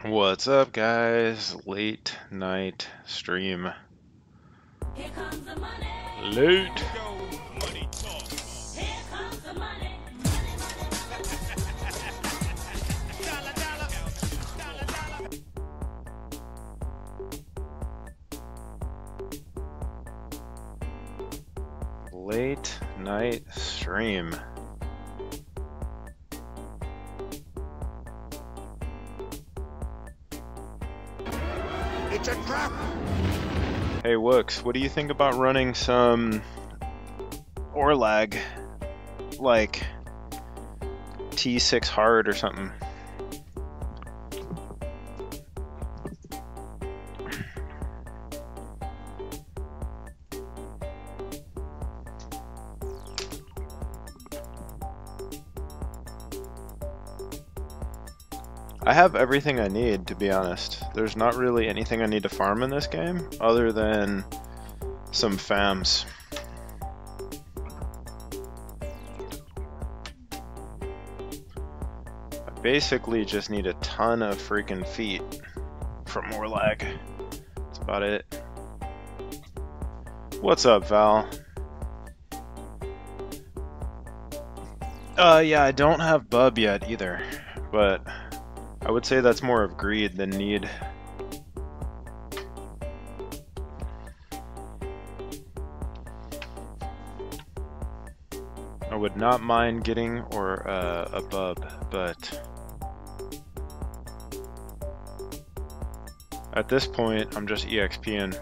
What's up, guys? Late night stream. Here comes the money. Late. Money talk. Here comes the money. Dollar, dollar. Dollar, dollar. Late night stream. It's a trap. Hey, Wooks, what do you think about running some Orlag? Like T6 hard or something? I have everything I need, to be honest. There's not really anything I need to farm in this game, other than some FAMs. I basically just need a ton of freaking feet for more lag. That's about it. What's up, Val? Yeah, I don't have Bub yet either, but I would say that's more of greed than need. I would not mind getting a bub, but at this point, I'm just EXPing.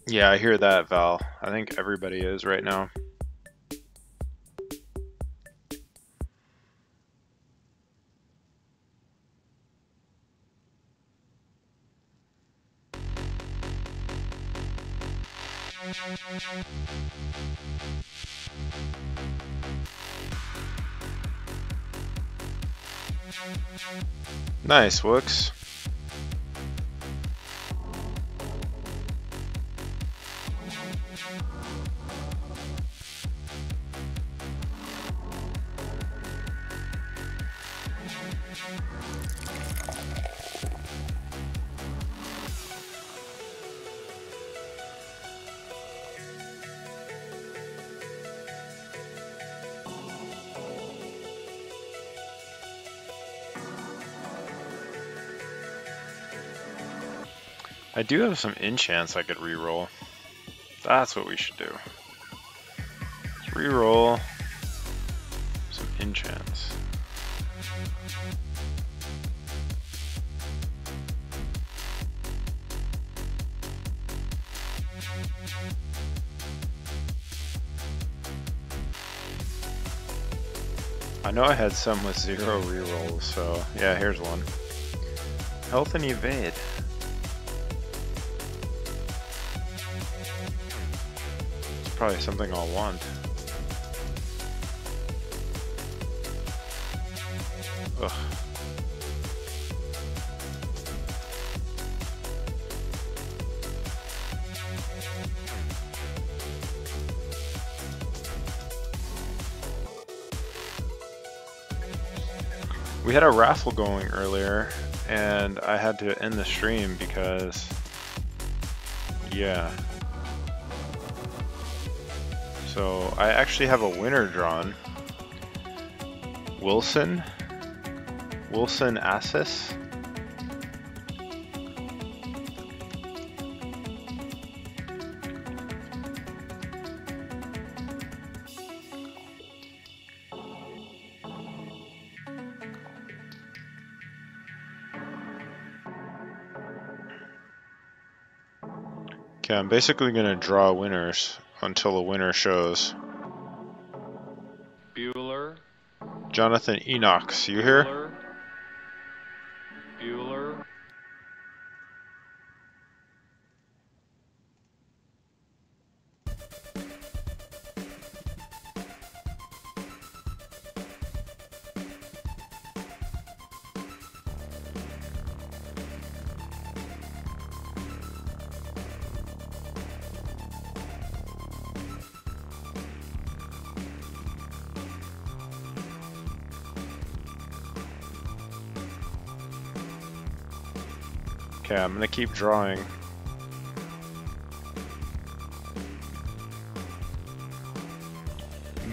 Yeah, I hear that, Val. I think everybody is right now. Nice, Wooks. I do have some enchants I could reroll. That's what we should do. Let's reroll some enchants. I know I had some with 0 rerolls, so yeah, here's one. Health and evade. It's probably something I'll want. Ugh. We had a raffle going earlier, and I had to end the stream because, yeah. So I actually have a winner drawn. Wilson Assis. Okay, I'm basically gonna draw winners until a winner shows. Bueller. Jonathan Enox, you here? Bueller. Bueller. Okay, I'm gonna keep drawing.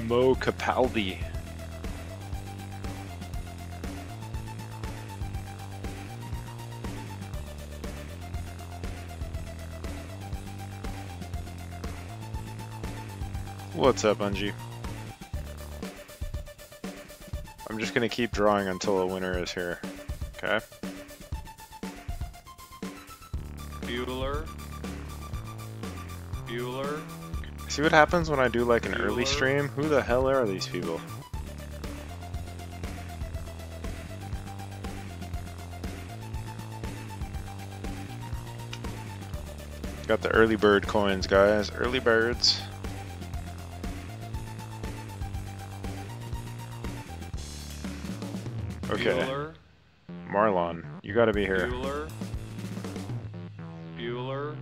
Mo Capaldi. What's up, Bungie? I'm just gonna keep drawing until a winner is here. Okay? Bueller. Bueller. See what happens when I do like an early Bueller. stream? Who the hell are these people? Got the early bird coins, guys. Early birds. Okay. Bueller. Marlon, you gotta be here. Bueller. Bueller.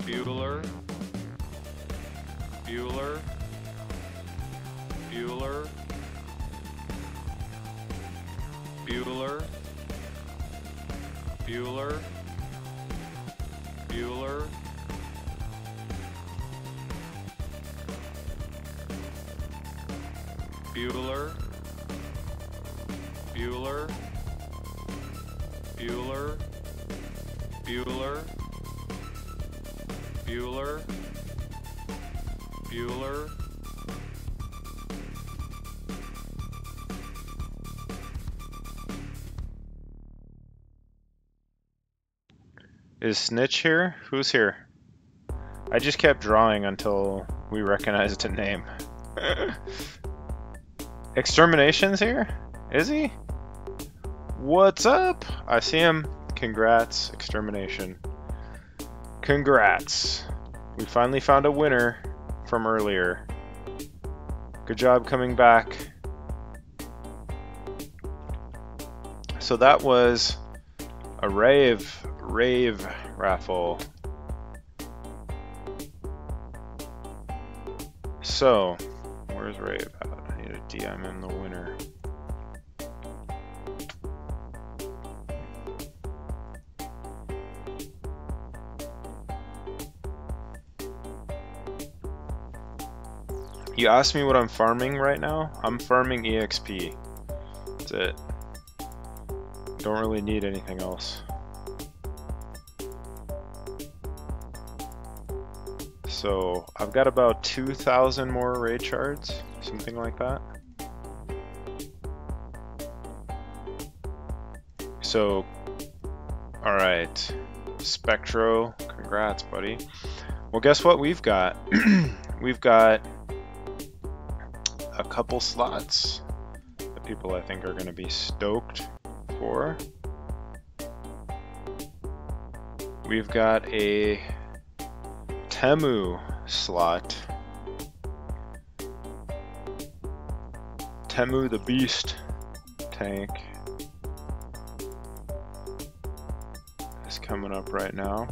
Bueller. Bueller. Bueller. Bueller. Bueller. Bueller. Bueller. Bueller. Bueller. Bueller. Bueller. Bueller. Is Snitch here? Who's here? I just kept drawing until we recognized a name. Extermination's here? Is he? What's up? I see him. Congrats, Extermination. Congrats. We finally found a winner from earlier. Good job coming back. So that was a rave raffle. So, where's Rave at? I need to DM him the winner. You asked me what I'm farming right now? I'm farming EXP. That's it. Don't really need anything else. So I've got about 2,000 more raid shards, something like that. So, alright, Spectro, congrats buddy. Well, guess what we've got? We've got a couple slots that people I think are going to be stoked for. We've got a Temu slot. Temu the Beast tank is coming up right now.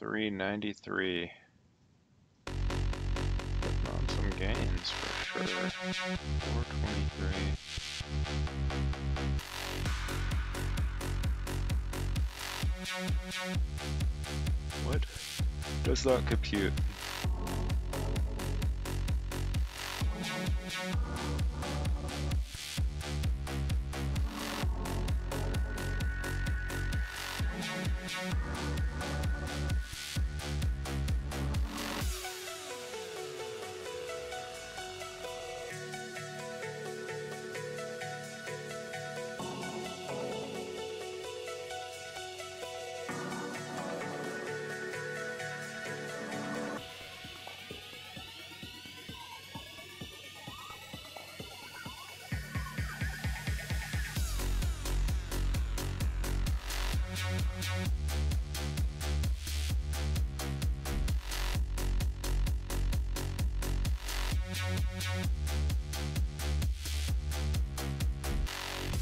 $393. Putting on some gains for sure. 423. What does that compute?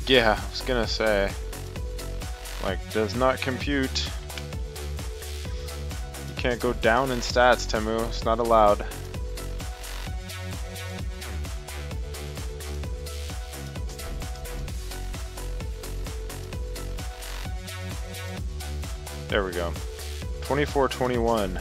Yeah, I was gonna say, like, does not compute. You can't go down in stats, Temu. It's not allowed. There we go. 24-21.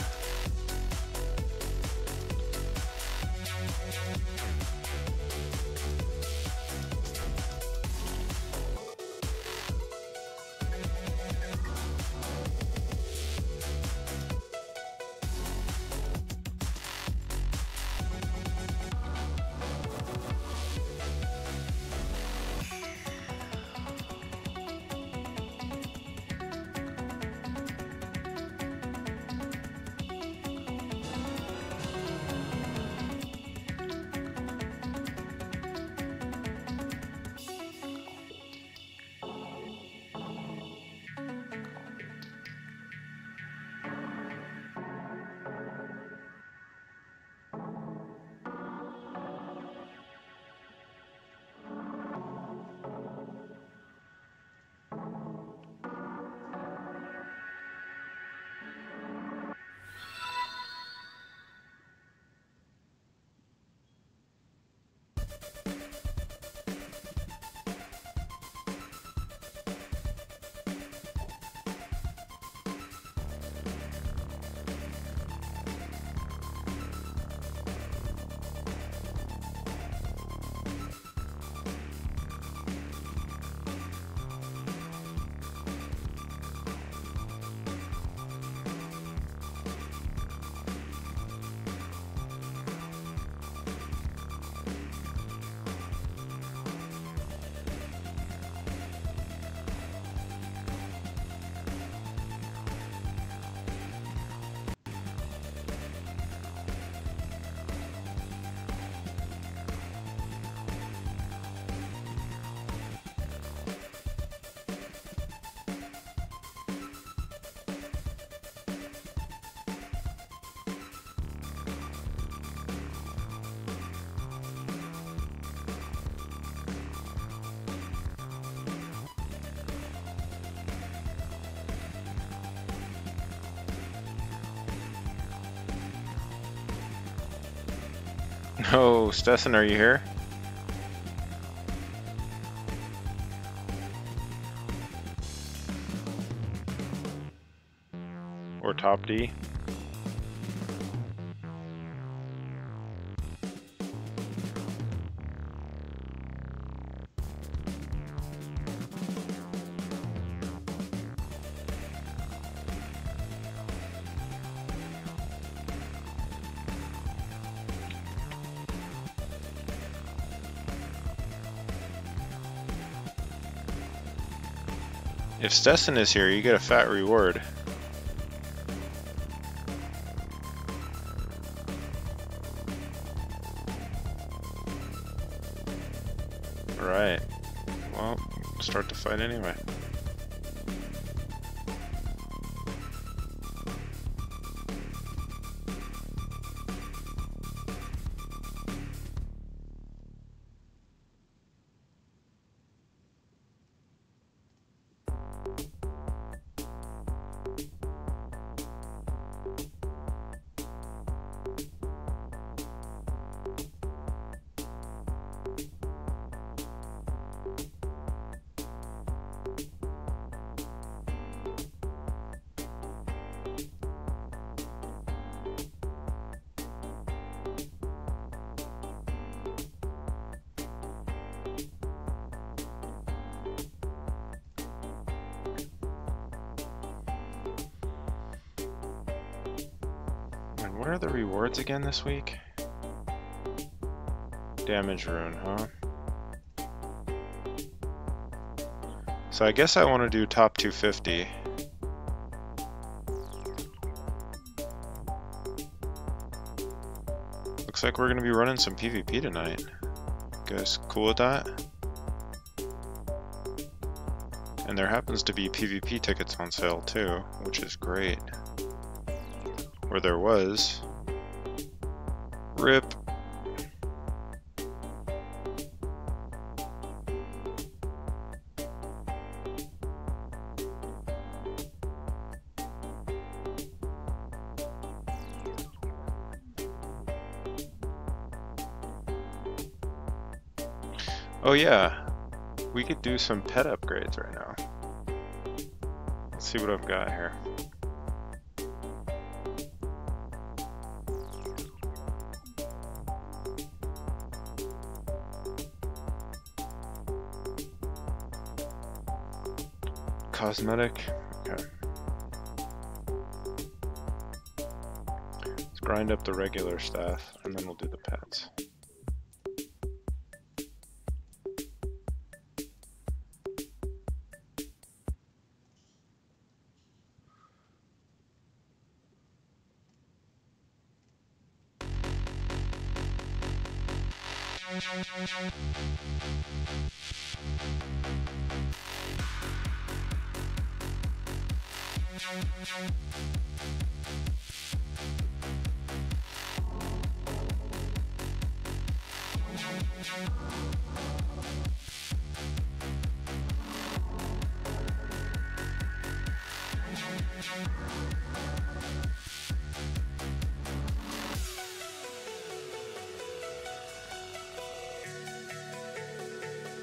Oh, Stessen, are you here? Or Top D? If Stessen is here, you get a fat reward. Alright. Well, start the fight anyway. And what are the rewards again this week? Damage rune, huh? So I guess I want to do top 250. Looks like we're going to be running some PvP tonight. You guys cool with that? And there happens to be PvP tickets on sale too, which is great. Or there was. RIP. Oh yeah, we could do some pet upgrades right now. Let's see what I've got here. Cosmetic. Okay. Let's grind up the regular stuff and then we'll do the pets.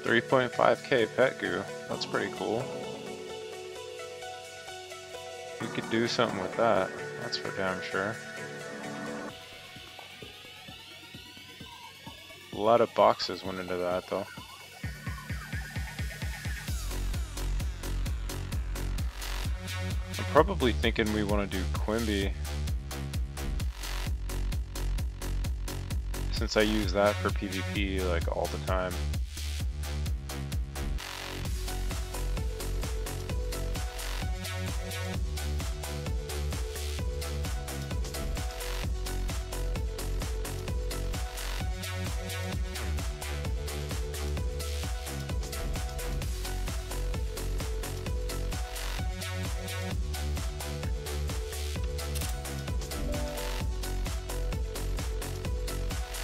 $3.5K pet goo. That's pretty cool. We could do something with that. That's for damn sure. A lot of boxes went into that though. I'm probably thinking we want to do Quimby, since I use that for PvP like all the time.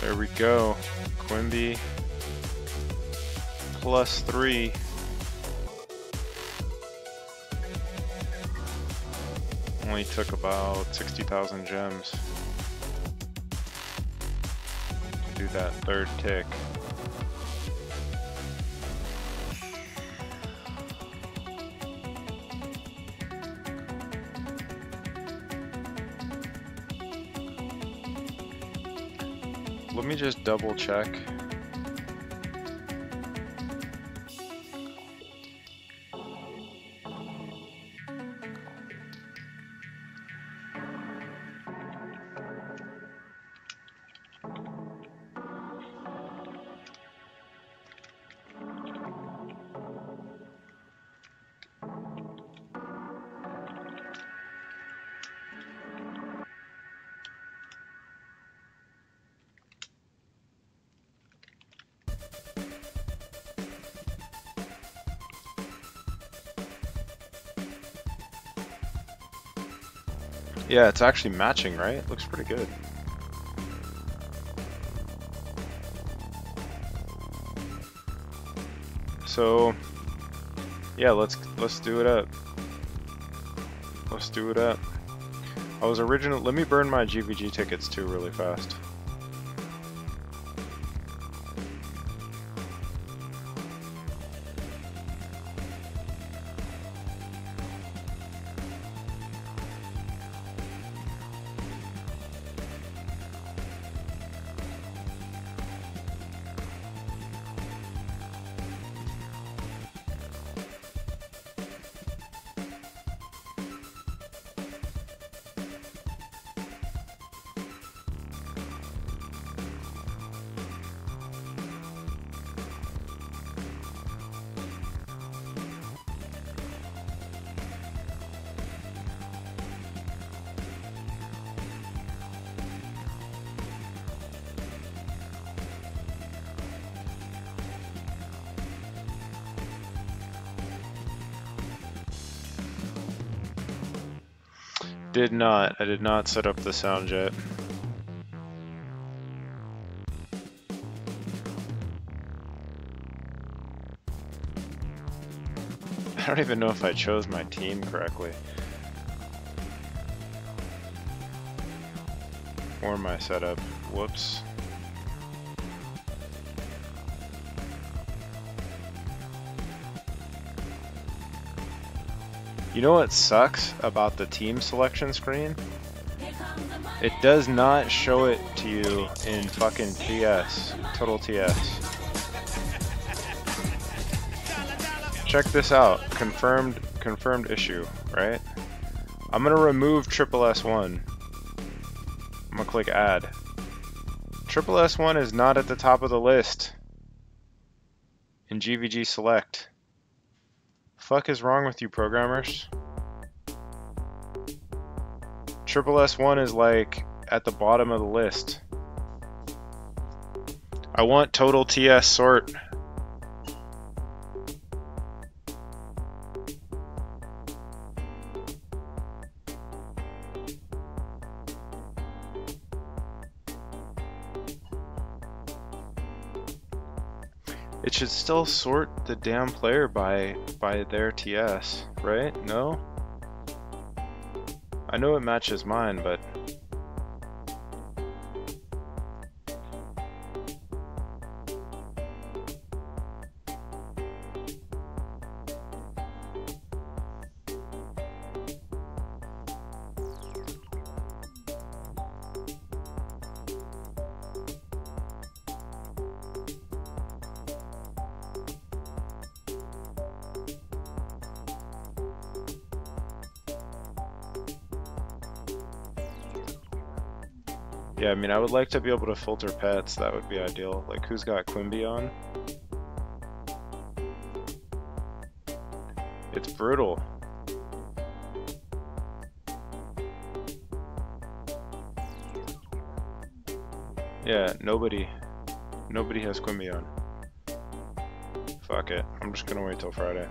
There we go. Quimby +3. Only took about 60,000 gems to do that third tick. Let me just double check. Yeah, it's actually matching, right? It looks pretty good. So, yeah, let's do it up. Let's do it up. I was original. Let me burn my GVG tickets too really fast. Did not. I did not set up the sound jet. I don't even know if I chose my team correctly. Or my setup. Whoops. You know what sucks about the team selection screen? It does not show it to you in fucking TS, total TS. Check this out, confirmed issue, right? I'm gonna remove triple S1. I'm gonna click add. Triple S1 is not at the top of the list in GVG select. Fuck is wrong with you programmers? Triple S1 is like at the bottom of the list. I want total TS sort. It should still sort the damn player by their TS, right? No? I know it matches mine, but yeah, I mean, I would like to be able to filter pets. That would be ideal. Like, who's got Quimby on? It's brutal. Yeah, nobody has Quimby on. Fuck it. I'm just gonna wait till Friday.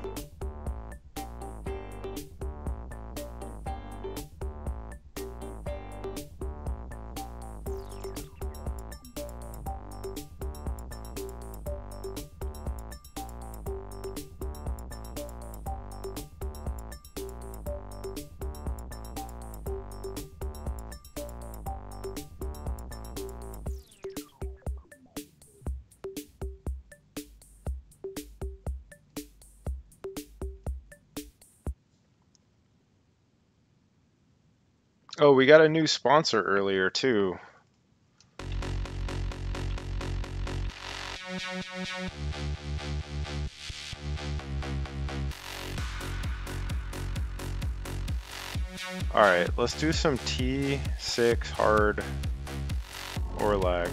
Oh, we got a new sponsor earlier too. Alright, let's do some T6 hard or lag.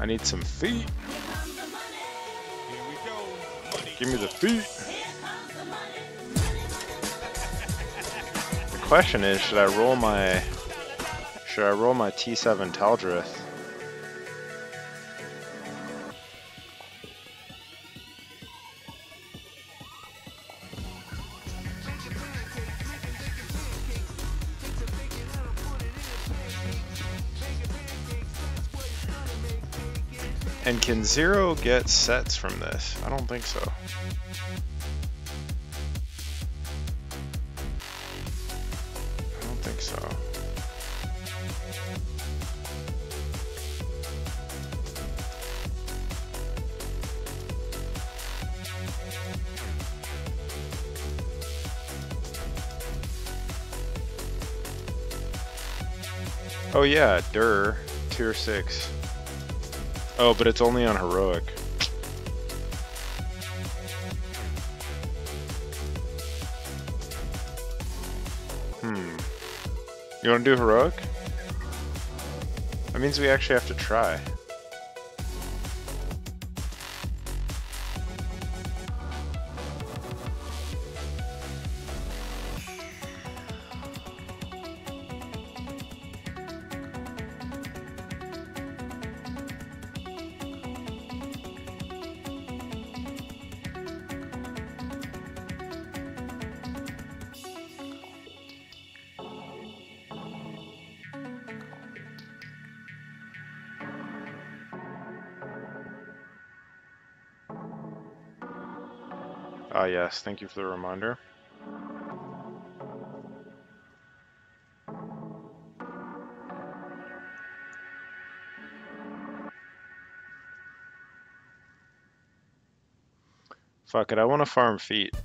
I need some feet. Here we go. Money Give me the talk. feet. The question is, should I roll my T7 Taldrith? And can Zero get sets from this? I don't think so. I don't think so. Oh yeah, tier 6. Oh, but it's only on heroic. You want to do heroic? That means we actually have to try. Ah yes, thank you for the reminder. Fuck it, I want to farm feet.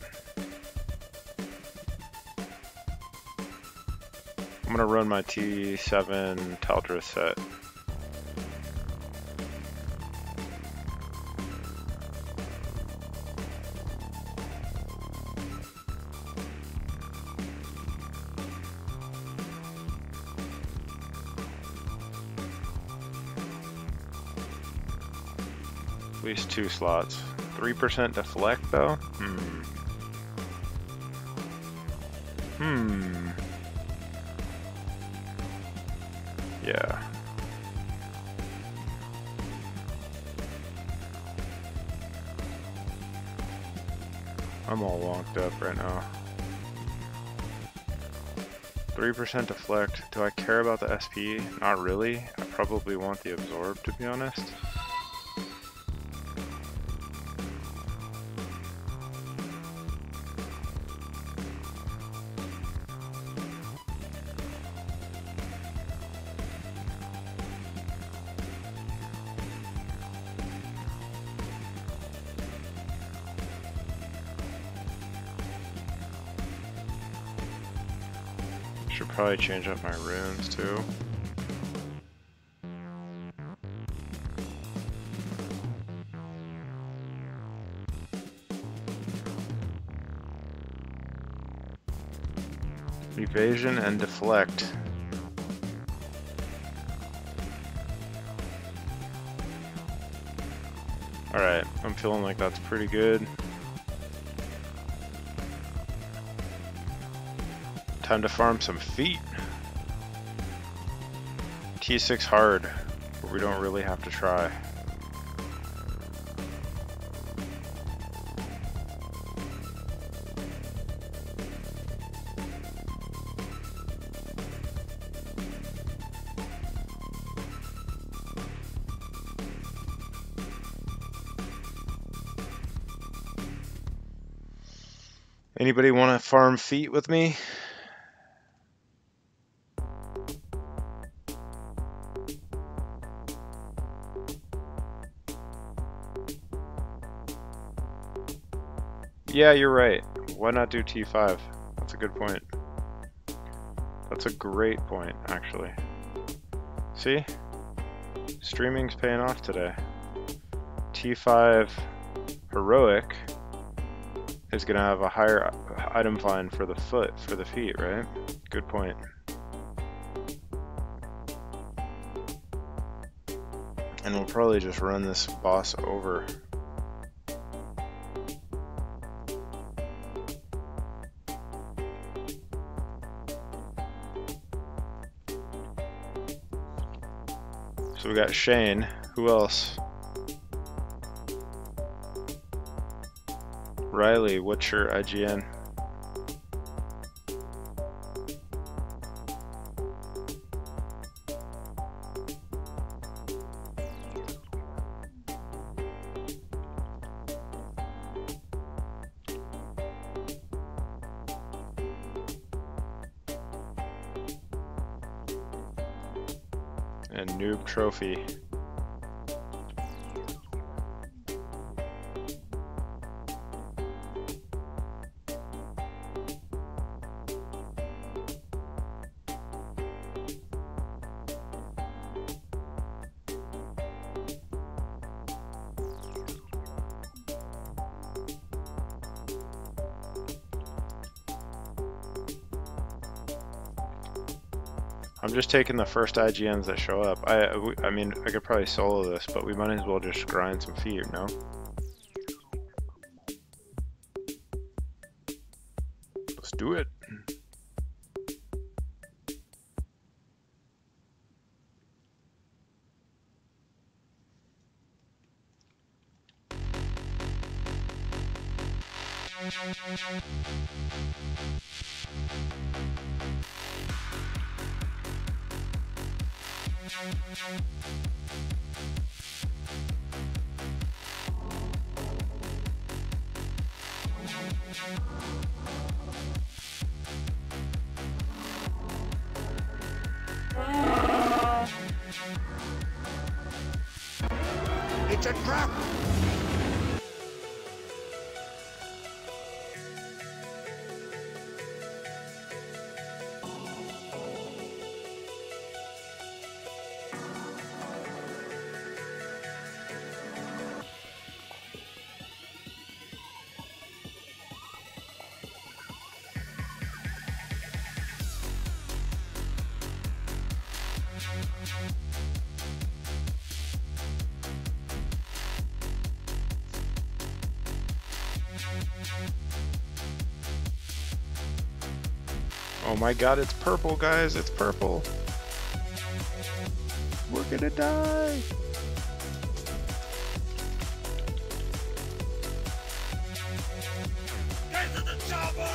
I'm gonna run my T7 Taldra set. At least 2 slots. 3% deflect though? Yeah. I'm all wonked up right now. 3% deflect. Do I care about the SP? Not really. I probably want the absorb, to be honest. Should probably change up my runes too. Evasion and deflect. Alright, I'm feeling like that's pretty good. Time to farm some feet. T6 hard, where we don't really have to try. Anybody want to farm feet with me? Yeah, you're right. Why not do T5? That's a good point. That's a great point, actually. See? Streaming's paying off today. T5 Heroic is going to have a higher item find for the foot, for the feet, right? Good point. And we'll probably just run this boss over. So we got Shane. Who else? Riley, what's your IGN? And noob trophy. I'm just taking the first IGNs that show up. I mean, I could probably solo this, but we might as well just grind some feet, no? Let's do it. It's a trap! Oh my god, it's purple, guys. It's purple. We're gonna die. Get to the chopper!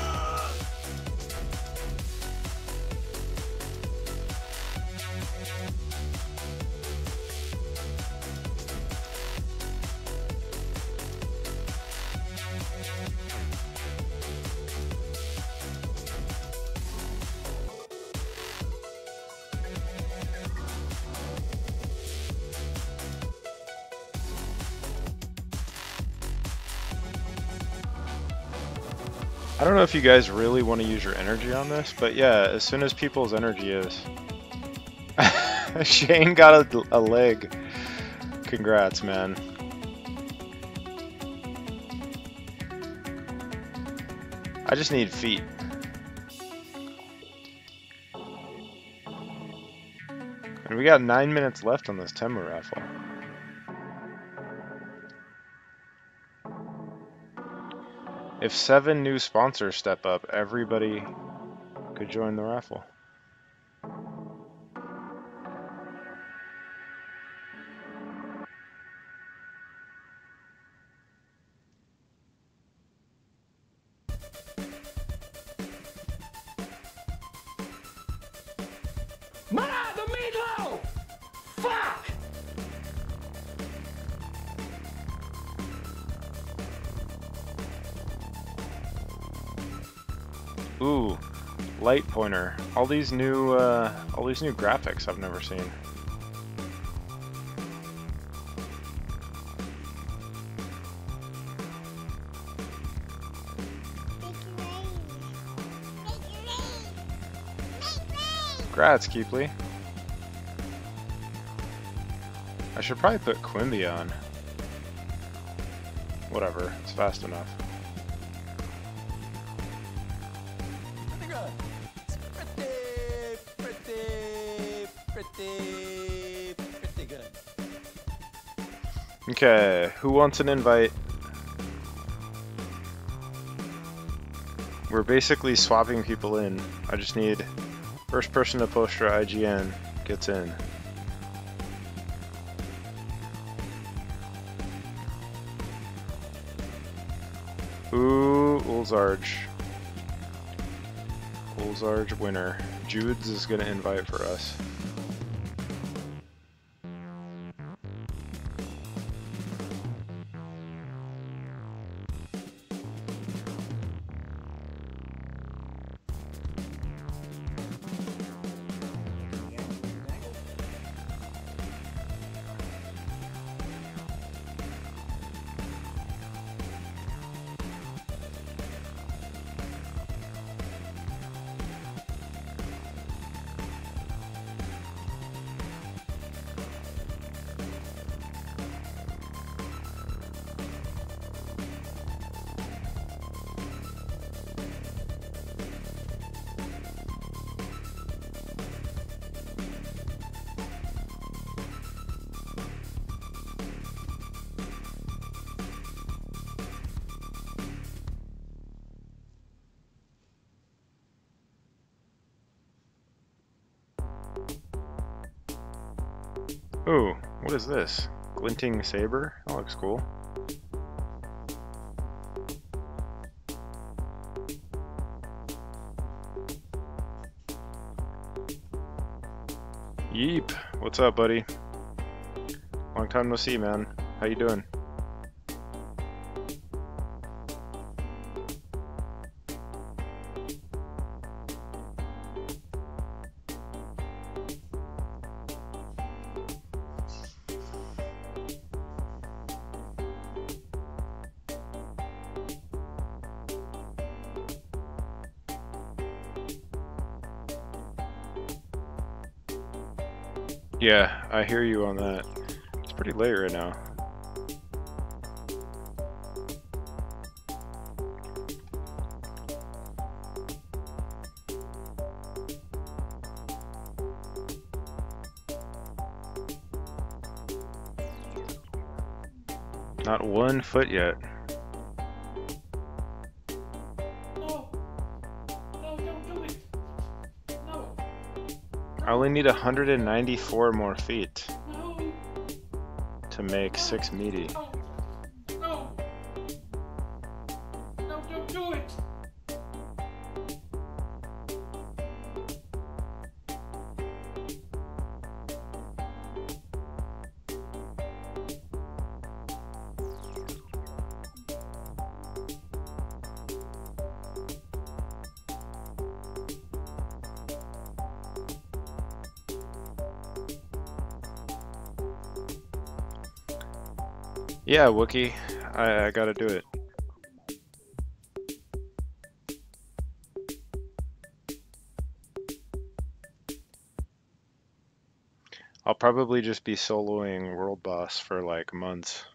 I don't know if you guys really want to use your energy on this, but yeah, as soon as people's energy is... Shane got a leg. Congrats, man. I just need feet. And we got 9 minutes left on this Tenma raffle. If 7 new sponsors step up, everybody could join the raffle. Mana, the meatloaf! Fuck! Ooh, light pointer. All these new graphics I've never seen. Congrats, Keepley. I should probably put Quimby on. Whatever, it's fast enough. Pretty good. Okay, who wants an invite? We're basically swapping people in. I just need first person to post for IGN gets in. Ooh, Ulzarge. Ulzarge winner. Jude's is gonna invite for us. Ooh, what is this? Glinting saber? That looks cool. Yeep, what's up, buddy? Long time no see, man. How you doing? Yeah, I hear you on that. It's pretty late right now. Not 1 foot yet. I only need 194 more feet to make 6 meaty. No! No, don't do it! Yeah, Wookie, I gotta do it. I'll probably just be soloing World Boss for like months.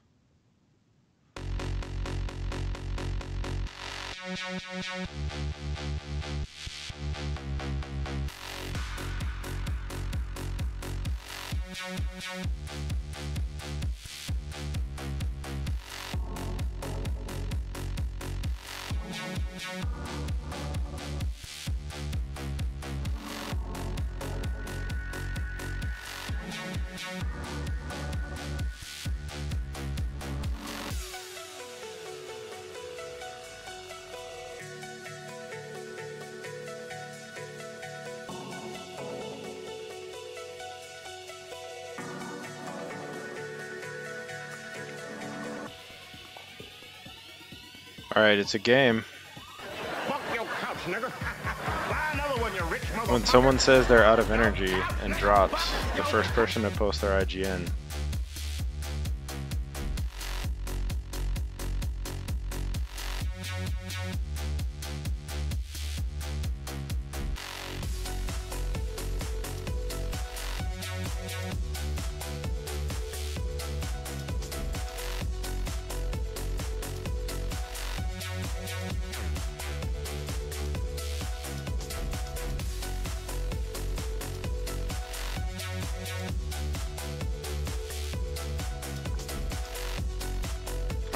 Alright, it's a game. Fuck your couch, nigga! Buy another one, you rich motherfucker! When someone says they're out of energy and drops, the first person to post their IGN.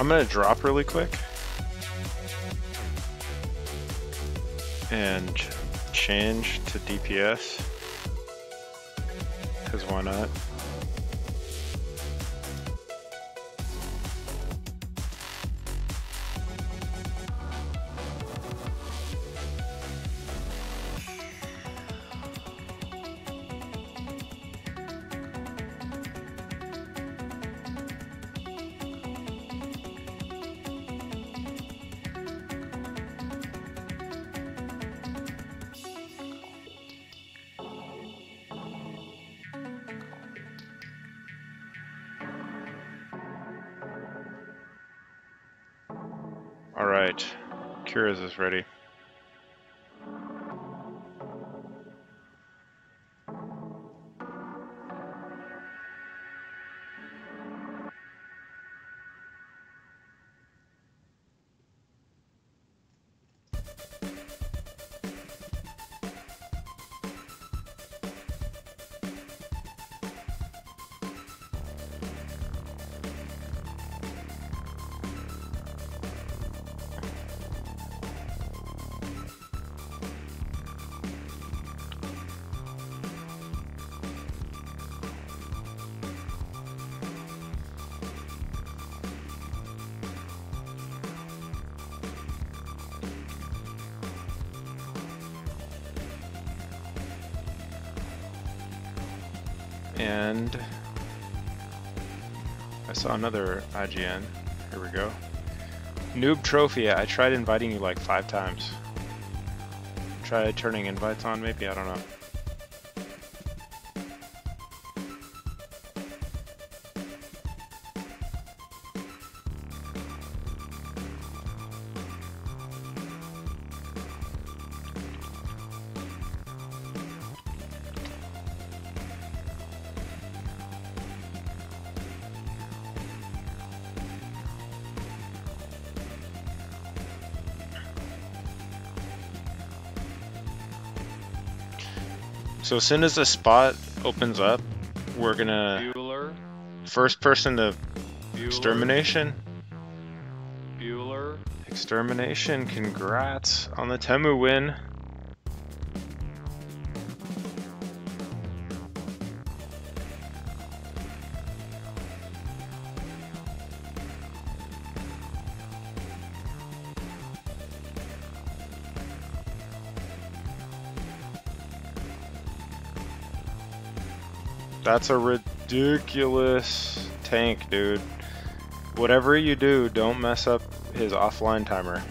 I'm gonna drop really quick and change to DPS, because why not? Alright, Kiraz is ready. And I saw another IGN. Here we go. Noob Trophy. I tried inviting you like 5 times. Try turning invites on maybe? I don't know. So as soon as the spot opens up, we're gonna Bueller, first person to Bueller, extermination. Bueller, Extermination, congrats on the Temu win. That's a ridiculous tank, dude. Whatever you do, don't mess up his offline timer.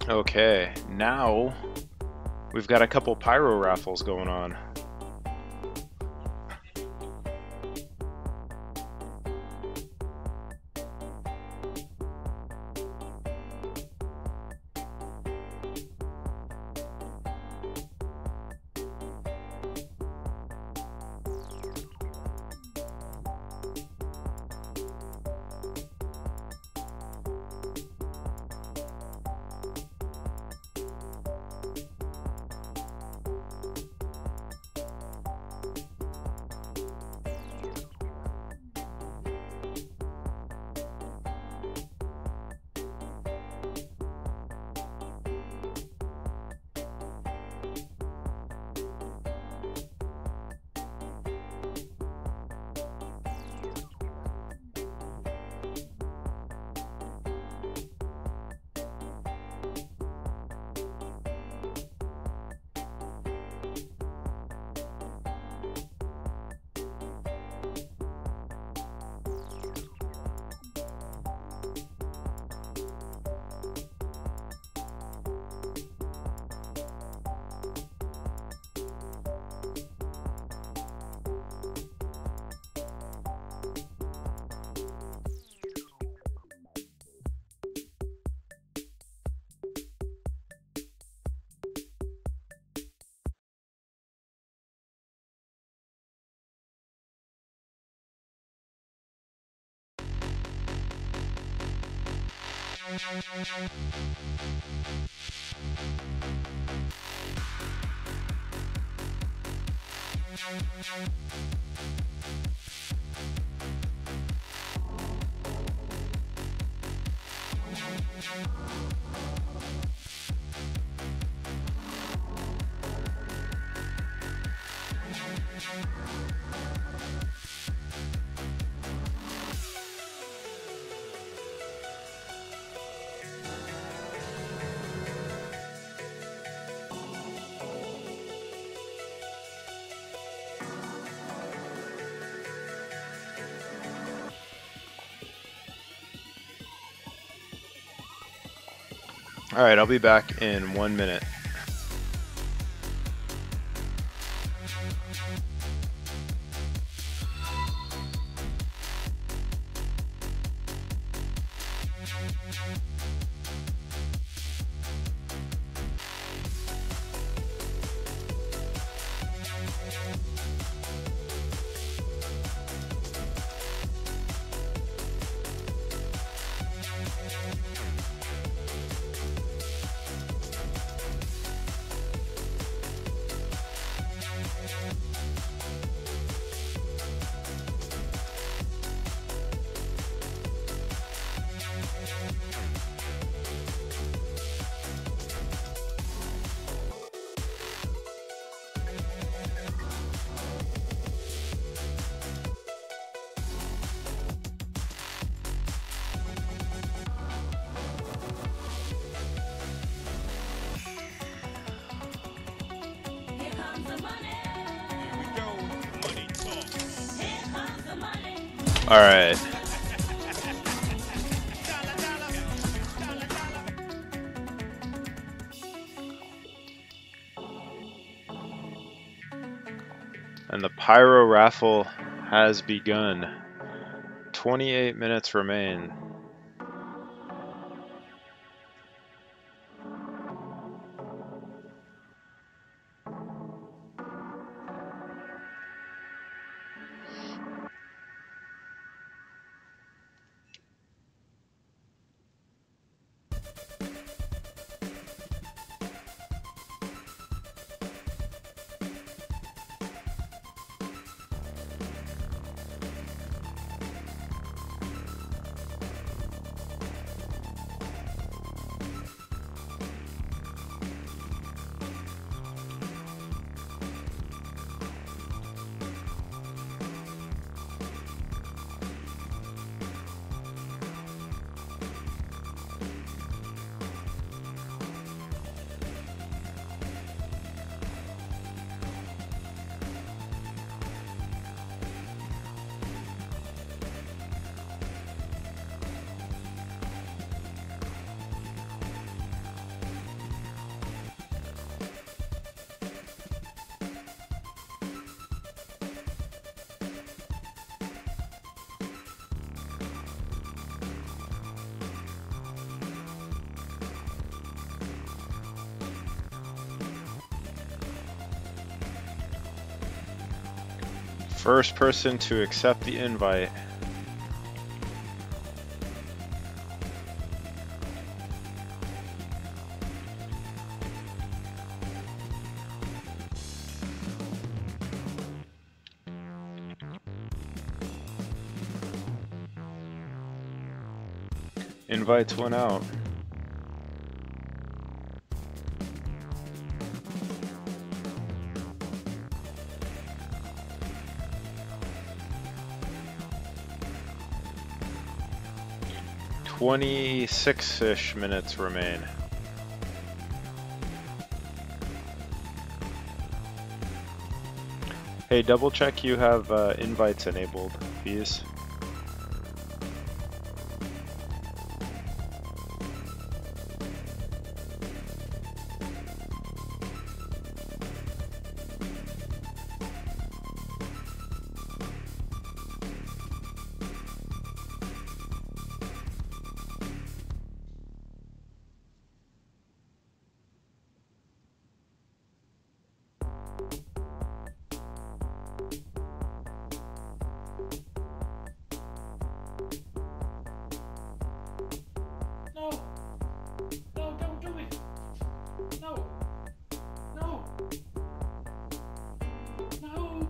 Okay, now we've got a couple pyro raffles going on. Alright, I'll be back in 1 minute. Here comes the money. Here we go. Money talk. Here comes the money. Alright. And the pyro raffle has begun. 28 minutes remain. First person to accept the invite. Invites went out. "26-ish minutes remain. Hey, double check you have invites enabled, please. No! No, don't do it! No! No! No!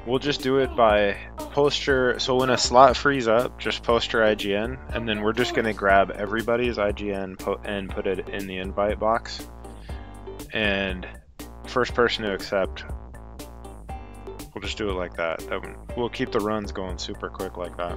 We'll just do it by post your, so when a slot frees up, just post your IGN, and then we're just gonna grab everybody's IGN and put it in the invite box. And first person to accept, we'll just do it like that. We'll keep the runs going super quick like that.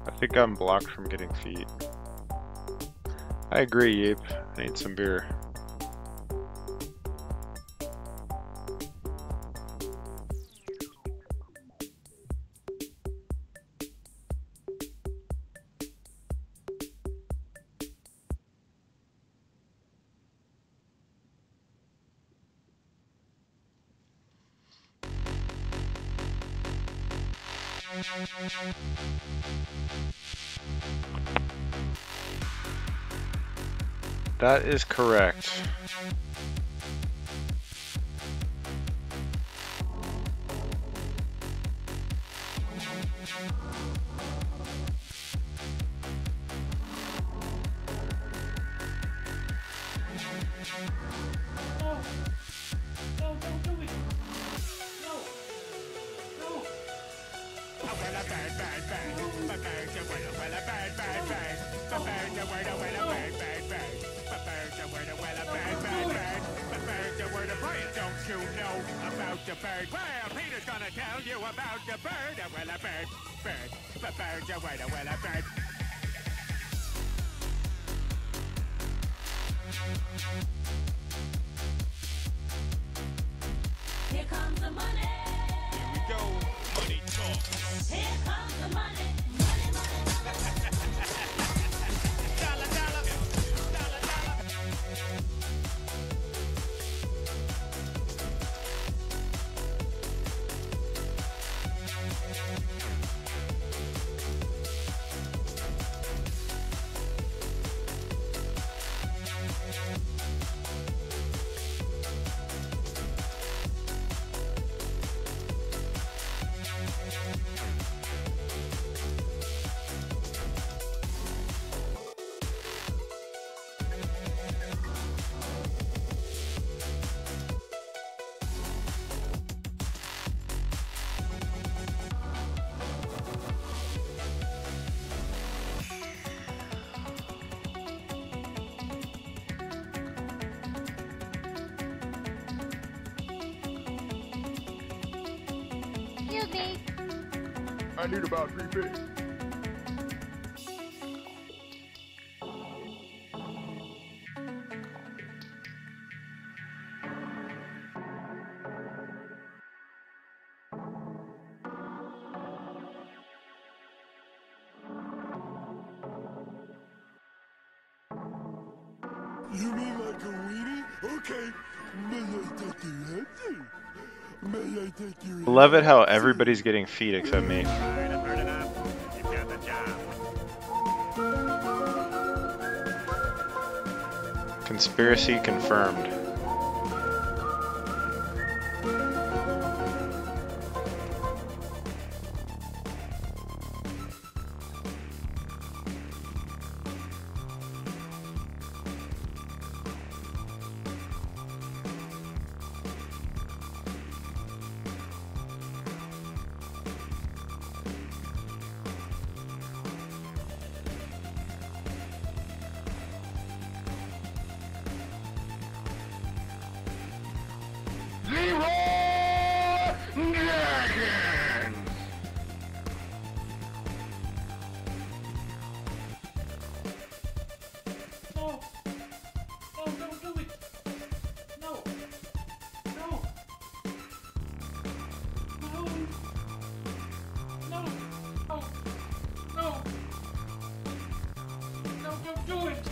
I think I'm blocked from getting feet. I agree, Yeep. I need some beer. That is correct. No! No, don't do it! No! No! Don't you know about the bird? Well, Peter's gonna tell you about the bird. Well, a bird, bird's a word. Well, a bird. Here comes the money. Here we go. Money talk. Here comes the money. Money, money, money. Dollar, dollar, dollar, dollar. me. I need about 350. You mean like a weenie? Okay. May I take your answer? May I take your I love it how answer? everybody's getting feet except me. Alright, I've heard enough. You've got the job. Conspiracy confirmed. No! No, don't do it! No! No! No! No! No! No! No, don't do it!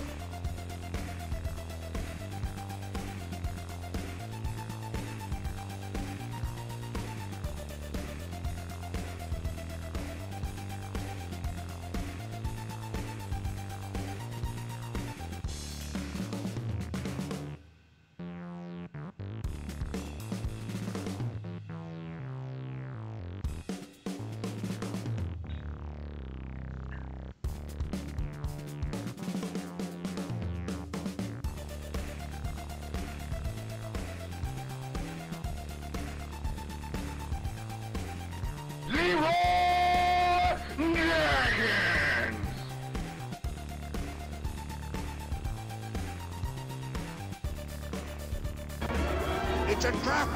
It's a trap!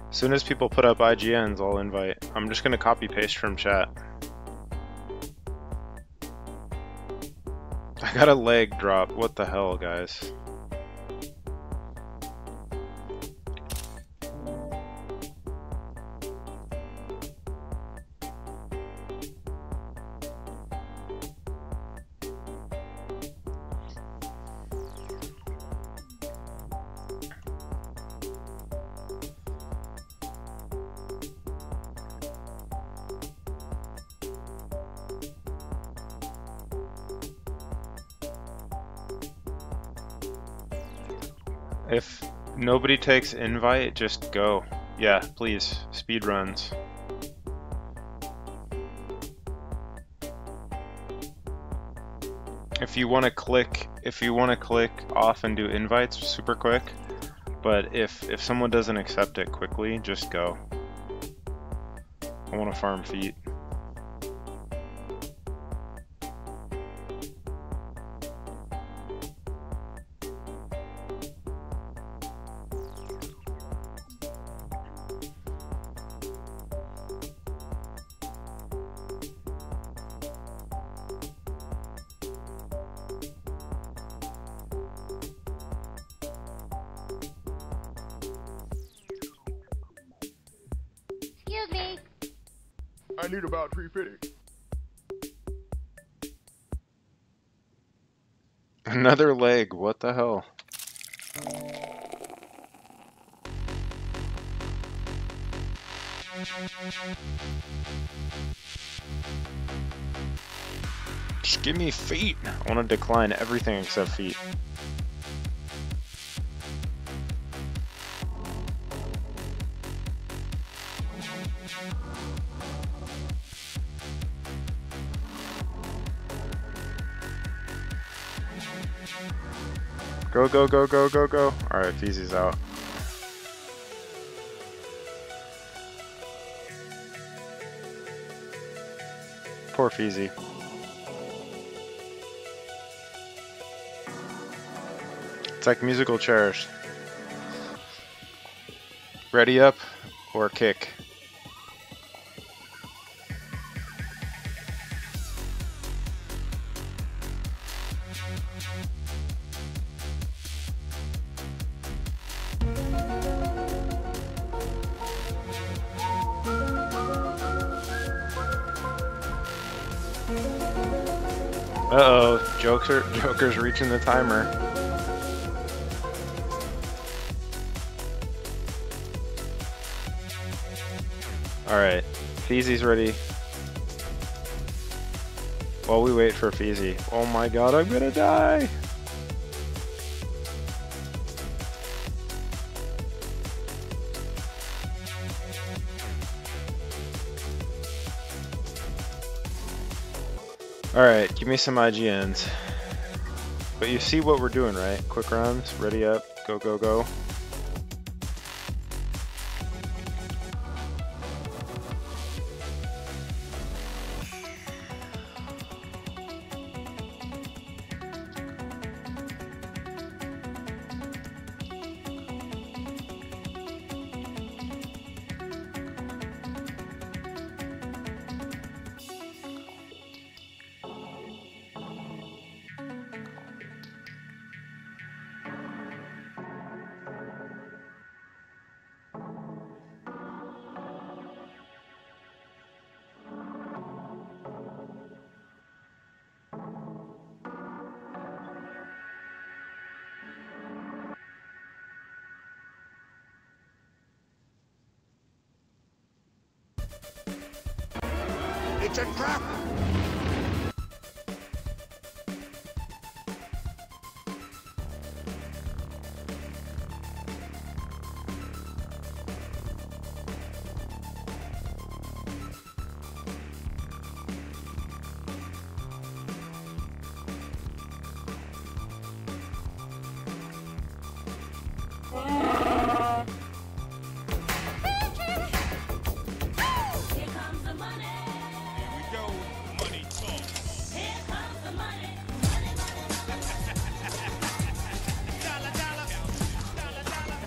As soon as people put up IGNs, I'll invite. I'm just gonna copy paste from chat. I got a leg drop. What the hell, guys? If nobody takes invite, just go. Yeah, please. Speed runs. If you want to click off and do invites super quick, but if someone doesn't accept it quickly, just go. I want to farm feet. Excuse me. I need about 350. Another leg, what the hell? Just give me feet. I want to decline everything except feet. Go, go, go, go, go, go. Alright, Feezy's out. Poor Feezy. It's like musical chairs. Ready up or kick. Uh-oh, Joker's reaching the timer. Alright, Feezy's ready. While we wait for Feezy. Oh my god, I'm gonna die! Alright, give me some IGNs. But you see what we're doing, right? Quick rounds, ready up, go, go, go. It's a trap! Here comes the money. Here we go. Money talk. Here comes the money. Money, money, money. Dollar, dollar. Dollar, dollar.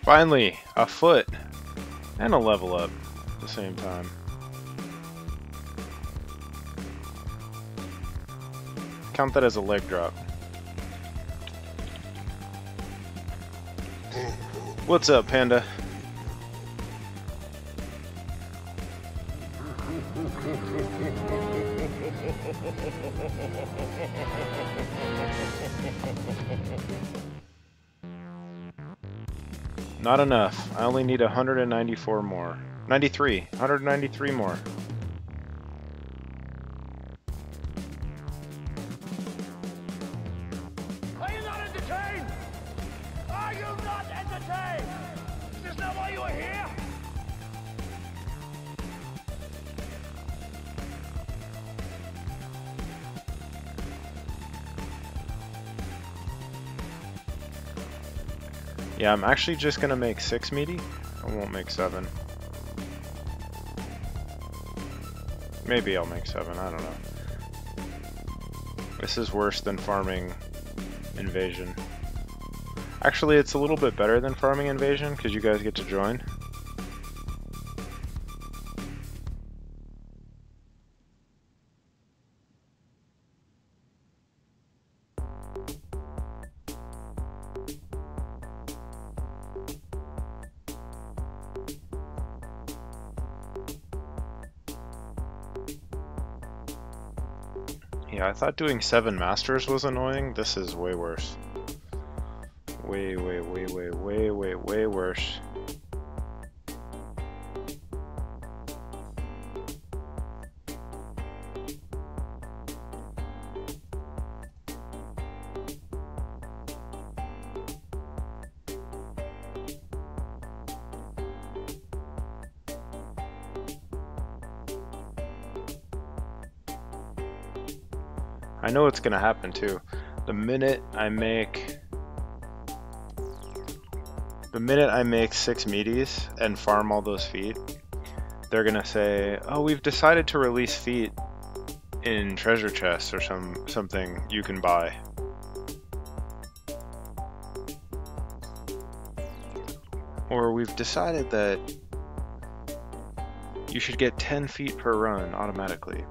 Finally, a foot and a level up at the same time. Count that as a leg drop. What's up, Panda? Not enough. I only need 194 more. 93. 193 more. Are you not entertained? Are you not entertained? Is this not why you are here? Yeah, I'm actually just gonna make 6 meaty. I won't make 7. Maybe I'll make 7, I don't know. This is worse than farming invasion. Actually, it's a little bit better than farming invasion because you guys get to join. Yeah, I thought doing 7 masters was annoying. This is way worse. Way worse. I know what's gonna happen too. The minute I make 6 meaties and farm all those feet, they're gonna say, "Oh, we've decided to release feet in treasure chests or something you can buy." Or we've decided that you should get 10 feet per run automatically.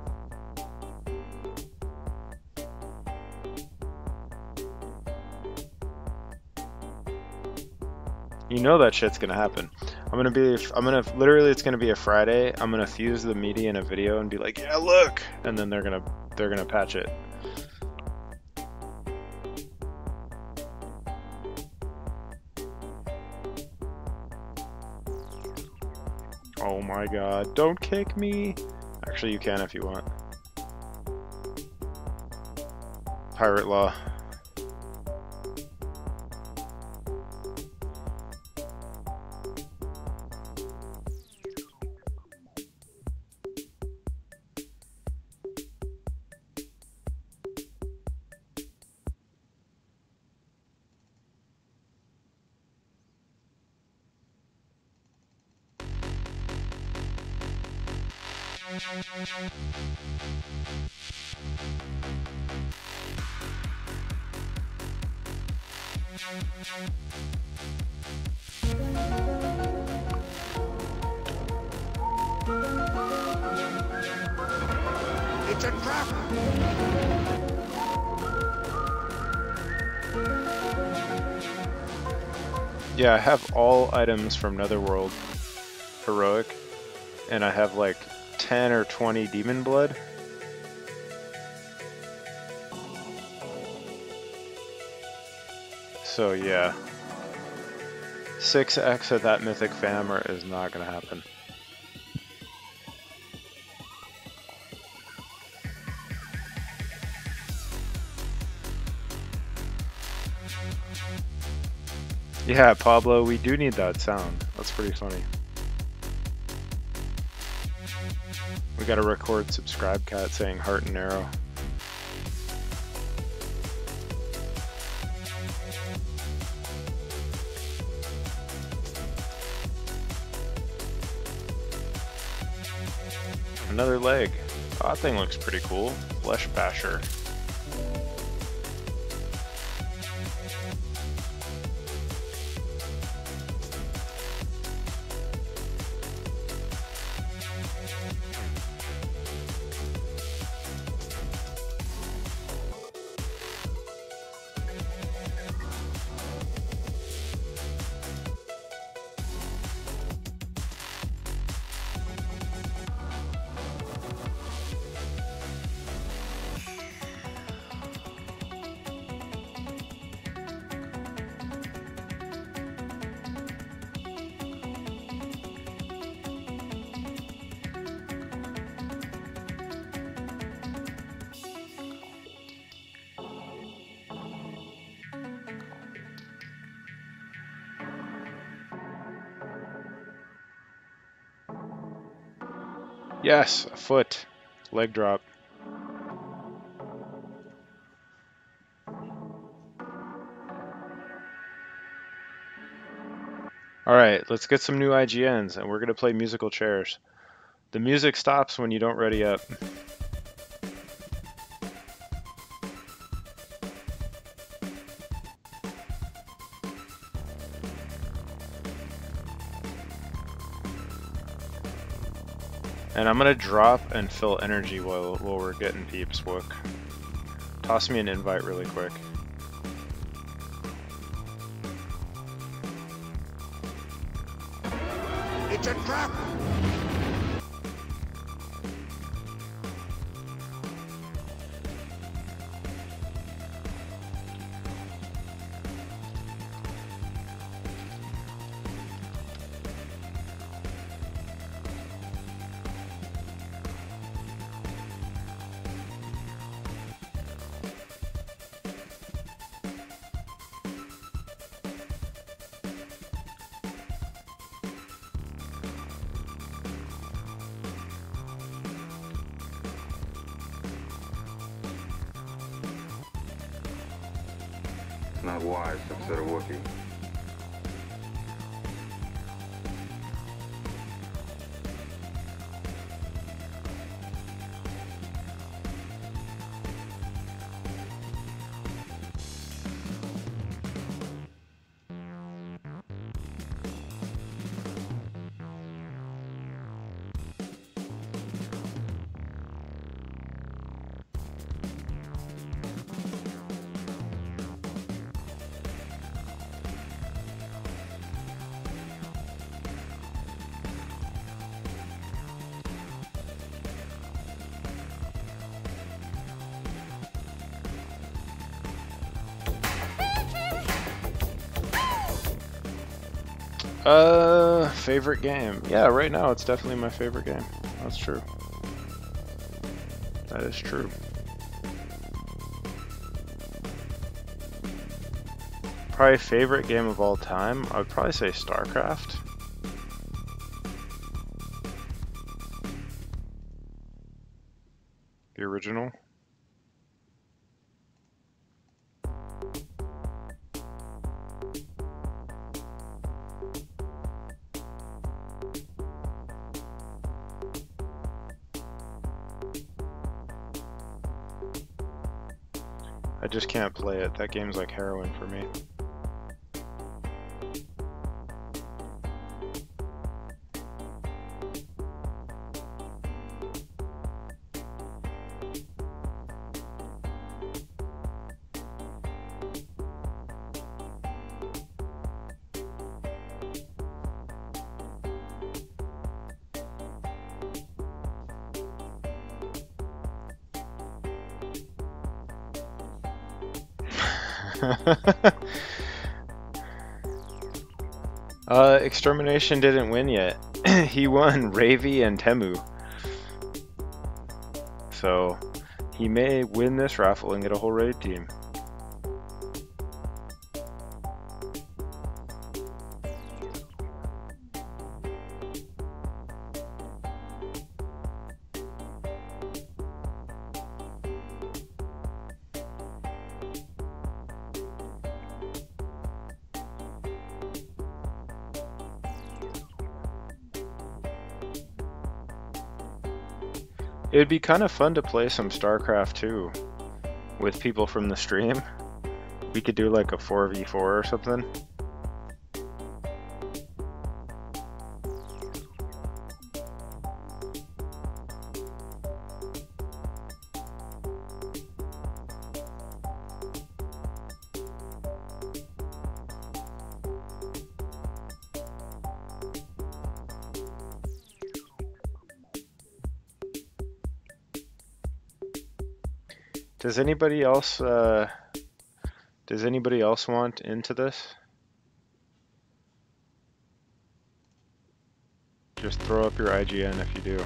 You know that shit's gonna happen. Literally, it's gonna be a Friday. I'm gonna fuse the meaty in a video and be like, "Yeah, look," and then they're gonna patch it. Oh my god! Don't kick me. Actually, you can if you want. Pirate law. It's a trap! Yeah, I have all items from Netherworld Heroic, and I have like 10 or 20 demon blood. So yeah, 6x of that mythic fammer is not gonna happen. Yeah, Pablo, we do need that sound. That's pretty funny. We gotta record Subscribe Cat saying heart and arrow. Another leg. Oh, that thing looks pretty cool. Flesh Basher. Yes, a foot. Leg drop. Alright, let's get some new IGNs, and we're gonna play musical chairs. The music stops when you don't ready up. And I'm gonna drop and fill energy while we're getting peeps, Wook. Toss me an invite really quick. It's a trap! Not wise, upset a Wookiee. Favorite game? Yeah, right now it's definitely my favorite game. That's true. That is true. Probably favorite game of all time? I would probably say StarCraft. The original. I just can't play it. That game's like heroin for me. Extermination didn't win yet. He won Ravi and Temu. So he may win this raffle and get a whole raid team. It'd be kind of fun to play some StarCraft 2 with people from the stream. We could do like a 4v4 or something. Does anybody else want into this? Just throw up your IGN if you do.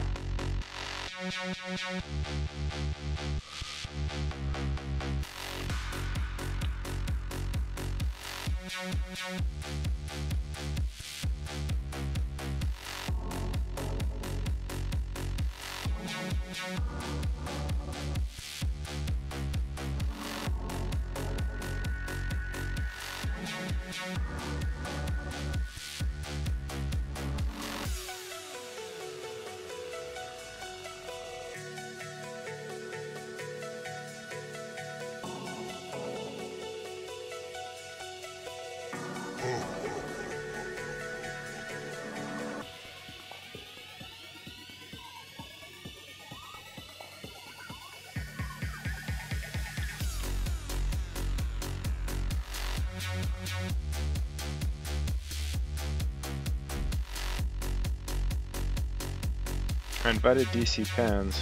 I invited DC Pans,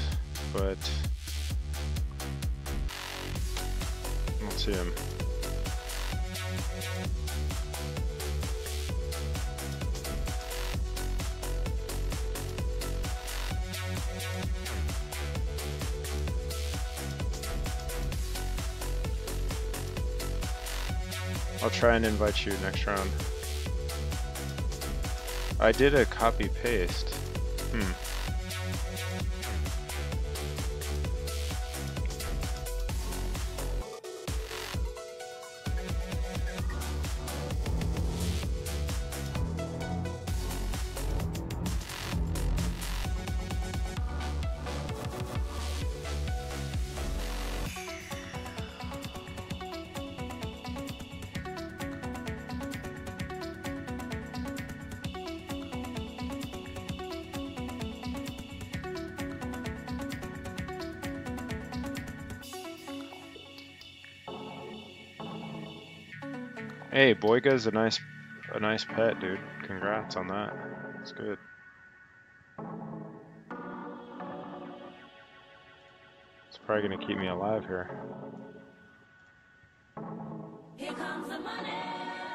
but I don't see him. I'll try and invite you next round. I did a copy paste. Hey, Boiguh's a nice pet, dude. Congrats on that. It's good. It's probably gonna keep me alive here. Here comes the money.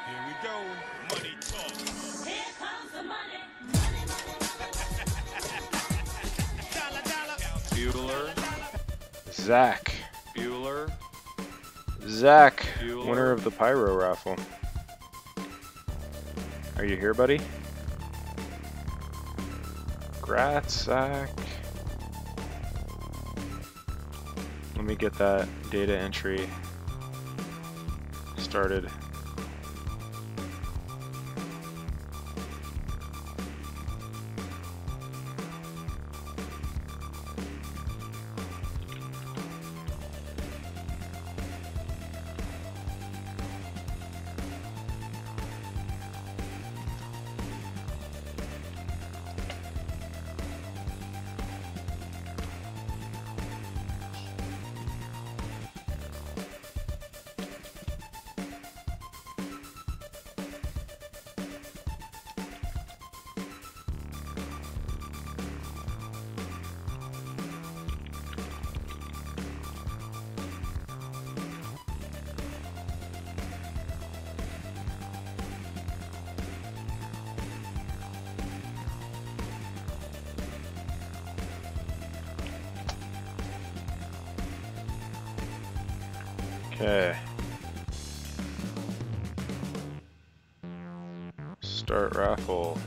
Here we go. Money talk. Here comes the money. Money, money, money. Dollar, dollar. Bueller, Zach. Bueller, Zach, Bueller. winner of the Pyro raffle. Are you here, buddy? Congrats, Zach. Let me get that data entry started. Okay. Start raffle.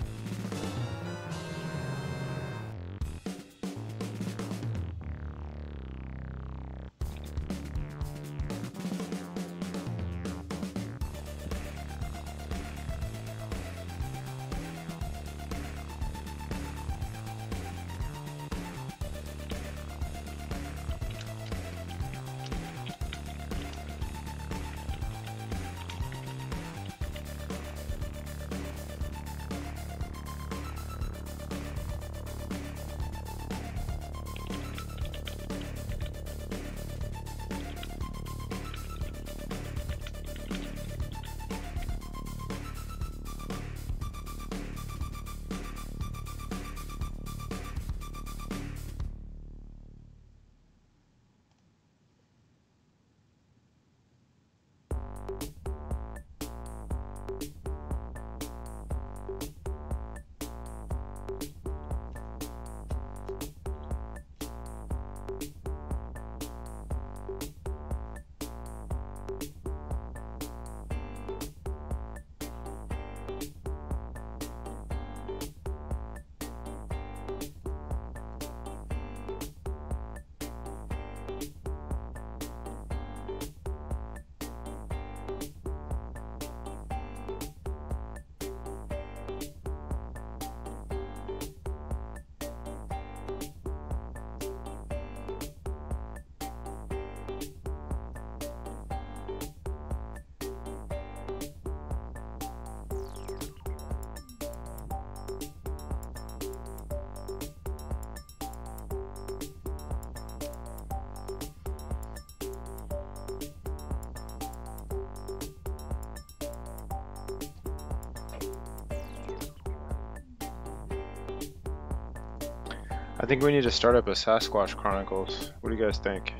I think we need to start up a Sasquatch Chronicles. What do you guys think?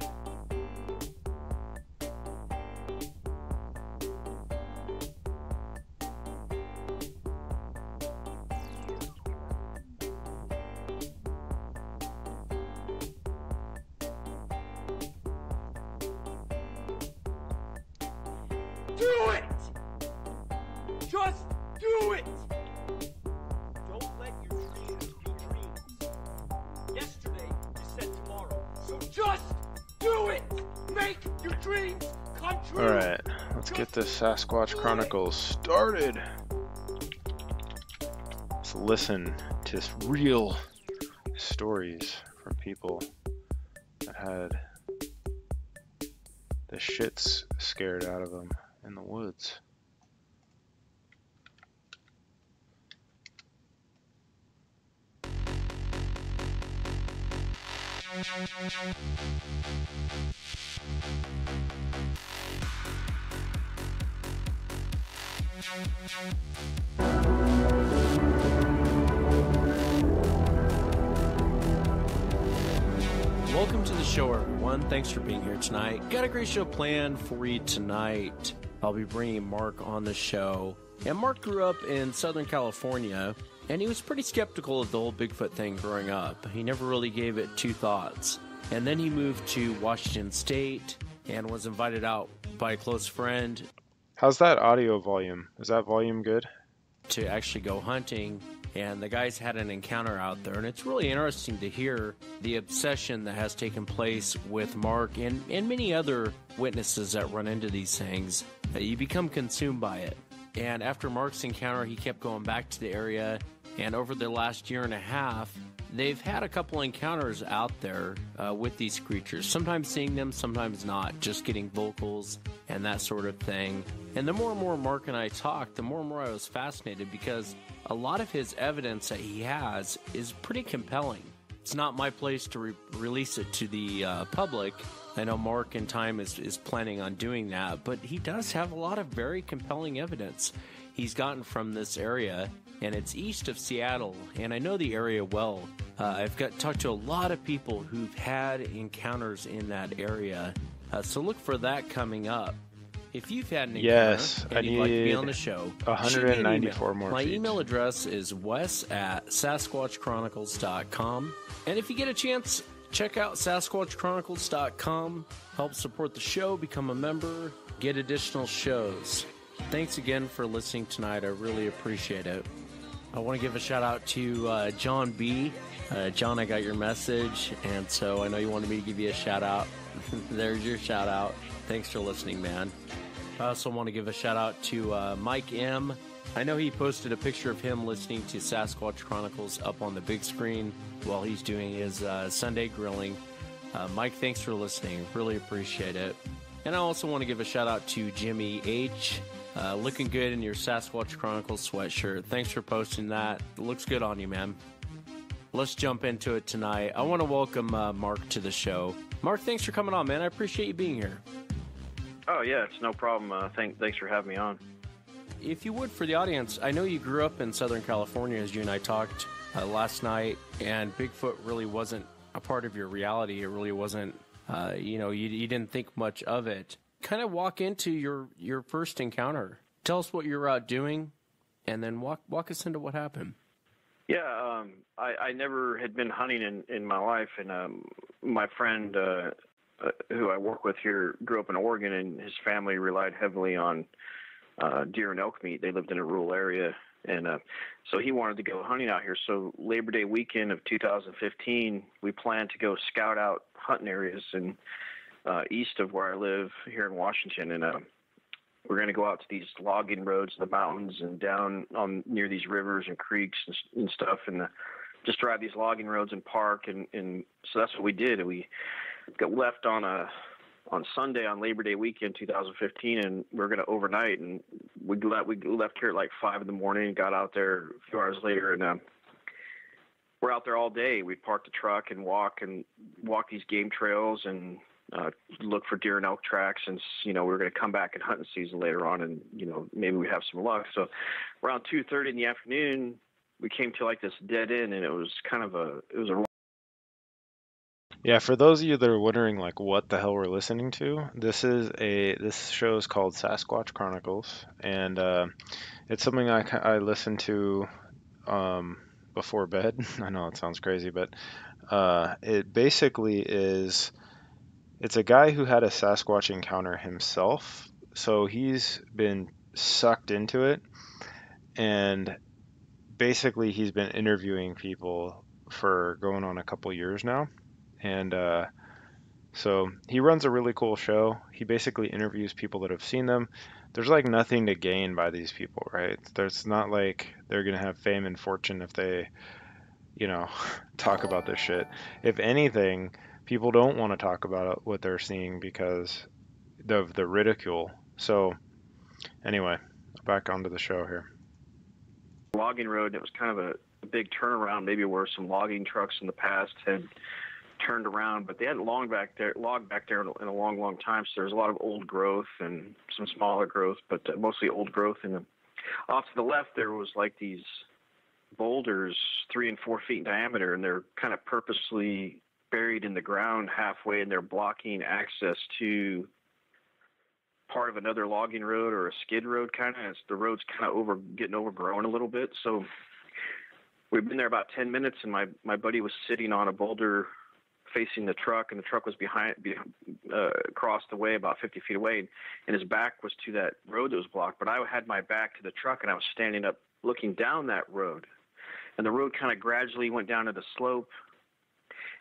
Do it! Just do it! Don't let your dreams be dreams. Yesterday, you said tomorrow. So just do it! Make your dreams come true! Alright, let's get this Sasquatch Chronicles started. Let's listen to real stories from people that had the shits scared out of them in the woods. Welcome to the show, everyone. Thanks for being here tonight. Got a great show planned for you tonight. I'll be bringing Mark on the show. And Mark grew up in Southern California, and he was pretty skeptical of the whole Bigfoot thing growing up. He never really gave it two thoughts. And then he moved to Washington State and was invited out by a close friend How's that audio volume? Is that volume good? to actually go hunting, and the guys had an encounter out there, and it's really interesting to hear the obsession that has taken place with Mark and many other witnesses that run into these things. You become consumed by it. And after Mark's encounter, he kept going back to the area, and over the last year and a half, they've had a couple encounters out there with these creatures, sometimes seeing them, sometimes not, just getting vocals and that sort of thing. And the more and more Mark and I talked, the more and more I was fascinated, because a lot of his evidence that he has is pretty compelling. It's not my place to release it to the public. I know Mark in time is planning on doing that, but he does have a lot of very compelling evidence he's gotten from this area, and it's east of Seattle, and I know the area well. I've talked to a lot of people who've had encounters in that area, so look for that coming up. If you've had an encounter Yes, and you'd like to be on the show, shoot me an 194 email. more My feeds. email address is wes@sasquatchchronicles.com, and if you get a chance, check out sasquatchchronicles.com. Help support the show, become a member, get additional shows. Thanks again for listening tonight. I really appreciate it. I want to give a shout out to John B. John, I got your message, and so I know you wanted me to give you a shout out. There's your shout out. Thanks for listening, man. I also want to give a shout out to Mike M. I know he posted a picture of him listening to Sasquatch Chronicles up on the big screen while he's doing his Sunday grilling. Mike, thanks for listening. Really appreciate it. And I also want to give a shout out to Jimmy H. Looking good in your Sasquatch Chronicles sweatshirt. Thanks for posting that. It looks good on you, man. Let's jump into it tonight. I want to welcome Mark to the show. Mark, thanks for coming on, man. I appreciate you being here. Oh, yeah, it's no problem. Thanks for having me on. If you would, for the audience, I know you grew up in Southern California, as you and I talked last night, and Bigfoot really wasn't a part of your reality. It really wasn't, you didn't think much of it. Kind of walk into your first encounter. Tell us what you were out doing, and then walk us into what happened. Yeah, I never had been hunting in my life, and my friend who I work with here grew up in Oregon, and his family relied heavily on deer and elk meat. They lived in a rural area, and so he wanted to go hunting out here. So Labor Day weekend of 2015, we planned to go scout out hunting areas and east of where I live here in Washington, and we're going to go out to these logging roads in the mountains and down on near these rivers and creeks and stuff, and just drive these logging roads and park, and so that's what we did. And we got left on Sunday on Labor Day weekend 2015, and we were going to overnight, and we left here at like 5 in the morning and got out there a few hours later, and we're out there all day. We parked the truck and walk these game trails and look for deer and elk tracks, and we were going to come back in hunting season later on, and maybe we'd have some luck. So around 2:30 in the afternoon, we came to like this dead end, and it was a Yeah, for those of you that are wondering like what the hell we're listening to, this show is called Sasquatch Chronicles, and it's something I listen to before bed. I know it sounds crazy, but it basically is. It's a guy who had a Sasquatch encounter himself, so he's been sucked into it, and basically he's been interviewing people for going on a couple years now, and so he runs a really cool show. He basically interviews people that have seen them. There's like nothing to gain by these people, right? There's not like they're gonna have fame and fortune if they, talk about this shit. If anything, people don't want to talk about what they're seeing because of the ridicule. So anyway, back onto the show here. logging road, and it was kind of a big turnaround, maybe where some logging trucks in the past had turned around, but they hadn't logged back there in a long, long time. So there's a lot of old growth and some smaller growth, but mostly old growth. And Off to the left, there was like these boulders 3 and 4 feet in diameter, and they're kind of purposely buried in the ground halfway, and they're blocking access to part of another logging road or a skid road kind of. The road's kind of getting overgrown a little bit. So we've been there about 10 minutes, and my buddy was sitting on a boulder facing the truck, and the truck was across the way about 50 feet away, and his back was to that road that was blocked. But I had my back to the truck, and I was standing up looking down that road. And the road kind of gradually went down to the slope,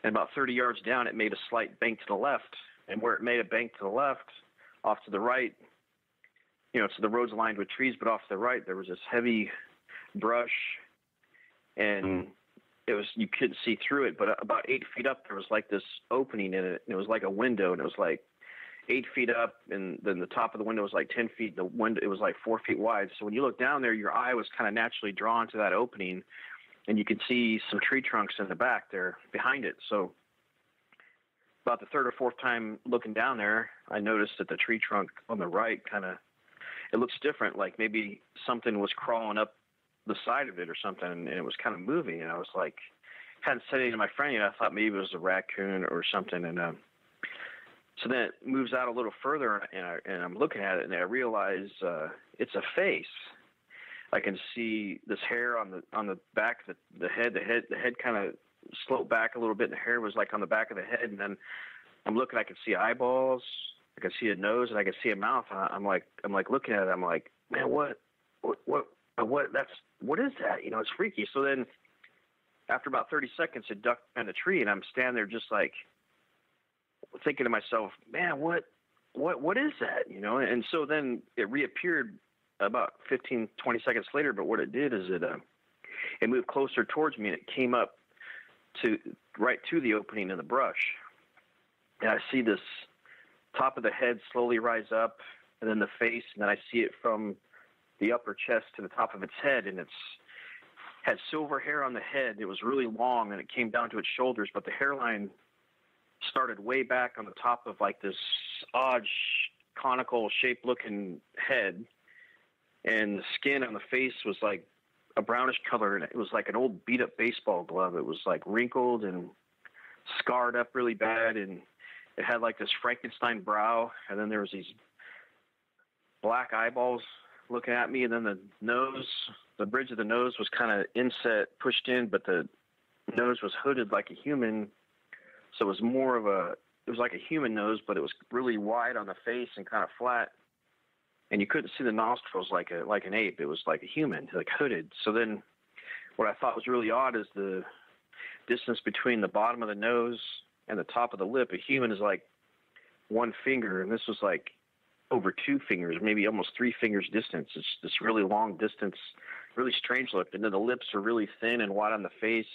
and about 30 yards down, it made a slight bank to the left. And where it made a bank to the left, off to the right, so the road's lined with trees, but off to the right, there was this heavy brush, and you couldn't see through it, but about 8 feet up, there was like this opening in it, and it was like a window, and it was like 8 feet up, and then the top of the window was like 10 feet. The window, it was like 4 feet wide. So when you look down there, your eye was kind of naturally drawn to that opening, and you could see some tree trunks in the back there behind it. So about the third or fourth time looking down there, I noticed that the tree trunk on the right it looks different, like maybe something was crawling up the side of it or something, and it was kind of moving. And I was like, hadn't said anything to my friend yet. I thought maybe it was a raccoon or something. And so then it moves out a little further, and I'm looking at it, and I realize it's a face. I can see this hair on the back of the head. The head kind of sloped back a little bit, and the hair was like on the back of the head. And then I'm looking, I can see eyeballs, I can see a nose, and I can see a mouth. I'm like looking at it. I'm like, man, what is that? It's freaky. So then after about 30 seconds, it ducked in the tree, and I'm standing there just like thinking to myself, man, what is that? And so then it reappeared about 15, 20 seconds later. But what it did is it moved closer towards me, and it came up right to the opening in the brush. And I see this top of the head slowly rise up, and then the face, and then I see it from the upper chest to the top of its head, and it's had silver hair on the head. It was really long, and it came down to its shoulders, but the hairline started way back on the top of like this odd conical shaped looking head, and the skin on the face was like a brownish color, and it was like an old beat up baseball glove. It was like wrinkled and scarred up really bad, and it had like this Frankenstein brow, and then there was these black eyeballs looking at me, and then the bridge of the nose was kind of inset, pushed in, but the nose was hooded like a human, so it was like a human nose, but it was really wide on the face and kind of flat, and you couldn't see the nostrils like an ape. It was like a human, like hooded. So then what I thought was really odd is the distance between the bottom of the nose and the top of the lip. A human is like one finger, and this was like over 2 fingers, maybe almost 3 fingers distance. It's this really long distance, really strange look. And then the lips are really thin and wide on the face,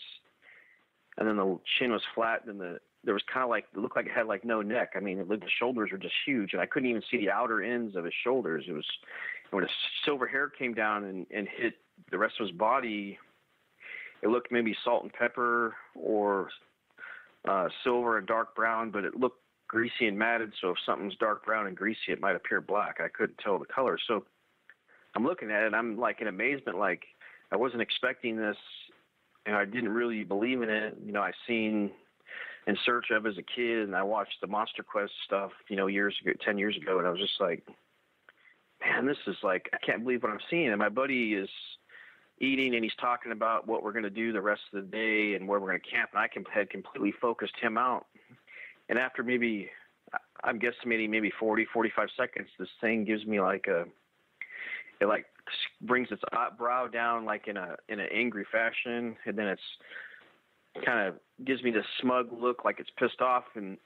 and then the chin was flat, and there was kind of like, it looked like it had like no neck. I mean, the shoulders were just huge, and I couldn't even see the outer ends of his shoulders. It was, when his silver hair came down and hit the rest of his body, it looked maybe salt and pepper or silver and dark brown, but it looked greasy and matted. So if something's dark brown and greasy, it might appear black. I couldn't tell the color. So I'm looking at it, and I'm like in amazement, like I wasn't expecting this, and I didn't really believe in it. I seen In Search Of as a kid, and I watched the Monster Quest stuff, 10 years ago, and I was just like, man, this is like, I can't believe what I'm seeing. And my buddy is eating, and he's talking about what we're going to do the rest of the day and where we're going to camp, and I had completely focused him out. And after maybe, I'm guesstimating maybe 40, 45 seconds, this thing gives me like it like brings its brow down like in an angry fashion, and then it's kind of gives me this smug look like it's pissed off. And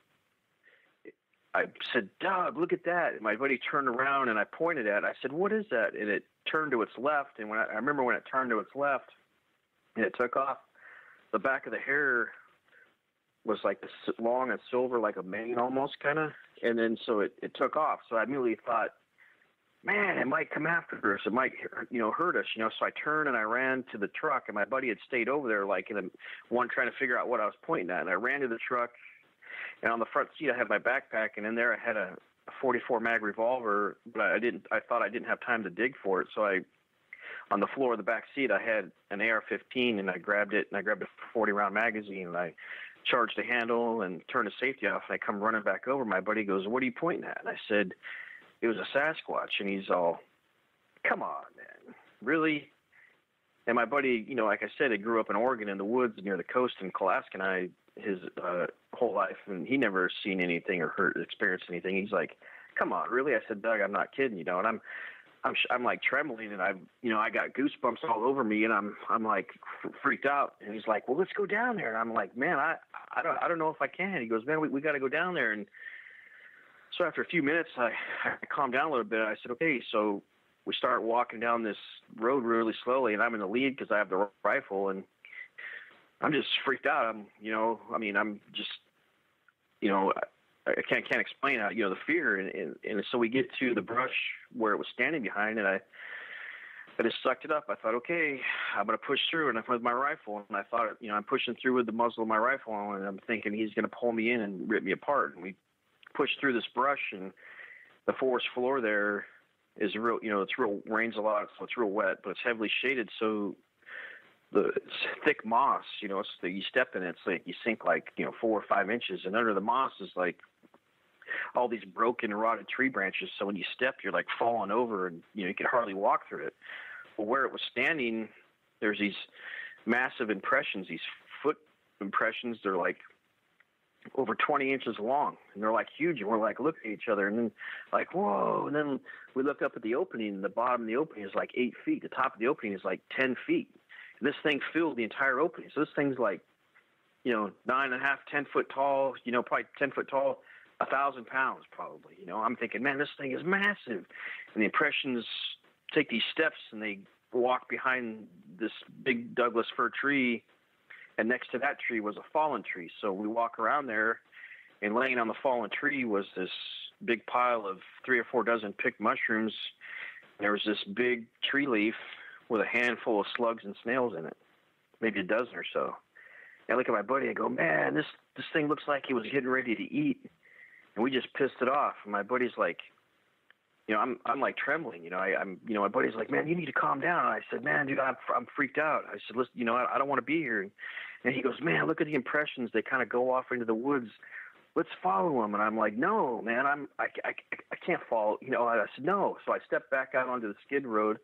I said, Doug, look at that. And my buddy turned around, and I pointed at it. I said, what is that? And it turned to its left. And I remember when it turned to its left and it took off, the back of the hair was like this long and silver, like a mane almost kind of. And then so it took off. So I immediately thought, man, it might come after us. It might, hurt us, So I turned and I ran to the truck, and my buddy had stayed over there, like trying to figure out what I was pointing at. And I ran to the truck, and on the front seat I had my backpack, and in there I had a 44 mag revolver, but I thought I didn't have time to dig for it. So I on the floor of the back seat, I had an AR-15, and I grabbed it, and I grabbed a 40-round magazine, and I charged the handle and turned the safety off, and I come running back over. My buddy goes, "What are you pointing at?" And I said, "It was a Sasquatch." And he's all, "Come on, man, really?" And my buddy, you know, like I said, he grew up in Oregon in the woods near the coast in Alaska his whole life, and he never seen anything or experienced anything. He's like, "Come on, really?" I said, "Doug, I'm not kidding, you know." And I'm like trembling, and I got goosebumps all over me, and I'm like freaked out. And he's like, "Well, let's go down there." And I'm like, "Man, I don't know if I can." He goes, "Man, we got to go down there." And so after a few minutes, I calmed down a little bit. I said, "Okay." So we start walking down this road really slowly, and I'm in the lead because I have the rifle, and I'm just freaked out. I'm just, you know, I can't explain how, you know, the fear. And so we get to the brush where it was standing behind, and I just sucked it up. I thought, okay, I'm going to push through, and I'm with my rifle. And I thought, you know, I'm pushing through with the muzzle of my rifle, and I'm thinking he's going to pull me in and rip me apart. And we pushed through this brush, and the forest floor there is real, you know, it's real, rains a lot, so it's real wet, but it's heavily shaded. So it's thick moss, you know, you step in it, it's like you sink like, you know, 4 or 5 inches, and under the moss is like all these broken, rotted tree branches. So when you step, you're like falling over, and, you know, you can hardly walk through it. Well, where it was standing, there's these massive impressions, these foot impressions. They're like over 20 inches long, and they're like huge. And we're like looking at each other, and then like, whoa. And then we look up at the opening, and the bottom of the opening is like 8 feet. The top of the opening is like 10 feet. And this thing filled the entire opening. So this thing's like, you know, 9.5, 10 foot tall, you know, probably 10 foot tall, 1,000 pounds probably. You know, I'm thinking, man, this thing is massive. And the impressions take these steps, and they walk behind this big Douglas fir tree, and next to that tree was a fallen tree. So we walk around there, and laying on the fallen tree was this big pile of 3 or 4 dozen picked mushrooms. And there was this big tree leaf with a handful of slugs and snails in it, maybe a dozen or so. And I look at my buddy and go, man, this thing looks like he was getting ready to eat. And we just pissed it off. And my buddy's like, you know, I'm like trembling, you know, you know, my buddy's like, man, you need to calm down. And I said, man, dude, I'm freaked out. I said, listen, you know, I don't want to be here. And he goes, man, look at the impressions. They kind of go off into the woods. Let's follow them. And I'm like, no, man, I can't follow. You know, I said, no. So I stepped back out onto the skid road,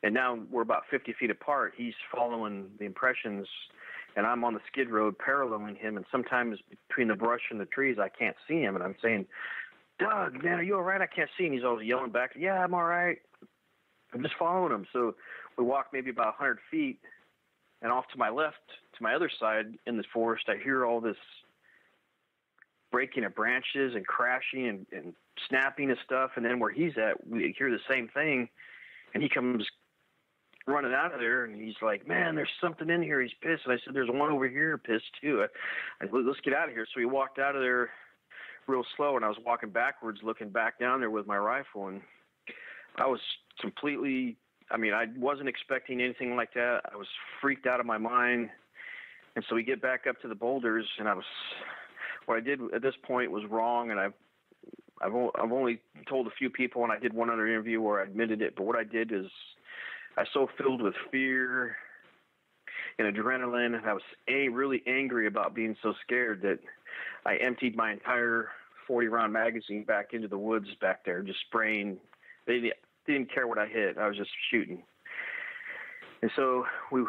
and now we're about 50 feet apart. He's following the impressions, and I'm on the skid road paralleling him. And sometimes between the brush and the trees, I can't see him. And I'm saying, Doug, man, are you all right? I can't see him. He's always yelling back, yeah, I'm all right. I'm just following him. So we walk maybe about 100 feet, and off to my left, to my other side in the forest, I hear all this breaking of branches and crashing and snapping of stuff. And then where he's at, we hear the same thing, and he comes running out of there, and he's like, man, there's something in here. He's pissed. And I said, there's one over here pissed too. Let's get out of here. So we walked out of there real slow, and I was walking backwards, looking back down there with my rifle, and I was completely, I mean, I wasn't expecting anything like that. I was freaked out of my mind. And so we get back up to the boulders, and what I did at this point was wrong, and I've only told a few people, and I did one other interview where I admitted it, but what I did is I was so filled with fear and adrenaline, and I was really angry about being so scared that I emptied my entire 40-round magazine back into the woods back there, just spraying. They didn't care what I hit. I was just shooting. And so we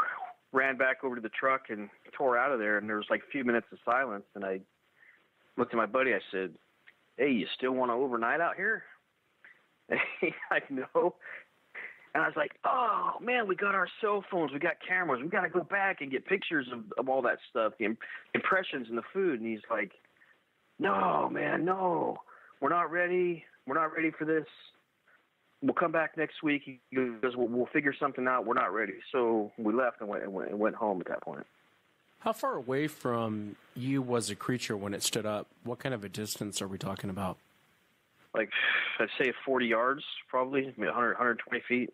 ran back over to the truck and tore out of there, and there was like a few minutes of silence, and I looked at my buddy. I said, hey, you still want to overnight out here? And he's like, no. And I was like, oh, man, we got our cell phones. We got cameras. We got to go back and get pictures of all that stuff, the impressions and the food. And he's like, no, man, no. We're not ready. We're not ready for this. We'll come back next week. He goes, we'll figure something out. We're not ready. So we left and went home at that point. How far away from you was the creature when it stood up? What kind of a distance are we talking about? Like, I'd say 40 yards, probably, 120 feet.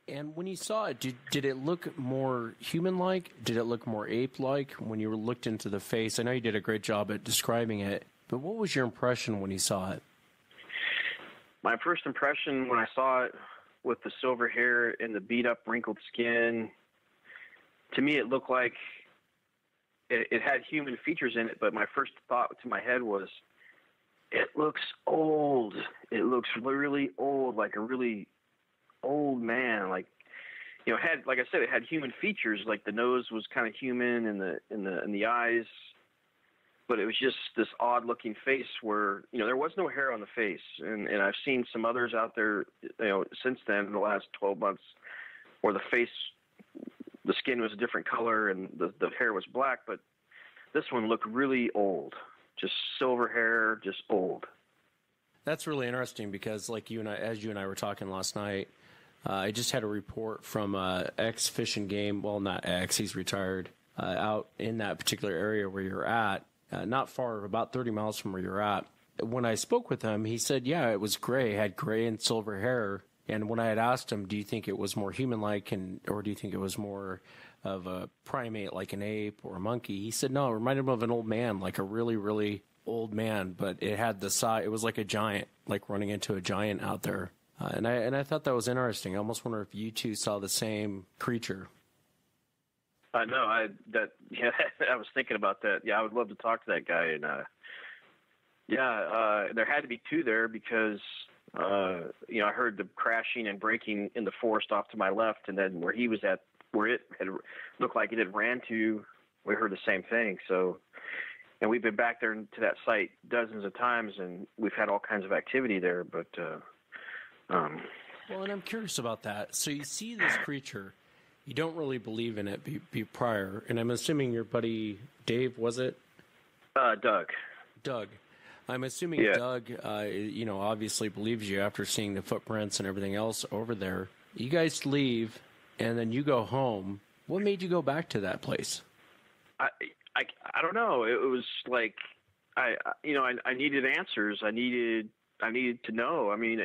And when you saw it, did it look more human-like? Did it look more ape-like when you looked into the face? I know you did a great job at describing it, but what was your impression when you saw it? My first impression when I saw it with the silver hair and the beat up wrinkled skin. To me, it looked like it had human features in it, but my first thought to my head was, it looks old. It looks really old, like a really old man. Like, you know, like I said, it had human features. Like the nose was kind of human, and the eyes, but it was just this odd looking face where, you know, there was no hair on the face. And I've seen some others out there, you know, since then in the last 12 months, where the skin was a different color and the hair was black, but this one looked really old. Just silver hair, just old. That's really interesting because, like as you and I were talking last night, I just had a report from ex Fish and Game. Well, not ex, he's retired. Out in that particular area where you're at, not far, about 30 miles from where you're at. When I spoke with him, he said, yeah, it was gray, had gray and silver hair. And when I had asked him, do you think it was more human-like, or do you think it was more of a primate like an ape or a monkey? He said, no, it reminded him of an old man, like a really, really old man, but it had the size, it was like a giant, like running into a giant out there. And I thought that was interesting. I almost wonder if you two saw the same creature. No, I was thinking about that. Yeah, I would love to talk to that guy. And there had to be two there because, you know, I heard the crashing and breaking in the forest off to my left, and then where he was at, where it had looked like it had ran to, we heard the same thing. So, and we've been back there to that site dozens of times, and we've had all kinds of activity there. But well, and I'm curious about that. So you see this creature, you don't really believe in it prior, and I'm assuming your buddy Dave, was it? Doug. I'm assuming Doug, you know, obviously believes you after seeing the footprints and everything else over there. You guys leave, and then you go home. What made you go back to that place? I don't know. It was like I needed answers. I needed to know. I mean,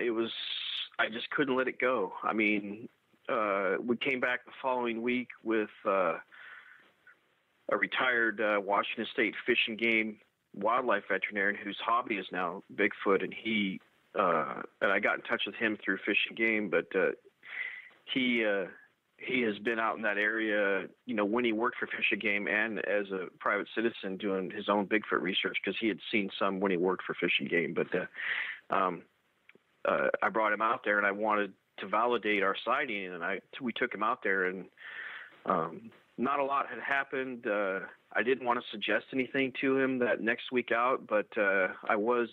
I just couldn't let it go. I mean, we came back the following week with a retired Washington State Fish and Game wildlife veterinarian whose hobby is now Bigfoot, and and I got in touch with him through Fish and Game, but he has been out in that area, you know, when he worked for Fish and Game and as a private citizen doing his own Bigfoot research, because he had seen some when he worked for Fish and Game. But I brought him out there, and I wanted to validate our sighting, and we took him out there, and not a lot had happened. I didn't want to suggest anything to him that next week out, but I was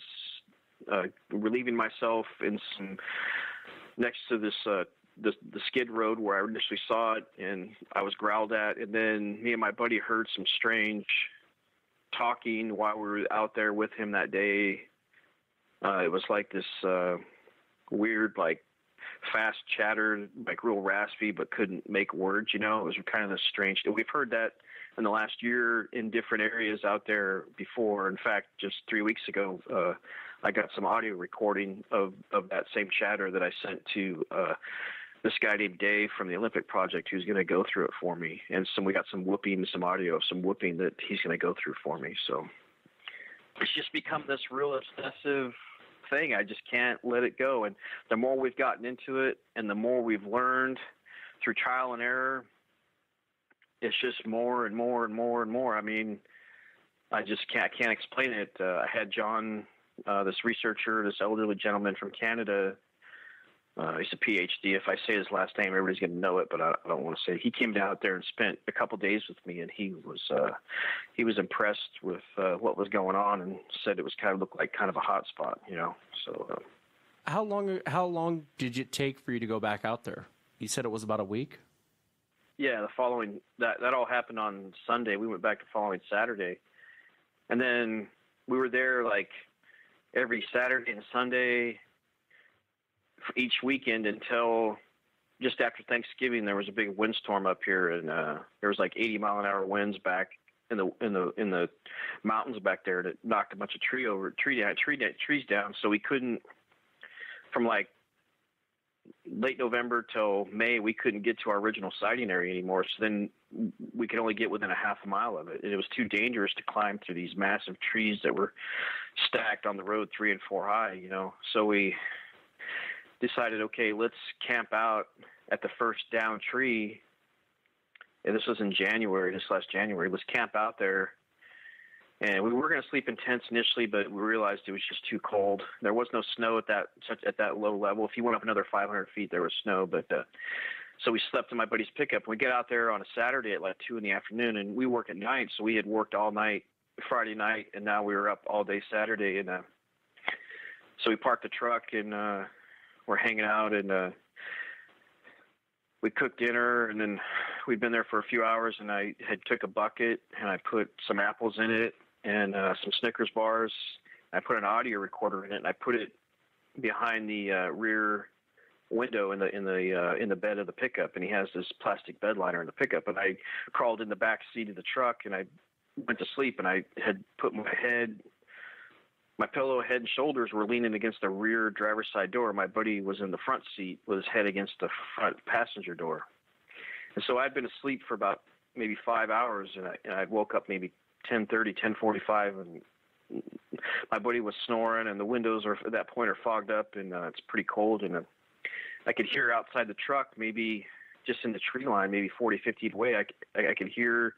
relieving myself next to this the skid road where I initially saw it, and I was growled at, and then me and my buddy heard some strange talking while we were out there with him that day. It was like this weird, like, fast chatter, like real raspy, but couldn't make words, you know. It was kind of this strange. We've heard that in the last year in different areas out there before. In fact, just 3 weeks ago, I got some audio recording of that same chatter that I sent to this guy named Dave from the Olympic Project, who's going to go through it for me. And we got some audio of some whooping that he's going to go through for me. So it's just become this real obsessive thing. I just can't let it go. And the more we've gotten into it and the more we've learned through trial and error, it's just more and more and more and more. I mean, I can't explain it. I had John, this researcher, this elderly gentleman from Canada. He's a PhD. If I say his last name, everybody's going to know it, but I don't want to say it. He came out there and spent a couple days with me, and he was impressed with what was going on, and said it was looked like kind of a hot spot, you know. So, how long did it take for you to go back out there? You said it was about a week. Yeah, the following that all happened on Sunday. We went back the following Saturday, and then we were there like every Saturday and Sunday for each weekend until just after Thanksgiving. There was a big windstorm up here, and there was like 80-mile-an-hour winds back in the mountains back there that knocked a bunch of trees down. So we couldn't, from like late November till May, we couldn't get to our original sighting area anymore. So then we could only get within a half a mile of it. And it was too dangerous to climb through these massive trees that were stacked on the road 3 and 4 high, you know. So we decided, okay, let's camp out at the first down tree. And this was in January, this last January. Let's camp out there. And we were going to sleep in tents initially, but we realized it was just too cold. There was no snow at that low level. If you went up another 500 feet, there was snow. But so we slept in my buddy's pickup. We get out there on a Saturday at like 2 in the afternoon, and we work at night. So we had worked all night Friday night, and now we were up all day Saturday. And so we parked the truck, and we're hanging out, and we cooked dinner, and then we'd been there for a few hours, and I had took a bucket, and I put some apples in it and some Snickers bars. I put an audio recorder in it, and I put it behind the rear window in the bed of the pickup, and he has this plastic bed liner in the pickup, and I crawled in the back seat of the truck, and I went to sleep, and I had put my pillow head and shoulders were leaning against the rear driver's side door. My buddy was in the front seat with his head against the front passenger door. And so I'd been asleep for about maybe 5 hours, and I woke up maybe 10:30, 10:45, and my buddy was snoring, and the windows at that point are fogged up, and it's pretty cold, and I could hear outside the truck, maybe just in the tree line, maybe 40, 50 feet away, I could hear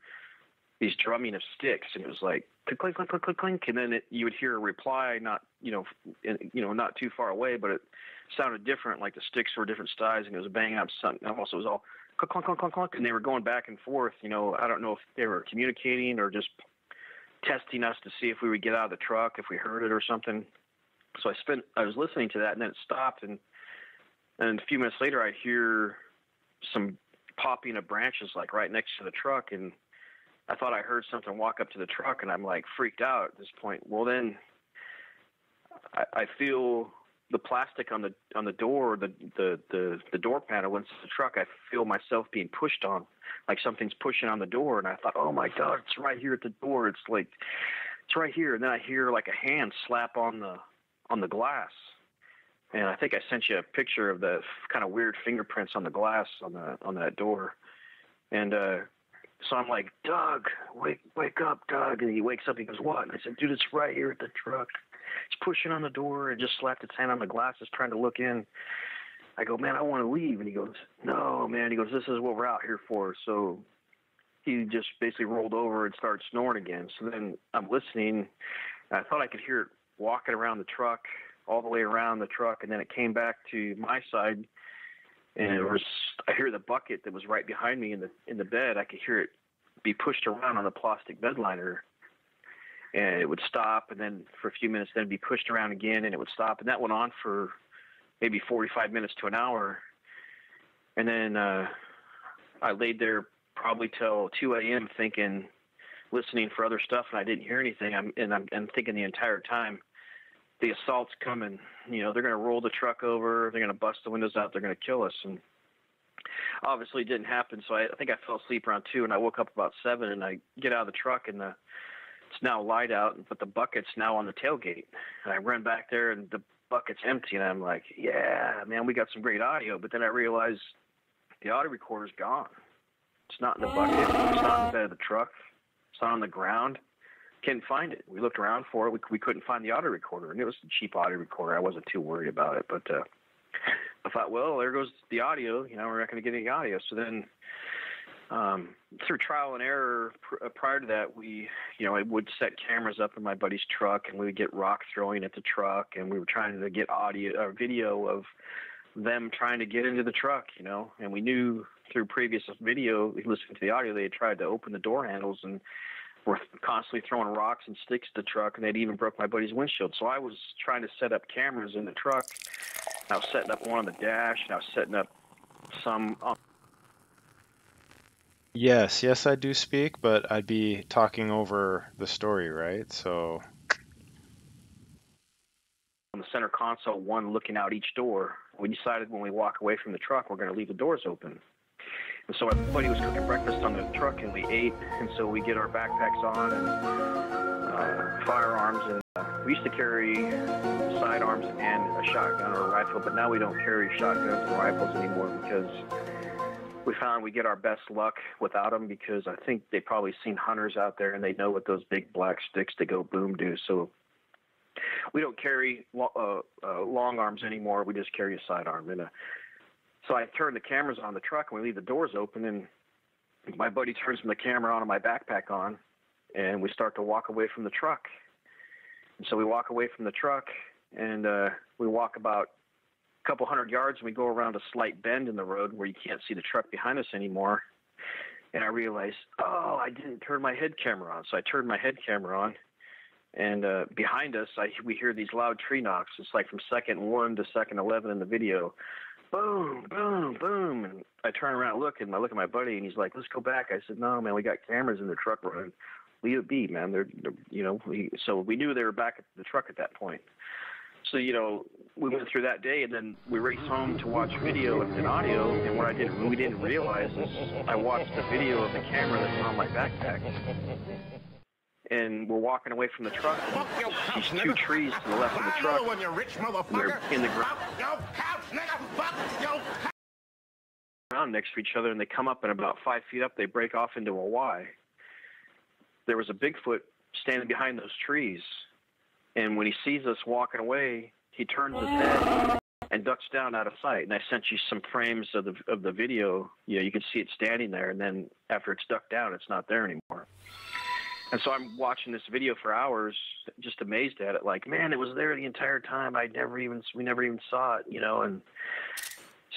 these drumming of sticks, and it was like clink, clink, clink, clink, clink, clink, and then you would hear a reply, not not too far away, but it sounded different, like the sticks were different size, and it was banging up something. Almost it was all clunk, clunk, clunk, clunk, clunk, and they were going back and forth. I don't know if they were communicating or just testing us to see if we would get out of the truck, if we heard it or something. So I was listening to that, and then it stopped, and a few minutes later, I hear some popping of branches, like right next to the truck, and I thought I heard something walk up to the truck, and I'm like freaked out at this point. Well, then I feel the plastic on the door, the door panel into the truck. I feel myself being pushed on, like something's pushing on the door, and I thought, oh my God, it's right here at the door. It's like it's right here, and then I hear like a hand slap on the glass. And I think I sent you a picture of the kind of weird fingerprints on the glass on that door. And so I'm like, Doug, wake up, Doug. And he wakes up. He goes, what? And I said, dude, it's right here at the truck. It's pushing on the door and just slapped its hand on the glass. It's trying to look in. I go, man, I want to leave. And he goes, no, man. He goes, this is what we're out here for. So he just basically rolled over and started snoring again. So then I'm listening. I thought I could hear it walking around the truck, all the way around the truck, and then it came back to my side, and I hear the bucket that was right behind me in the bed. I could hear it be pushed around on the plastic bed liner, and it would stop, and then for a few minutes, then be pushed around again, and it would stop, and that went on for maybe 45 minutes to an hour, and then I laid there probably till 2 a.m. listening for other stuff, and I didn't hear anything. I'm thinking the entire time, the assault's coming. They're going to roll the truck over. They're going to bust the windows out. They're going to kill us. And obviously it didn't happen. So I think I fell asleep around 2, and I woke up about 7, and I get out of the truck, and it's now light out, but the bucket's now on the tailgate. And I run back there, and the bucket's empty, and I'm like, yeah, man, we got some great audio. But then I realized the audio recorder's gone. It's not in the bucket. It's not in the bed of the truck. It's not on the ground. Couldn't find it. We looked around for it. We couldn't find the audio recorder, and it was a cheap audio recorder. I wasn't too worried about it, but I thought, well, there goes the audio. We're not going to get any audio. So then, through trial and error, prior to that, I would set cameras up in my buddy's truck, and we would get rock throwing at the truck, and we were trying to get audio or video of them trying to get into the truck, and we knew through previous video, listening to the audio, they had tried to open the door handles and were constantly throwing rocks and sticks to the truck, and they'd even broke my buddy's windshield. So I was trying to set up cameras in the truck. I was setting up one on the dash, and I was setting up some on. Yes, I do speak, but I'd be talking over the story, right? So on the center console, one looking out each door. We decided when we walk away from the truck, we're going to leave the doors open. And so my buddy was cooking breakfast on the truck, and we ate, and so we get our backpacks on and firearms, and we used to carry sidearms and a shotgun or a rifle, but now we don't carry shotguns and rifles anymore because we found we get our best luck without them, because I think they probably seen hunters out there, and they know what those big black sticks that go boom do. So we don't carry long arms anymore. We just carry a sidearm. And so I turn the cameras on the truck, and we leave the doors open, and my buddy turns the camera on and my backpack on, and we start to walk away from the truck. And so we walk away from the truck, and we walk about a couple hundred yards, and we go around a slight bend in the road where you can't see the truck behind us anymore. And I realized, oh, I didn't turn my head camera on. So I turned my head camera on, and behind us, we hear these loud tree knocks. It's like from second 1 to second 11 in the video. Boom, boom, boom. And I turn around and look at my buddy, and he's like, let's go back. I said, no, man, we got cameras in the truck running. Leave it be, man. They're so we knew they were back at the truck at that point. So, we went through that day, and then we raced home to watch video and audio, and what we didn't realize is I watched the video of the camera that was on my backpack. And we're walking away from the truck, and these two trees to the left of the truck, they're in the ground next to each other, and they come up, and about 5 feet up, they break off into a Y. There was a Bigfoot standing behind those trees, and when he sees us walking away, he turns his head and ducks down out of sight. And I sent you some frames of the video. You can see it standing there, and then after it's ducked down, it's not there anymore. And so I'm watching this video for hours, just amazed at it. Like, man, it was there the entire time. We never even saw it, And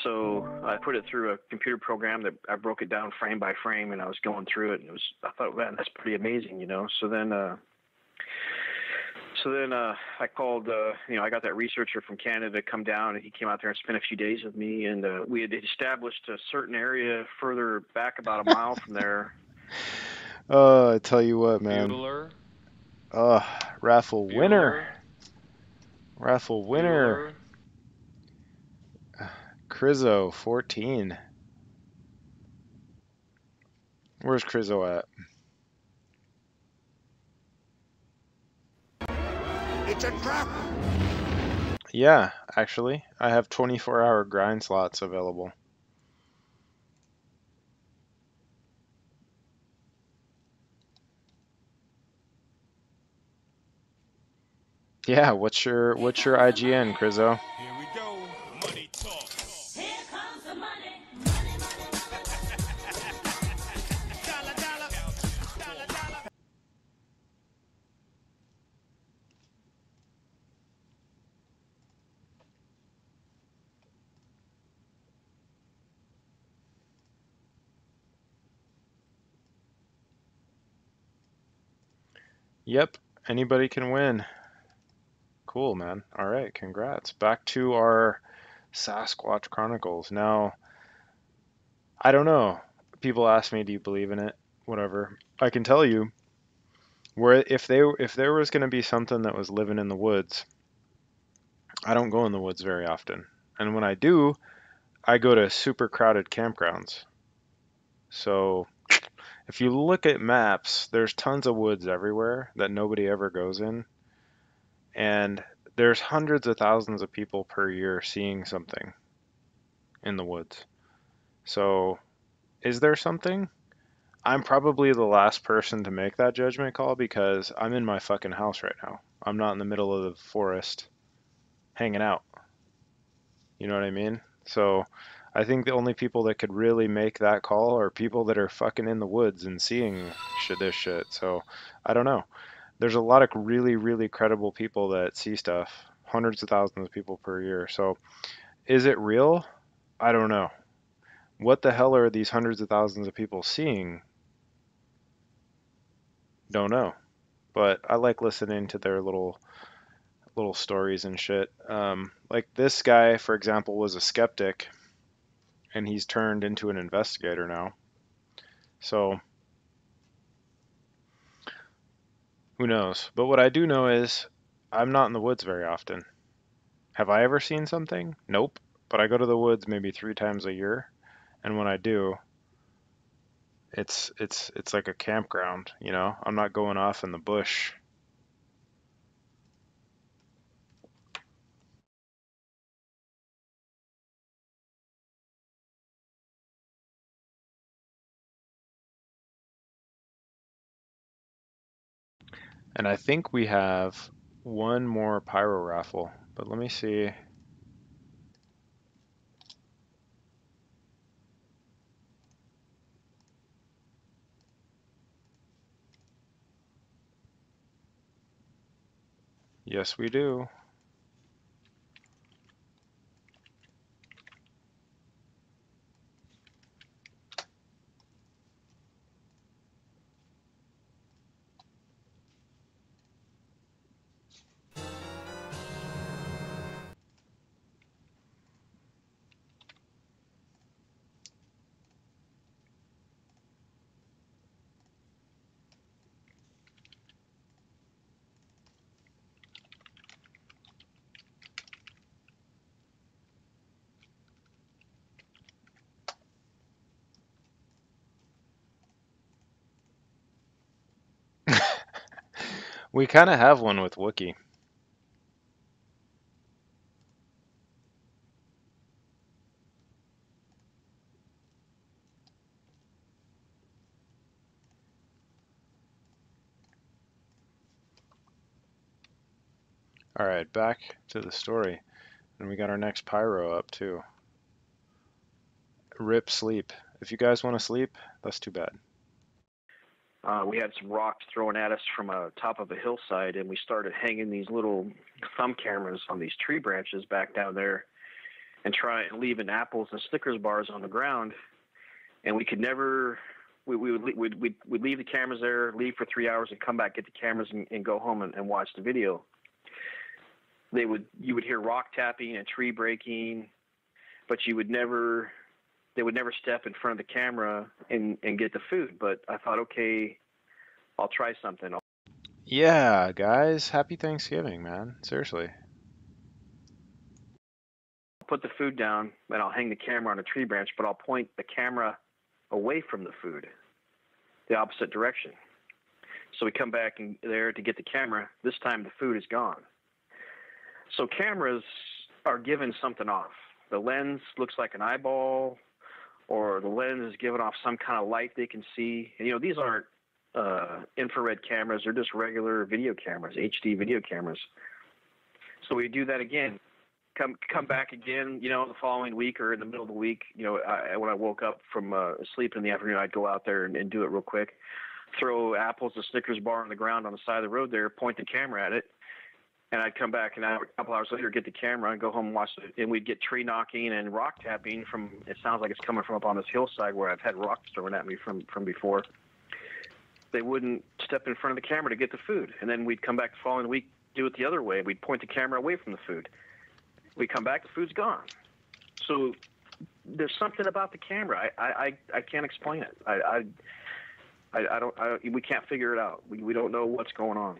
so I put it through a computer program that I broke it down frame by frame, and I was going through it, and I thought, man, that's pretty amazing, So then I called, I got that researcher from Canada to come down, and he came out there and spent a few days with me, and we had established a certain area further back about a mile from there. Oh, I tell you what, man. Bueller. Raffle winner. Raffle winner. Kiraz Lv418. Where's Kiraz at? It's a trap! Yeah, actually. I have 24-hour grind slots available. Yeah, what's your IGN, Kiraz? Here we go. Money talk. Here comes the money. Money, money, Dollar, dollar. Dollar, dollar. Yep, anybody can win. Cool, man. All right, congrats. Back to our Sasquatch Chronicles. Now, I don't know. People ask me, do you believe in it? Whatever. I can tell you, if there was going to be something that was living in the woods, I don't go in the woods very often. And when I do, I go to super crowded campgrounds. So if you look at maps, there's tons of woods everywhere that nobody ever goes in. And there's hundreds of thousands of people per year seeing something in the woods. So is there something? I'm probably the last person to make that judgment call because I'm in my fucking house right now. I'm not in the middle of the forest hanging out. You know what I mean? So I think the only people that could really make that call are people that are fucking in the woods and seeing this shit. So I don't know. There's a lot of really, really credible people that see stuff, hundreds of thousands of people per year. So is it real? I don't know. What the hell are these hundreds of thousands of people seeing? Don't know. But I like listening to their little stories and shit. Like this guy, for example, was a skeptic, and he's turned into an investigator now. So who knows? But what I do know is I'm not in the woods very often. Have I ever seen something? Nope. But I go to the woods maybe 3 times a year, and when I do, it's like a campground, I'm not going off in the bush. And I think we have one more pyro raffle, but let me see. Yes, we do. We kind of have one with Wookie. All right, back to the story. And we got our next pyro up too. Rip sleep. If you guys want to sleep, that's too bad. We had some rocks thrown at us from a top of a hillside, and we started hanging these little thumb cameras on these tree branches back down there, and leaving apples and Snickers bars on the ground. And we could never. We'd leave the cameras there, leave for 3 hours, and come back, get the cameras, and go home and watch the video. You would hear rock tapping and tree breaking, but they would never step in front of the camera and get the food. But I thought, okay, I'll try something. Yeah, guys, happy Thanksgiving, man. Seriously. I'll put the food down and I'll hang the camera on a tree branch, but I'll point the camera away from the food, the opposite direction. So we come back there to get the camera. This time the food is gone. So cameras are giving something off. The lens looks like an eyeball, or the lens is giving off some kind of light they can see. And, these aren't infrared cameras. They're just regular video cameras, HD video cameras. So we do that again. Come back again, the following week or in the middle of the week. When I woke up from sleep in the afternoon, I'd go out there and do it real quick. Throw apples, a Snickers bar on the ground on the side of the road there, point the camera at it, and I'd come back a couple hours later, get the camera, and go home and watch it. And we'd get tree knocking and rock tapping from. It sounds like it's coming from up on this hillside where I've had rocks thrown at me from before. They wouldn't step in front of the camera to get the food, and then we'd come back the following week, do it the other way. We'd point the camera away from the food. We come back, the food's gone. So there's something about the camera. I can't explain it. We can't figure it out. We don't know what's going on.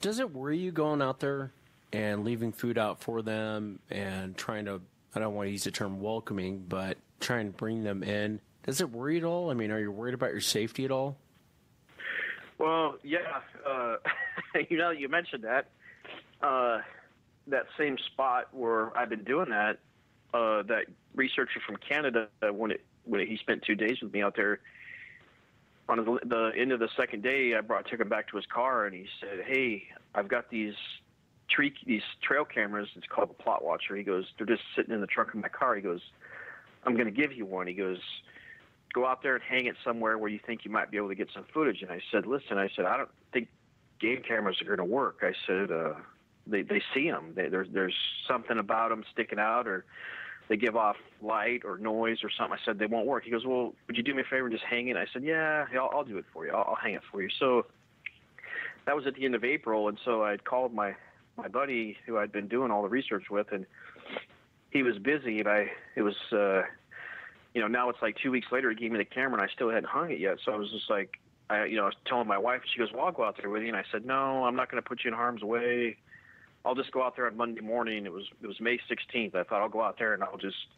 Does it worry you going out there and leaving food out for them and trying to, I don't want to use the term welcoming, but trying to bring them in? Does it worry at all? I mean, are you worried about your safety at all? Well, yeah. You mentioned that. That same spot where I've been doing that, that researcher from Canada, when he spent 2 days with me out there, on the end of the second day, I took him back to his car, and he said, "Hey, I've got these trail cameras. It's called a plot watcher." He goes, "They're just sitting in the trunk of my car." He goes, "I'm going to give you one." He goes, "Go out there and hang it somewhere where you think you might be able to get some footage." And I said, "Listen," I said, "I don't think game cameras are going to work." I said, They see them. There's something about them sticking out, or they give off light or noise or something. I said, they won't work. He goes, "Well, would you do me a favor and just hang it?" I said, yeah, I'll do it for you. I'll hang it for you. So that was at the end of April, and so I'd called my buddy who I'd been doing all the research with, and he was busy, and it was now it's like 2 weeks later, he gave me the camera, and I still hadn't hung it yet. So I was just like, I was telling my wife, she goes, "Well, I'll go out there with you." And I said, "No, I'm not going to put you in harm's way. I'll just go out there on Monday morning." It was May 16th. I thought I'll go out there and I'll just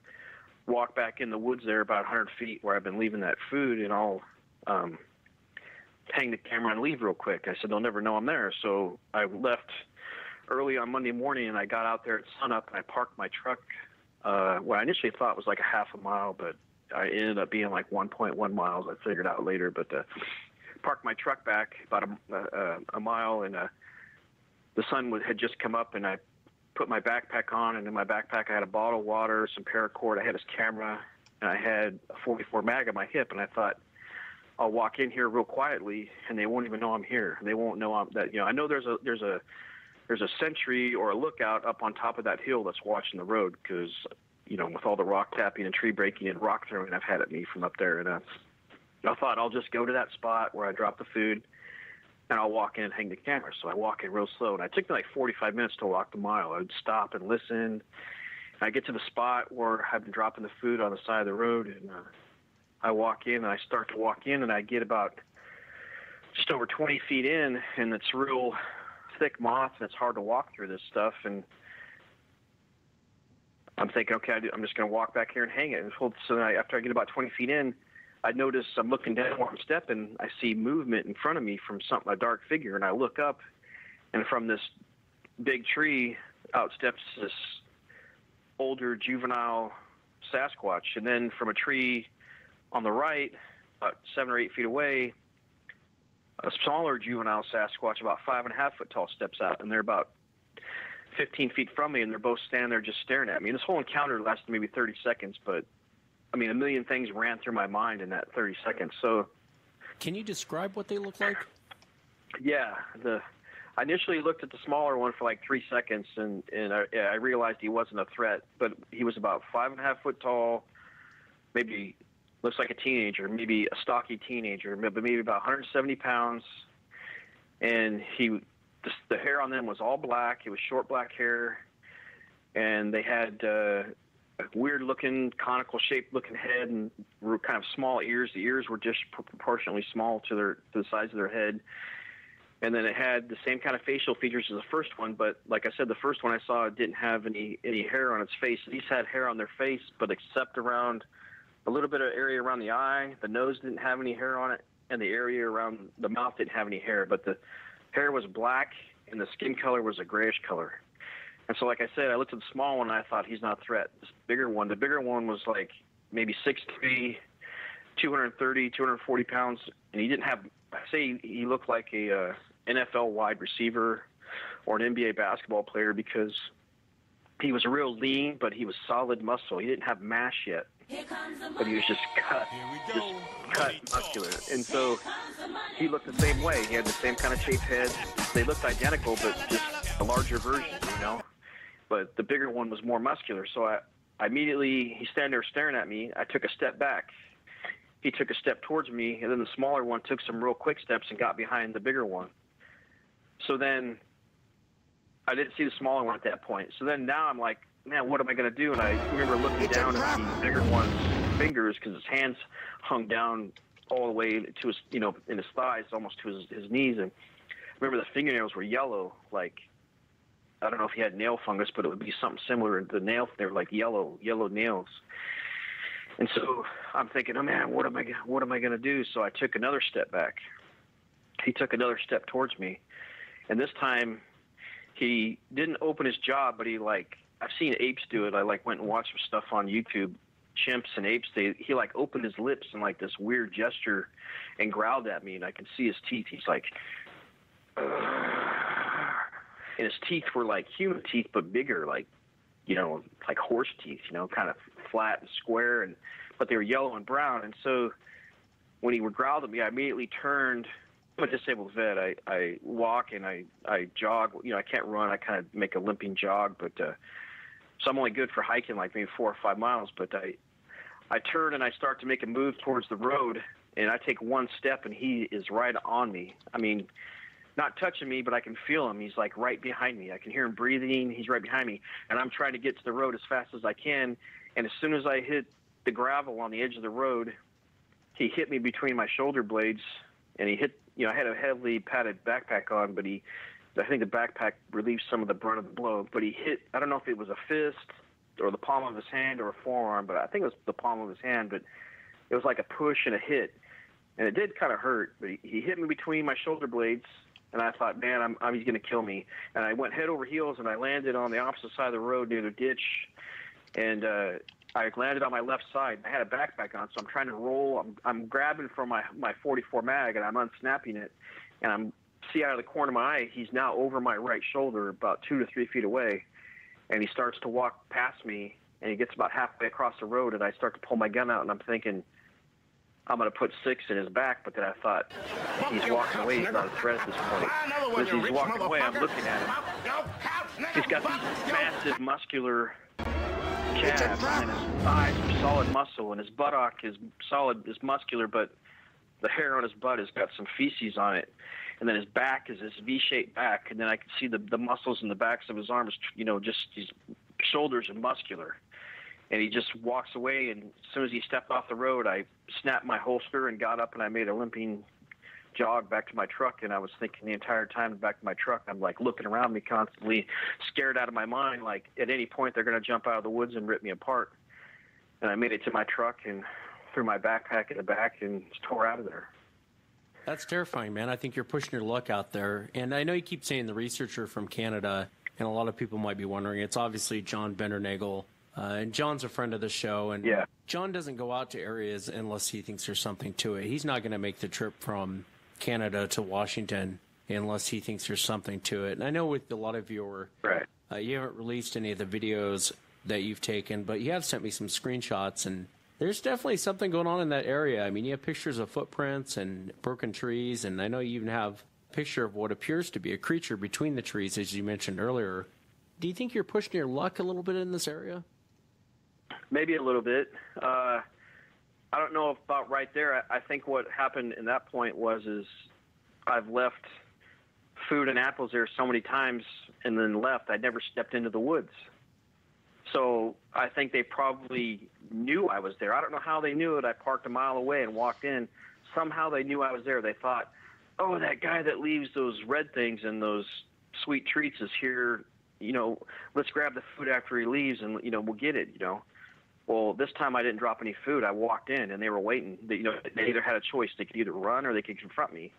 walk back in the woods there about 100 feet where I've been leaving that food, and I'll hang the camera and leave real quick. I said, they'll never know I'm there. So I left early on Monday morning, and I got out there at sunup, and I parked my truck. What I initially thought was like a half a mile, but I ended up being like 1.1 miles. I figured out later, but parked my truck back about a mile, and the sun had just come up, and I put my backpack on, and in my backpack I had a bottle of water, some paracord, I had his camera, and I had a 44 mag on my hip, and I thought, I'll walk in here real quietly, and they won't even know I'm here. They won't know I know there's a sentry or a lookout up on top of that hill that's watching the road, because with all the rock tapping and tree breaking and rock throwing I've had at me from up there, and I thought I'll just go to that spot where I dropped the food, and I'll walk in and hang the camera. So I walk in real slow, and it took me like 45 minutes to walk the mile. I would stop and listen. And I get to the spot where I've been dropping the food on the side of the road, and I walk in, and I start to walk in, and I get about just over 20 feet in, and it's real thick moss, and it's hard to walk through this stuff. And I'm thinking, okay, I'm just going to walk back here and hang it. And so then after I get about 20 feet in, I notice I'm looking down where I'm stepping. I see movement in front of me from a dark figure, and I look up, and from this big tree out steps this older juvenile Sasquatch. And then from a tree on the right, about 7 or 8 feet away, a smaller juvenile Sasquatch, about 5.5 foot tall, steps out, and they're about 15 feet from me, and they're both standing there just staring at me. And this whole encounter lasted maybe 30 seconds, but a million things ran through my mind in that 30 seconds. So, can you describe what they look like? Yeah, I initially looked at the smaller one for like 3 seconds, and I realized he wasn't a threat, but he was about 5.5 foot tall, maybe looks like a teenager, maybe a stocky teenager, but maybe about 170 pounds, and the hair on them was all black. It was short black hair, and they had a weird-looking, conical-shaped-looking head and were kind of small ears. The ears were just proportionally small to the size of their head. And then it had the same kind of facial features as the first one, but like I said, the first one I saw didn't have any hair on its face. These had hair on their face, but except around a little bit of area around the eye. The nose didn't have any hair on it, and the area around the mouth didn't have any hair. But the hair was black, and the skin color was a grayish color. And so, like I said, I looked at the small one, and I thought, he's not a threat. This bigger one, the bigger one was like maybe 6'3", 230, 240 pounds, and he didn't have, I say he looked like a NFL wide receiver or an NBA basketball player, because he was real lean, but he was solid muscle. He didn't have mass yet, but he was just cut muscular. And so he looked the same way. He had the same kind of shaped head. They looked identical, but just a larger version, But the bigger one was more muscular. So I immediately, he's standing there staring at me. I took a step back. He took a step towards me, and then the smaller one took some real quick steps and got behind the bigger one. So then I didn't see the smaller one at that point. So then now I'm like, man, what am I going to do? And I remember looking down at the bigger one's fingers, because his hands hung down all the way to his, in his thighs, almost to his knees. And I remember the fingernails were yellow, like, I don't know if he had nail fungus, but it would be something similar. The nails, they were like yellow nails. And so I'm thinking, oh man, what am I going to do? So I took another step back. He took another step towards me. And this time he didn't open his jaw, but I've seen apes do it. I went and watched some stuff on YouTube. Chimps and apes, he opened his lips in this weird gesture and growled at me, and I could see his teeth. He's like, and his teeth were like human teeth, but bigger, like horse teeth, kind of flat and square, but they were yellow and brown. And so when he growled at me, I immediately turned. I'm a disabled vet. I walk and I jog. I can't run. I kind of make a limping jog, but so I'm only good for hiking like maybe 4 or 5 miles. But I turn and I start to make a move towards the road, and I take one step, and he is right on me. I mean, not touching me, but I can feel him. He's right behind me. I can hear him breathing. He's right behind me, and I'm trying to get to the road as fast as I can. And as soon as I hit the gravel on the edge of the road, he hit me between my shoulder blades, and he hit. I had a heavily padded backpack on, but I think the backpack relieved some of the brunt of the blow. But he hit, I don't know if it was a fist or the palm of his hand or a forearm, but I think it was the palm of his hand. But it was like a push and a hit, and it did kind of hurt. But he hit me between my shoulder blades, and I thought, man, he's going to kill me. And I went head over heels, and I landed on the opposite side of the road near the ditch, and I landed on my left side. I had a backpack on, so I'm trying to roll. I'm grabbing for my 44 mag, and I'm unsnapping it, and I'm see out of the corner of my eye, he's now over my right shoulder, about 2 to 3 feet away, and he starts to walk past me, and he gets about halfway across the road, and I start to pull my gun out, and I'm thinking, I'm going to put 6 in his back, but then I thought, he's walking away, he's not a threat at this point. As he's walking away, I'm looking at him. He's got these massive muscular calves, and his thighs are solid muscle, and his buttock is muscular, but the hair on his butt has got some feces on it. And then his back is this V-shaped back, and then I can see the muscles in the backs of his arms, just his shoulders are muscular. And he just walks away, and as soon as he stepped off the road, I snapped my holster and got up, and I made a limping jog back to my truck. And I was thinking the entire time back to my truck, I'm like looking around me constantly, scared out of my mind, like at any point they're going to jump out of the woods and rip me apart. And I made it to my truck and threw my backpack in the back and tore out of there. That's terrifying, man. I think you're pushing your luck out there. And I know you keep saying the researcher from Canada, and a lot of people might be wondering. It's obviously John Bendernagel. And John's a friend of the show. And yeah. John doesn't go out to areas unless he thinks there's something to it. He's not going to make the trip from Canada to Washington unless he thinks there's something to it. And I know with a lot of your right. You haven't released any of the videos that you've taken, but you have sent me some screenshots, and there's definitely something going on in that area. I mean, you have pictures of footprints and broken trees, and I know you even have a picture of what appears to be a creature between the trees, as you mentioned earlier. Do you think you're pushing your luck a little bit in this area? Maybe a little bit. I don't know about right there. I think what happened in that point was I've left food and apples there so many times and then left. I never stepped into the woods. So I think they probably knew I was there. I don't know how they knew it. I parked a mile away and walked in. Somehow they knew I was there. They thought, oh, that guy that leaves those red things and those sweet treats is here. Let's grab the food after he leaves and, we'll get it, Well, this time I didn't drop any food. I walked in and they were waiting. They either had a choice. They could either run or they could confront me.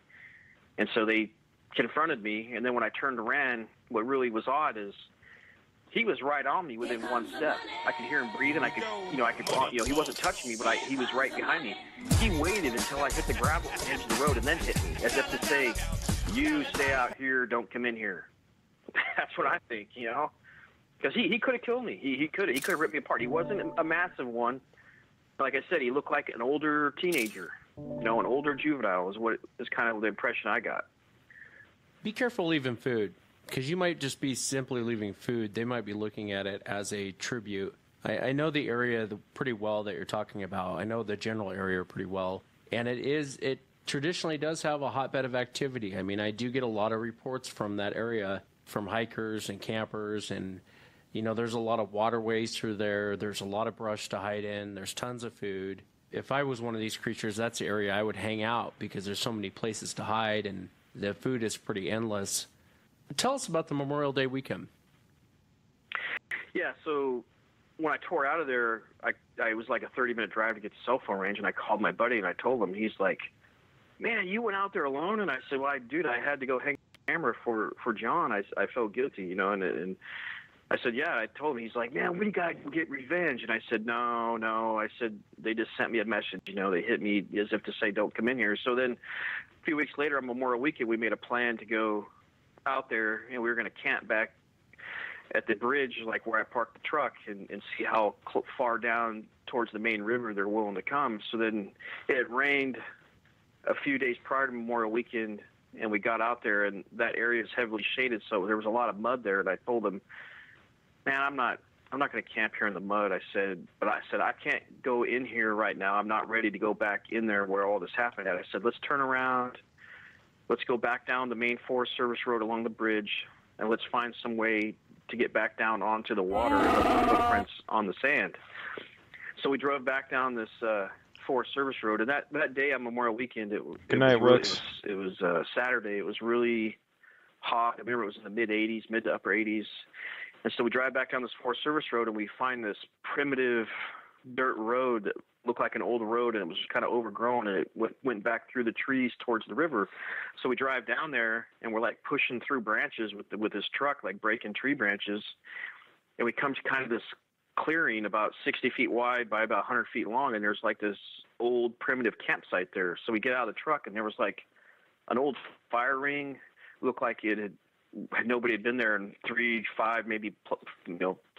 And so they confronted me. And then when I turned around, what really was odd is he was right on me within one step. I could hear him breathing. He wasn't touching me, but he was right behind me. He waited until I hit the gravel at the edge of the road and then hit me, as if to say, you stay out here, don't come in here. That's what I think, because he could have killed me. He could have ripped me apart. He wasn't a massive one. Like I said, he looked like an older teenager, an older juvenile is kind of the impression I got. Be careful leaving food, because you might just be simply leaving food. They might be looking at it as a tribute. I know the area pretty well that you're talking about. I know the general area pretty well. And it traditionally does have a hotbed of activity. I mean, I do get a lot of reports from that area, from hikers and campers. And, there's a lot of waterways through there. There's a lot of brush to hide in. There's tons of food. If I was one of these creatures, that's the area I would hang out, because there's so many places to hide and the food is pretty endless. Tell us about the Memorial Day weekend. Yeah, so when I tore out of there, I was like a 30-minute drive to get to cell phone range, and I called my buddy, and I told him. He's like, man, you went out there alone? And I said, well, dude, I had to go hang the camera for John. I felt guilty, and I said, yeah. I told him. He's like, man, we got to get revenge. And I said, no. I said, they just sent me a message. They hit me as if to say, don't come in here. So then a few weeks later on Memorial Weekend, we made a plan to go out there, and we were going to camp back at the bridge, like where I parked the truck, and see how far down towards the main river they're willing to come. So then it rained a few days prior to Memorial Weekend, and we got out there, and that area is heavily shaded, so there was a lot of mud there. And I told them, man, I'm not going to camp here in the mud. I said, I can't go in here right now. I'm not ready to go back in there where all this happened at. I said, let's turn around. Let's go back down the main Forest Service road along the bridge, and let's find some way to get back down onto the water and look for footprints on the sand. So we drove back down this Forest Service road, and that day on Memorial Weekend, it was Saturday. It was really hot. I remember it was in the mid to upper 80s. And so we drive back down this Forest Service road, and we find this primitive dirt road that looked like an old road, and it was kind of overgrown, and it went back through the trees towards the river. So we drive down there, and we're like pushing through branches with this truck, like breaking tree branches, and we come to kind of this clearing about 60 feet wide by about 100 feet long, and there's like this old primitive campsite there. So we get out of the truck, and there was like an old fire ring. looked like it had nobody had been there in 3, 5, maybe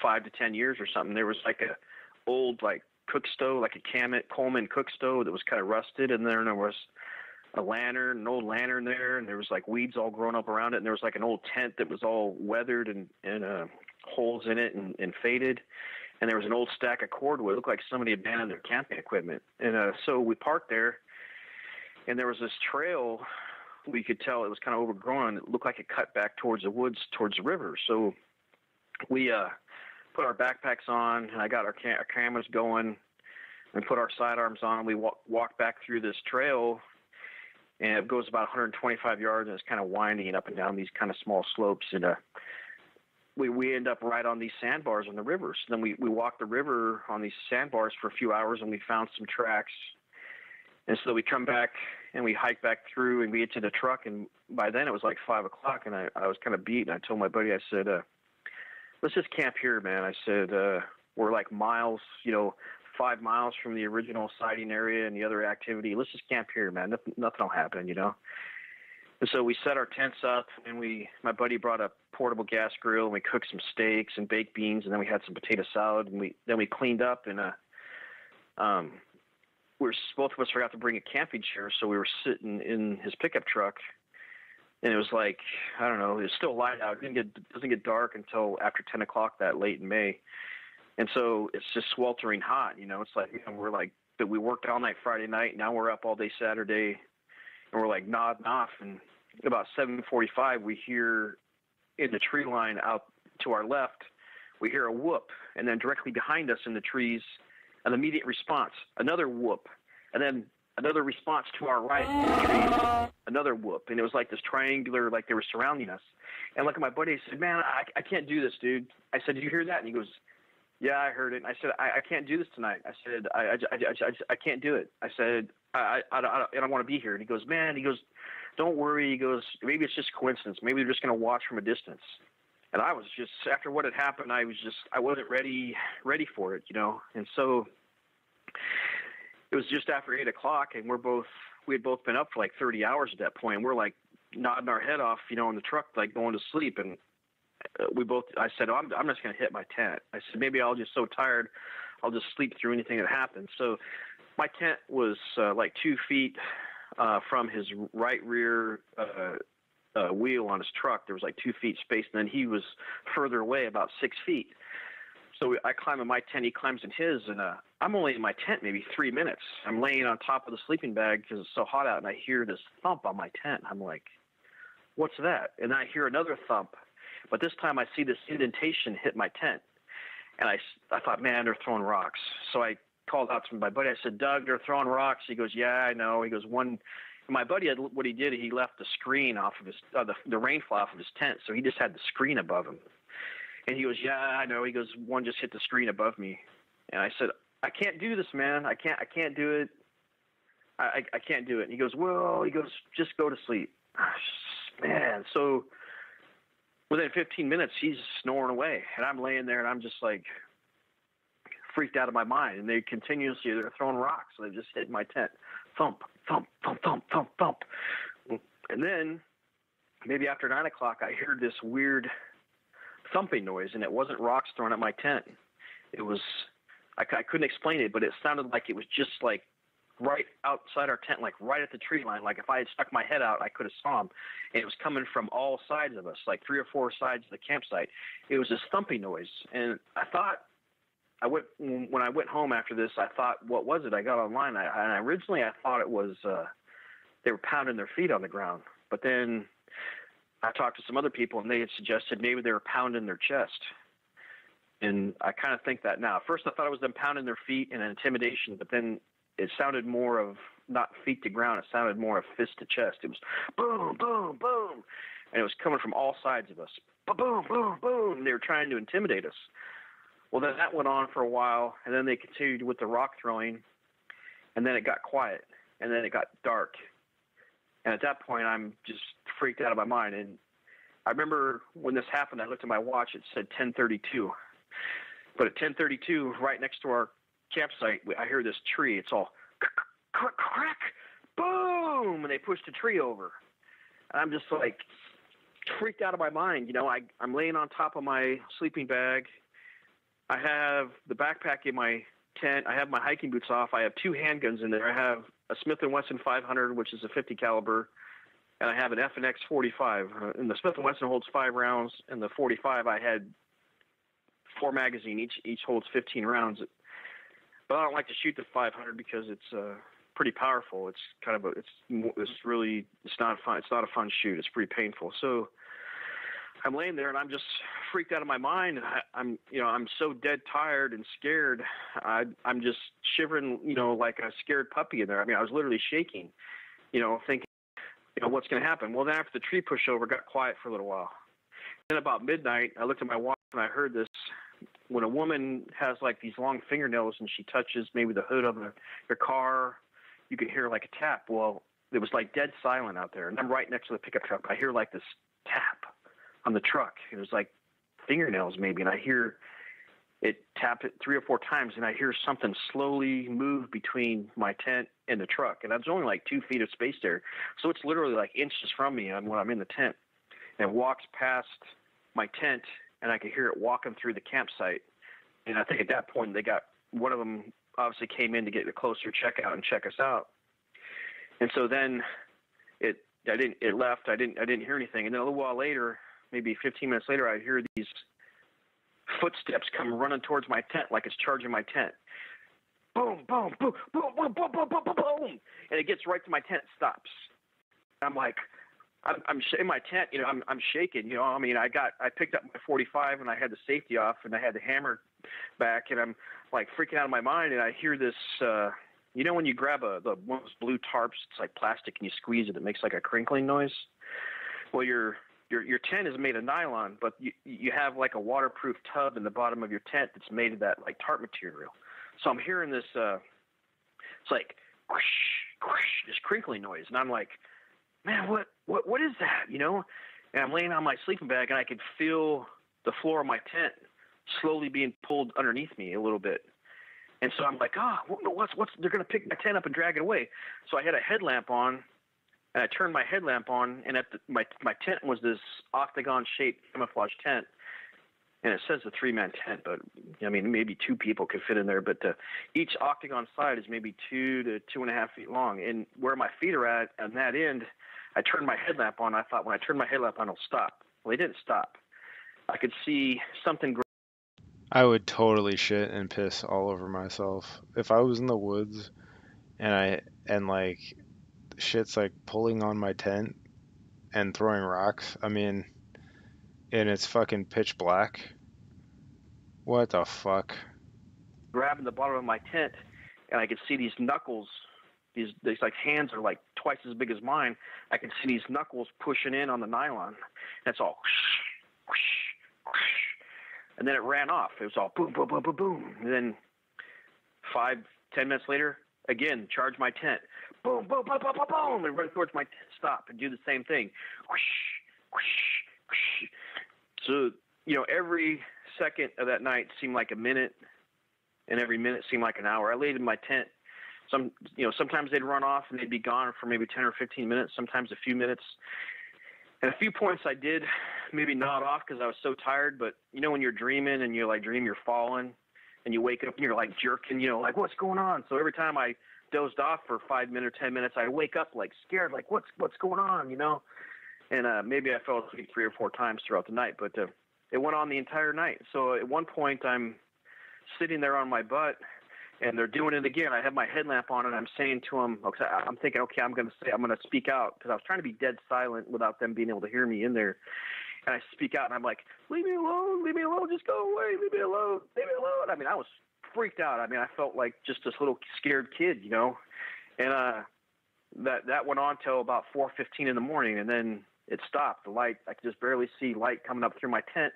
5 to 10 years or something. There was like a old like cook stove, like a Coleman cook stove that was kind of rusted, and then there was an old lantern there, and there was like weeds all growing up around it, and there was like an old tent that was all weathered and holes in it and faded, and there was an old stack of cordwood. It looked like somebody abandoned their camping equipment, and so we parked there, and there was this trail. We could tell it was kind of overgrown. It looked like it cut back towards the woods, towards the river. So we put our backpacks on, and I got our cameras going, and put our sidearms on. We walked back through this trail, and it goes about 125 yards, and it's kind of winding up and down these kind of small slopes. And we end up right on these sandbars on the river. So then we walked the river on these sandbars for a few hours, and we found some tracks. And so we come back and we hike back through, and we get to the truck, and by then it was like 5 o'clock, and I was kind of beat, and I told my buddy, I said, let's just camp here, man. I said, we're like miles, 5 miles from the original sighting area and the other activity. Let's just camp here, man. Nothing will happen, And so we set our tents up, and my buddy brought a portable gas grill, and we cooked some steaks and baked beans, and then we had some potato salad, and then we cleaned up, and both of us forgot to bring a camping chair, so we were sitting in his pickup truck, and it was like, I don't know, it was still light out. It doesn't get dark until after 10 o'clock that late in May, and so it's just sweltering hot. It's like we're like, but we worked all night Friday night. Now we're up all day Saturday, and we're like nodding off. And about 7:45, we hear in the tree line out to our left, we hear a whoop, and then directly behind us in the trees, an immediate response, another whoop, and then another response to our right in the trees, another whoop. And it was like this triangular, like they were surrounding us. And look at my buddy, I said, man, I can't do this, dude. I said, did you hear that? And he goes, yeah, I heard it. And I said, I can't do this tonight. I said, I can't do it. I said, I don't want to be here. And he goes, don't worry. He goes, maybe it's just coincidence. Maybe they're just going to watch from a distance. And I was just, after what had happened, I wasn't ready for it, And so it was just after 8 o'clock, and we had both been up for like 30 hours at that point. We're like nodding our head off, in the truck, like going to sleep. And I said, I'm just going to hit my tent. I said, maybe I'll just so tired, I'll just sleep through anything that happens. So my tent was like 2 feet from his right rear wheel on his truck. There was like 2 feet space, and then he was further away about 6 feet. So I climb in my tent, he climbs in his, and I'm only in my tent maybe 3 minutes. I'm laying on top of the sleeping bag because it's so hot out, and I hear this thump on my tent. I'm like, what's that? And I hear another thump, but this time I see this indentation hit my tent. And I thought, man, they're throwing rocks. So I called out to my buddy. I said, Doug, they're throwing rocks. He goes, yeah, I know. He goes, my buddy, what he did, he left the screen off of his, the rain fly off of his tent. So he just had the screen above him. And he goes, yeah, I know. He goes, one just hit the screen above me. And I said, I can't do this, man. I can't do it. I can't do it. And he goes, just go to sleep. Man. So within 15 minutes, he's snoring away. And I'm laying there, and I'm just like freaked out of my mind. And they're throwing rocks. So they just hit my tent. Thump, thump, thump, thump, thump, thump. And then maybe after 9 o'clock, I heard this weird thumping noise, and it wasn't rocks thrown at my tent. It was, I couldn't explain it, but it sounded like it was just like right outside our tent, like right at the tree line. Like if I had stuck my head out, I could have saw him. And it was coming from all sides of us, like 3 or 4 sides of the campsite. It was this thumping noise. And I thought, when I went home after this, I thought, what was it? I got online, and originally I thought it was they were pounding their feet on the ground. But then I talked to some other people, and they had suggested maybe they were pounding their chest. And I kind of think that now. At first I thought it was them pounding their feet and intimidation, but then it sounded more of not feet to ground. It sounded more of fist to chest. It was boom, boom, boom. And it was coming from all sides of us. Boom, boom, boom. And they were trying to intimidate us. Well, then that went on for a while, and then they continued with the rock throwing, and then it got quiet, and then it got dark. And at that point, I'm just freaked out of my mind. And I remember when this happened, I looked at my watch. It said 10:32. But at 10:32, right next to our campsite, I hear this tree. It's all crack, crack, boom, and they pushed the tree over. And I'm just like, freaked out of my mind. I'm laying on top of my sleeping bag. I have the backpack in my tent. I have my hiking boots off. I have 2 handguns in there. I have a Smith & Wesson 500, which is a 50 caliber, and I have an F&X 45. And the Smith & Wesson holds 5 rounds, and the 45 I had 4 magazines. Each holds 15 rounds. But I don't like to shoot the 500 because it's pretty powerful. It's kind of it's not fun. It's not a fun shoot. It's pretty painful. So I'm laying there and I'm just freaked out of my mind. I'm so dead tired and scared. I'm just shivering, like a scared puppy in there. I mean, I was literally shaking, thinking, what's going to happen? Well, then after the tree pushover, it got quiet for a little while. Then about midnight, I looked at my watch and I heard this. When a woman has like these long fingernails and she touches maybe the hood of her car, you can hear like a tap. Well, it was like dead silent out there. And I'm right next to the pickup truck. I hear like this tap on the truck. It was like fingernails maybe. And I hear it tap it 3 or 4 times. And I hear something slowly move between my tent and the truck. And that's only like 2 feet of space there. So it's literally like inches from me when I'm in the tent. And it walks past my tent and I could hear it walking through the campsite. And I think at that point one of them obviously came in to get a closer checkout and check us out. And so then it left. I didn't hear anything. And then a little while later, maybe 15 minutes later, I hear these footsteps come running towards my tent like it's charging my tent. Boom, boom, boom, boom, boom, boom, boom, boom, boom, boom. And it gets right to my tent, stops. I'm like, I'm in my tent, I'm shaking, I mean, I picked up my 45 and I had the safety off and I had the hammer back and I'm like freaking out of my mind. And I hear this, when you grab one of those blue tarps, it's like plastic and you squeeze it, it makes like a crinkling noise. Well, your tent is made of nylon, but you have like a waterproof tub in the bottom of your tent that's made of that like tarp material. So I'm hearing this, it's like whoosh, whoosh, this crinkling noise. And I'm like, man, what is that, And I'm laying on my sleeping bag, and I could feel the floor of my tent slowly being pulled underneath me a little bit. And so I'm like, what's they're going to pick my tent up and drag it away. So I had a headlamp on, and I turned my headlamp on, and my tent was this octagon-shaped camouflage tent. And it says a 3-man tent, but, I mean, maybe 2 people could fit in there. But each octagon side is maybe 2 to 2.5 feet long. And where my feet are at, on that end, I turned my headlamp on. I thought when I turn my headlamp on, it'll stop. Well, it didn't stop. I could see something. I would totally shit and piss all over myself if I was in the woods and like shit's like pulling on my tent and throwing rocks. I mean, and it's fucking pitch black. What the fuck? Grabbing the bottom of my tent, and I could see these knuckles. These like hands are like twice as big as mine. I can see these knuckles pushing in on the nylon. That's all whoosh, whoosh, whoosh. And then it ran off. It was all boom, boom, boom, boom, boom. And then 5-10 minutes later, again, charge my tent. Boom, boom, boom, boom, boom, boom, and run towards my tent. Stop and do the same thing. Whoosh, whoosh, whoosh. So, every second of that night seemed like a minute, and every minute seemed like an hour. I laid in my tent. Sometimes they'd run off and they'd be gone for maybe 10 or 15 minutes, sometimes a few minutes. And a few points I did maybe nod off because I was so tired. But, when you're dreaming and you dream you're falling and you wake up and you're like jerking, like what's going on? So every time I dozed off for 5 minutes or 10 minutes, I'd wake up like scared, like what's going on, And maybe I fell asleep 3 or 4 times throughout the night, but it went on the entire night. So at one point I'm sitting there on my butt, and they're doing it again. I have my headlamp on, and I'm saying to them, I'm thinking, okay, I'm going to speak out because I was trying to be dead silent without them being able to hear me in there. And I speak out, and I'm like, leave me alone, just go away, leave me alone. I mean, I was freaked out. I mean, I felt like just this little scared kid, And that went on till about 4:15 in the morning, and then it stopped. The light, I could just barely see light coming up through my tent.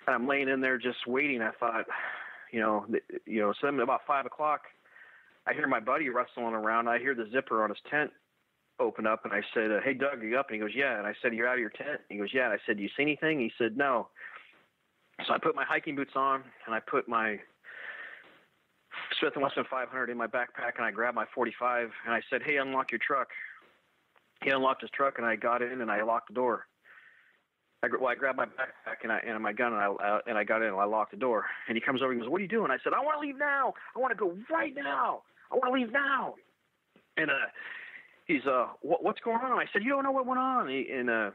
And I'm laying in there just waiting. I thought, so then about 5 o'clock, I hear my buddy rustling around. I hear the zipper on his tent open up, and I said, hey, Doug, are you up? And he goes, yeah. And I said, you're out of your tent? He goes, yeah. And I said, do you see anything? He said, no. So I put my hiking boots on, and I put my Smith & Wesson 500 in my backpack, and I grabbed my 45, and I said, hey, unlock your truck. He unlocked his truck, and I got in, and I locked the door. I grabbed my backpack and my gun, and I got in and I locked the door. And he comes over and goes, "What are you doing?" I said, "I want to leave now. I want to go right now. I want to leave now." And he's, "What's going on?" I said, "You don't know what went on."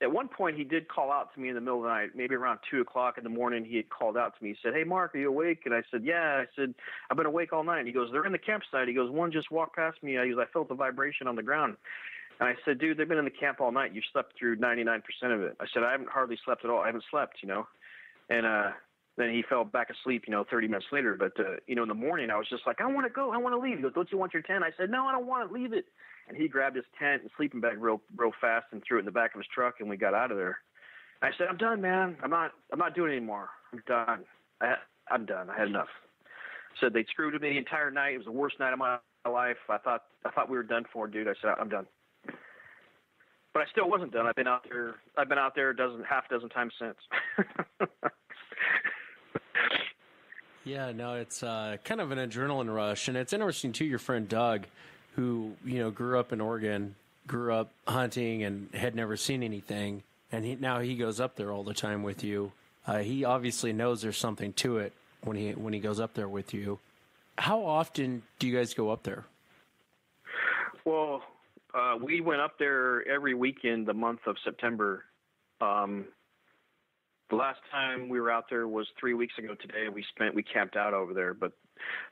At one point, he did call out to me in the middle of the night, maybe around 2 o'clock in the morning. He had called out to me. He said, "Hey, Mark, are you awake?" And I said, "Yeah." I said, "I've been awake all night." And he goes, "They're in the campsite." He goes, "One just walked past me. I felt the vibration on the ground." And I said, "Dude, they've been in the camp all night. You slept through 99% of it." I said, "I haven't hardly slept at all. I haven't slept, you know." And then he fell back asleep, 30 minutes later. But, in the morning, I was just like, "I want to go. I want to leave." He goes, "Don't you want your tent?" I said, "No, I don't want to leave it." And he grabbed his tent and sleeping bag real fast and threw it in the back of his truck, and we got out of there. I said, "I'm done, man. I'm not doing it anymore. I'm done. I'm done. I had enough." Said they screwed with me the entire night. It was the worst night of my life. I thought we were done for, dude. I said, "I'm done." But I still wasn't done. I've been out there half a dozen times since. Yeah, no, it's kind of an adrenaline rush, and it's interesting too. Your friend Doug, who grew up in Oregon, grew up hunting, and had never seen anything, and now he goes up there all the time with you. He obviously knows there's something to it when he goes up there with you. How often do you guys go up there? Well, we went up there every weekend the month of September. The last time we were out there was 3 weeks ago today. We camped out over there. But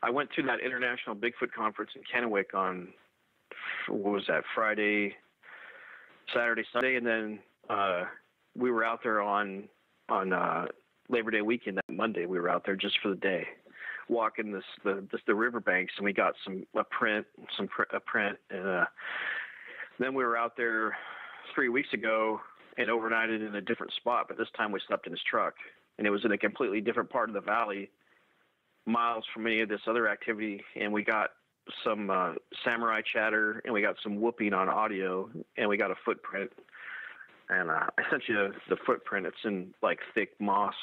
I went to that International Bigfoot Conference in Kennewick on, what was that, Friday, Saturday, Sunday, and then we were out there on Labor Day weekend. That Monday we were out there just for the day, walking the riverbanks, and we got a print, and then we were out there 3 weeks ago and overnighted in a different spot, but this time we slept in his truck, and it was in a completely different part of the valley, miles from any of this other activity, and we got some samurai chatter, and we got some whooping on audio, and we got a footprint, and I sent you the footprint. It's in like thick moss,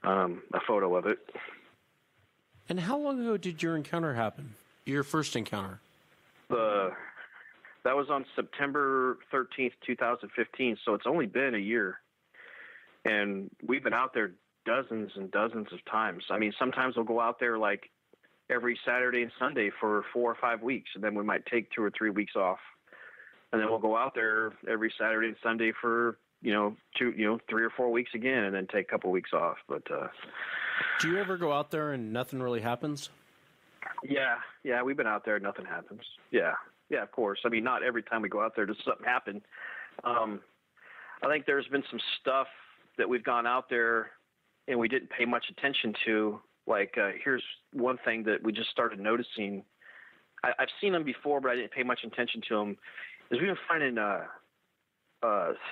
a photo of it. And how long ago did your encounter happen? Your first encounter? That was on September 13th, 2015, so it's only been a year. And we've been out there dozens and dozens of times. I mean, sometimes we'll go out there like every Saturday and Sunday for 4 or 5 weeks, and then we might take 2 or 3 weeks off. And then we'll go out there every Saturday and Sunday for, 3 or 4 weeks again, and then take a couple weeks off. But do you ever go out there and nothing really happens? Yeah, we've been out there, nothing happens. Yeah, of course. I mean, not every time we go out there does something happen. I think there's been some stuff that we've gone out there and we didn't pay much attention to. Like, here's one thing that we just started noticing. I've seen them before, but I didn't pay much attention to them. Is we've been finding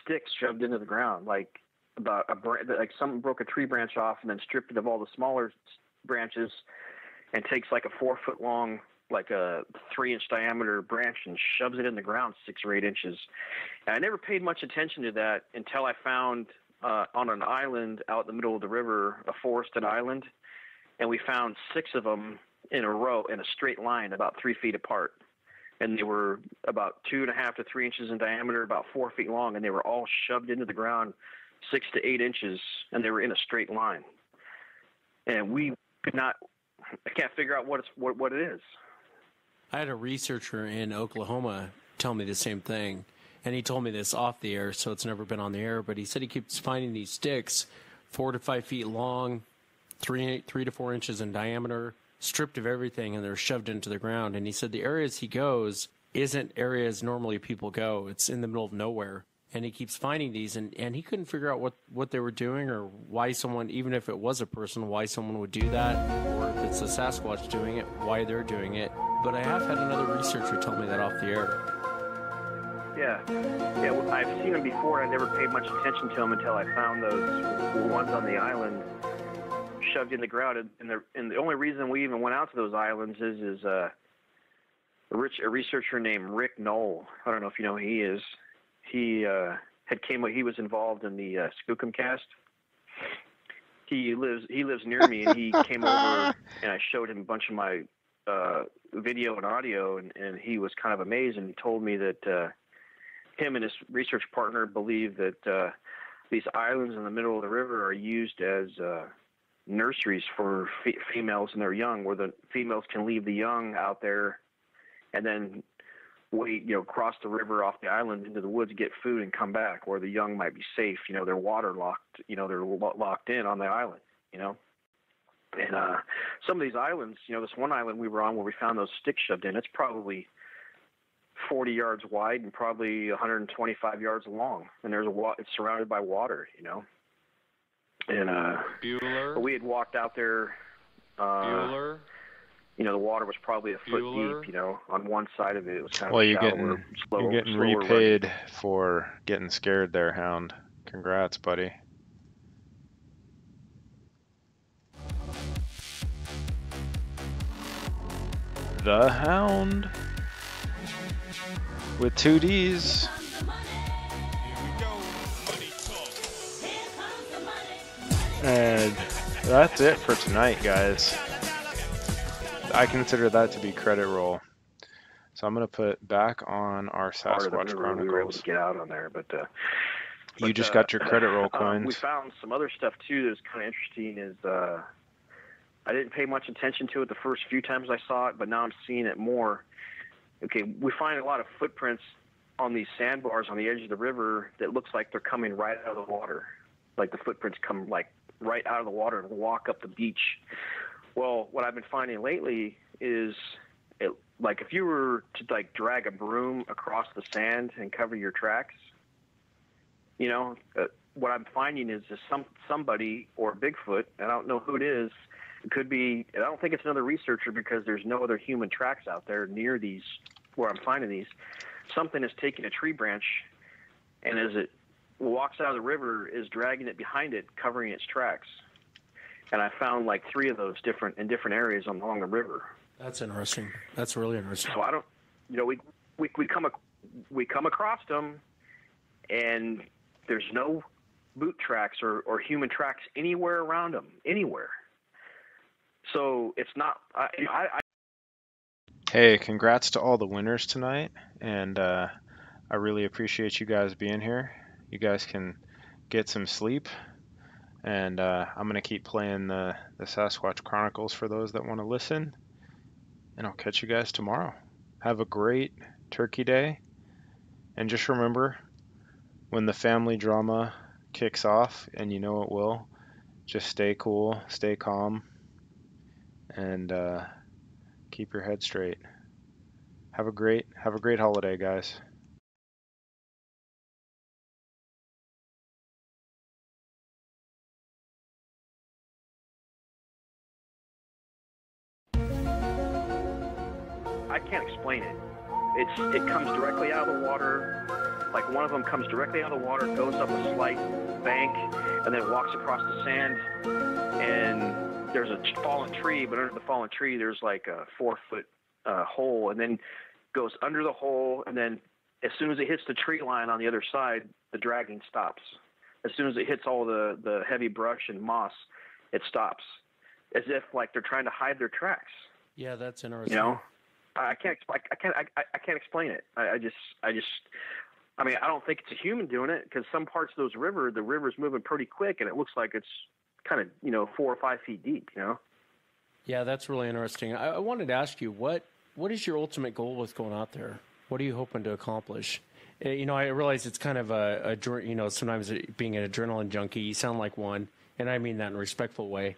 sticks shoved into the ground, like like someone broke a tree branch off and then stripped it of all the smaller branches and takes like a 4-foot long, like a 3-inch diameter branch and shoves it in the ground 6 or 8 inches. And I never paid much attention to that until I found on an island out in the middle of the river, a forested island, and we found 6 of them in a row in a straight line about 3 feet apart. And they were about 2.5 to 3 inches in diameter, about 4 feet long, and they were all shoved into the ground 6 to 8 inches, and they were in a straight line. And we could not, I can't figure out what it is. I had a researcher in Oklahoma tell me the same thing, and he told me this off the air, so it's never been on the air, but he said he keeps finding these sticks 4 to 5 feet long, 3 to 4 inches in diameter, stripped of everything, and they're shoved into the ground. And he said the areas he goes isn't areas normally people go. It's in the middle of nowhere. And he keeps finding these, and he couldn't figure out what they were doing or why someone, even if it was a person, why someone would do that, or if it's a Sasquatch doing it, why they're doing it. But I have had another researcher tell me that off the air. Yeah, well, I've seen them before, and I never paid much attention to them until I found those ones on the island shoved in the ground. And the only reason we even went out to those islands is a researcher named Rick Knoll. I don't know if you know who he is. He he was involved in the Skookum cast. He lives near me, and he came over, and I showed him a bunch of my video and audio, and he was kind of amazed, and he told me that him and his research partner believe that these islands in the middle of the river are used as nurseries for females and their young, where the females can leave the young out there and then wait, cross the river off the island into the woods, get food, and come back, where the young might be safe. They're waterlocked. They're locked in on the island. And some of these islands, this one island we were on where we found those sticks shoved in, it's probably 40 yards wide and probably 125 yards long, and it's surrounded by water. And Bueller. we had walked out there. Bueller. The water was probably a foot Bueller. deep. On one side of it, it was kind of Well, you're shallower, getting slower repaid for getting scared there, Hound. Congrats, buddy. The Hound with 2 Ds. And that's it for tonight, guys. I consider that to be credit roll. So I'm going to put back on our part of the Sasquatch river. We were able Chronicles. to get out on there, but You just got your credit roll coins. we found some other stuff too that's kind of interesting. Is I didn't pay much attention to it the first few times I saw it, but now I'm seeing it more. Okay, we find a lot of footprints on these sandbars on the edge of the river that looks like they're coming right out of the water. Like the footprints come like right out of the water and walk up the beach. Well, what I've been finding lately is like if you were to like drag a broom across the sand and cover your tracks, what I'm finding is somebody or Bigfoot, I don't know who it is. It could be, I don't think it's another researcher because there's no other human tracks out there near these, where I'm finding these. Something is taking a tree branch, and as it walks out of the river, is dragging it behind it, covering its tracks. And I found like 3 of those in different areas along the river. That's interesting. That's really interesting. So I don't, we come across them, and there's no boot tracks or human tracks anywhere around them, anywhere. So it's not. Hey, congrats to all the winners tonight, and I really appreciate you guys being here. You guys can get some sleep, and I'm going to keep playing the Sasquatch Chronicles for those that want to listen, and I'll catch you guys tomorrow. Have a great Turkey Day, and just remember, when the family drama kicks off, and you know it will, just stay cool, stay calm, and keep your head straight. Have a great holiday, guys. I can't explain it. It comes directly out of the water. Like one of them comes directly out of the water, goes up a slight bank, and then walks across the sand. And there's a fallen tree, but under the fallen tree, there's like a 4-foot hole, and then goes under the hole. And then as soon as it hits the tree line on the other side, the dragging stops. As soon as it hits all the heavy brush and moss, it stops, as if like they're trying to hide their tracks. Yeah, that's interesting. I can't explain it. I mean, I don't think it's a human doing it, because some parts of the river's moving pretty quick, and it looks like it's kind of 4 or 5 feet deep. Yeah, that's really interesting. I wanted to ask you, what is your ultimate goal with going out there? What are you hoping to accomplish? I realize it's kind of sometimes being an adrenaline junkie, you sound like one, and I mean that in a respectful way.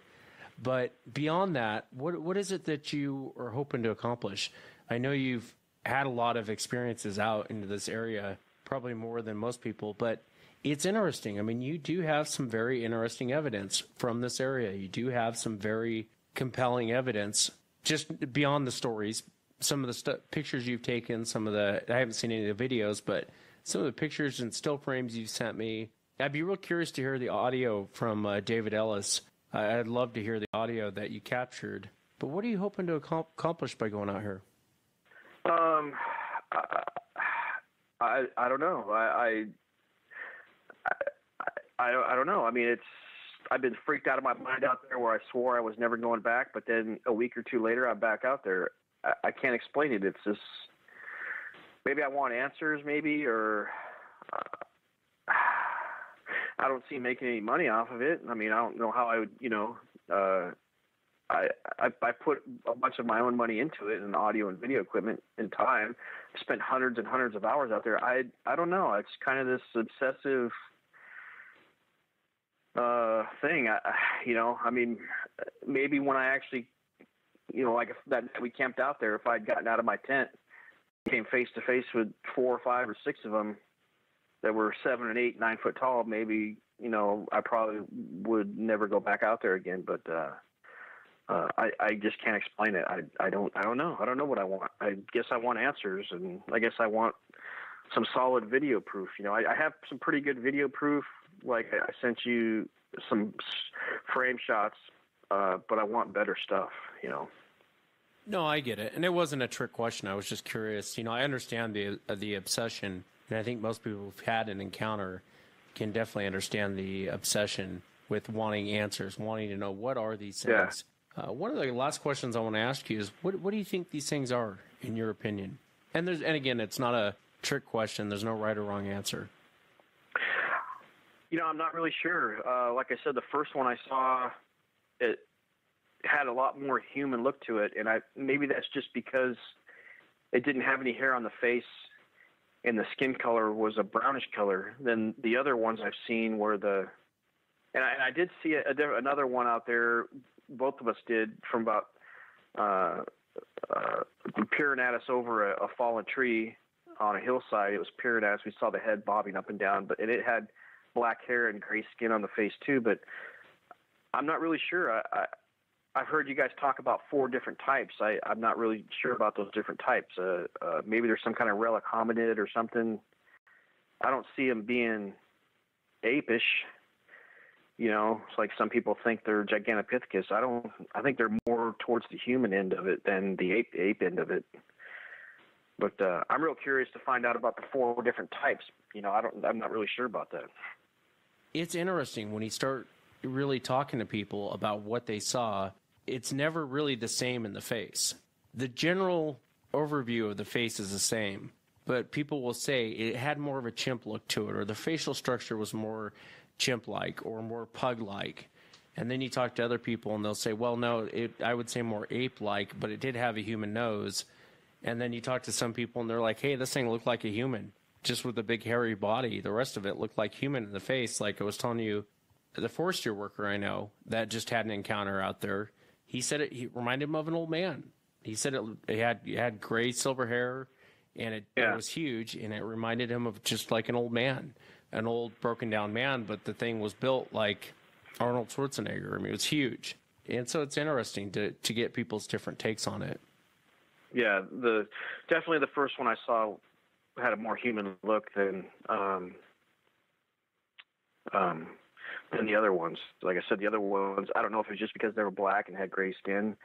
But beyond that, what is it that you are hoping to accomplish? I know you've had a lot of experiences out into this area, probably more than most people, but it's interesting. I mean, you do have some very interesting evidence from this area. You do have some very compelling evidence, just beyond the stories. Some of the pictures you've taken, I haven't seen any of the videos, but some of the pictures and still frames you've sent me. I'd be real curious to hear the audio from David Ellis. I'd love to hear the audio that you captured. But what are you hoping to accomplish by going out here? I don't know. I don't know. I mean, I've been freaked out of my mind out there, where I swore I was never going back, but then a week or 2 later, I'm back out there. I can't explain it. It's just, maybe I want answers, maybe, or I don't see making any money off of it. I mean, I don't know how I would, I put a bunch of my own money into it, and audio and video equipment and time. Spent hundreds and hundreds of hours out there. I don't know. It's kind of this obsessive thing. I mean, maybe when I actually, like if that night we camped out there, if I'd gotten out of my tent, came face to face with 4 or 5 or 6 of them that were 7 and 8, 9 foot tall, maybe, I probably would never go back out there again. But I just can't explain it. I don't know. I don't know what I want. I guess I want answers, and I guess I want some solid video proof. I have some pretty good video proof. Like I sent you some frame shots, but I want better stuff. No, I get it, and it wasn't a trick question. I was just curious. I understand the obsession, and I think most people who've had an encounter can definitely understand the obsession with wanting answers, wanting to know what are these things. Yeah. One of the last questions I want to ask you is, what do you think these things are, in your opinion? And again, it's not a trick question. There's no right or wrong answer. I'm not really sure. Like I said, the first one I saw, it had a lot more human look to it, and maybe that's just because it didn't have any hair on the face, and the skin color was a brownish color. Then the other ones I've seen were and I did see another one out there. Both of us did, from about peering at us over a fallen tree on a hillside. It was peering at us. We saw the head bobbing up and down, and it had black hair and gray skin on the face too. But I'm not really sure. I've heard you guys talk about 4 different types. I'm not really sure about those different types. Maybe there's some kind of relic hominid or something. I don't see them being apish. It's like some people think they're Gigantopithecus. I think they're more towards the human end of it than the ape end of it. But I'm real curious to find out about the 4 different types. I'm not really sure about that. It's interesting when you start really talking to people about what they saw. It's never really the same in the face. The general overview of the face is the same, but people will say it had more of a chimp look to it, or the facial structure was more chimp-like or more pug-like. And then you talk to other people and they'll say, well, no, I would say more ape-like, but it did have a human nose. And then you talk to some people and they're like, hey, this thing looked like a human, just with a big hairy body. The rest of it looked like human in the face. Like I was telling you, the forestry worker I know that just had an encounter out there, he said he reminded him of an old man. He said it had gray silver hair, and it was huge, and it reminded him of just like an old man, an old broken down man, but the thing was built like Arnold Schwarzenegger. I mean, it was huge. And so it's interesting to get people's different takes on it. Yeah, definitely the first one I saw had a more human look than the other ones. Like I said, the other ones, I don't know if it was just because they were black and had gray skin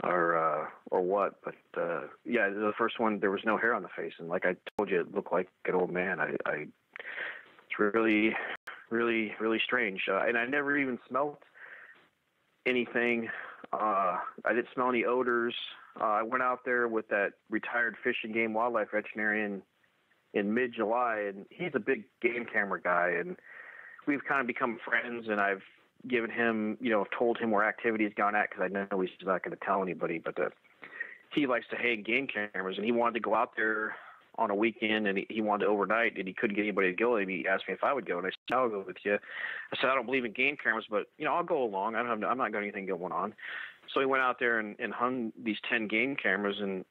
or what, but the first one, there was no hair on the face, and like I told you, it looked like an old man. It's really, really, really strange, and I never even smelled anything. I didn't smell any odors. I went out there with that retired Fish and Game wildlife veterinarian in mid-July, and he's a big game camera guy, and we've kind of become friends, and I've given him, told him where activity has gone at, because I know he's not going to tell anybody, but he likes to hang game cameras, and he wanted to go out there on a weekend, and he wanted to overnight, and he couldn't get anybody to go, and he asked me if I would go, and I said, I'll go with you. I said, I don't believe in game cameras, but, I'll go along. I'm not got anything going on. So he went out there and hung these 10 game cameras, and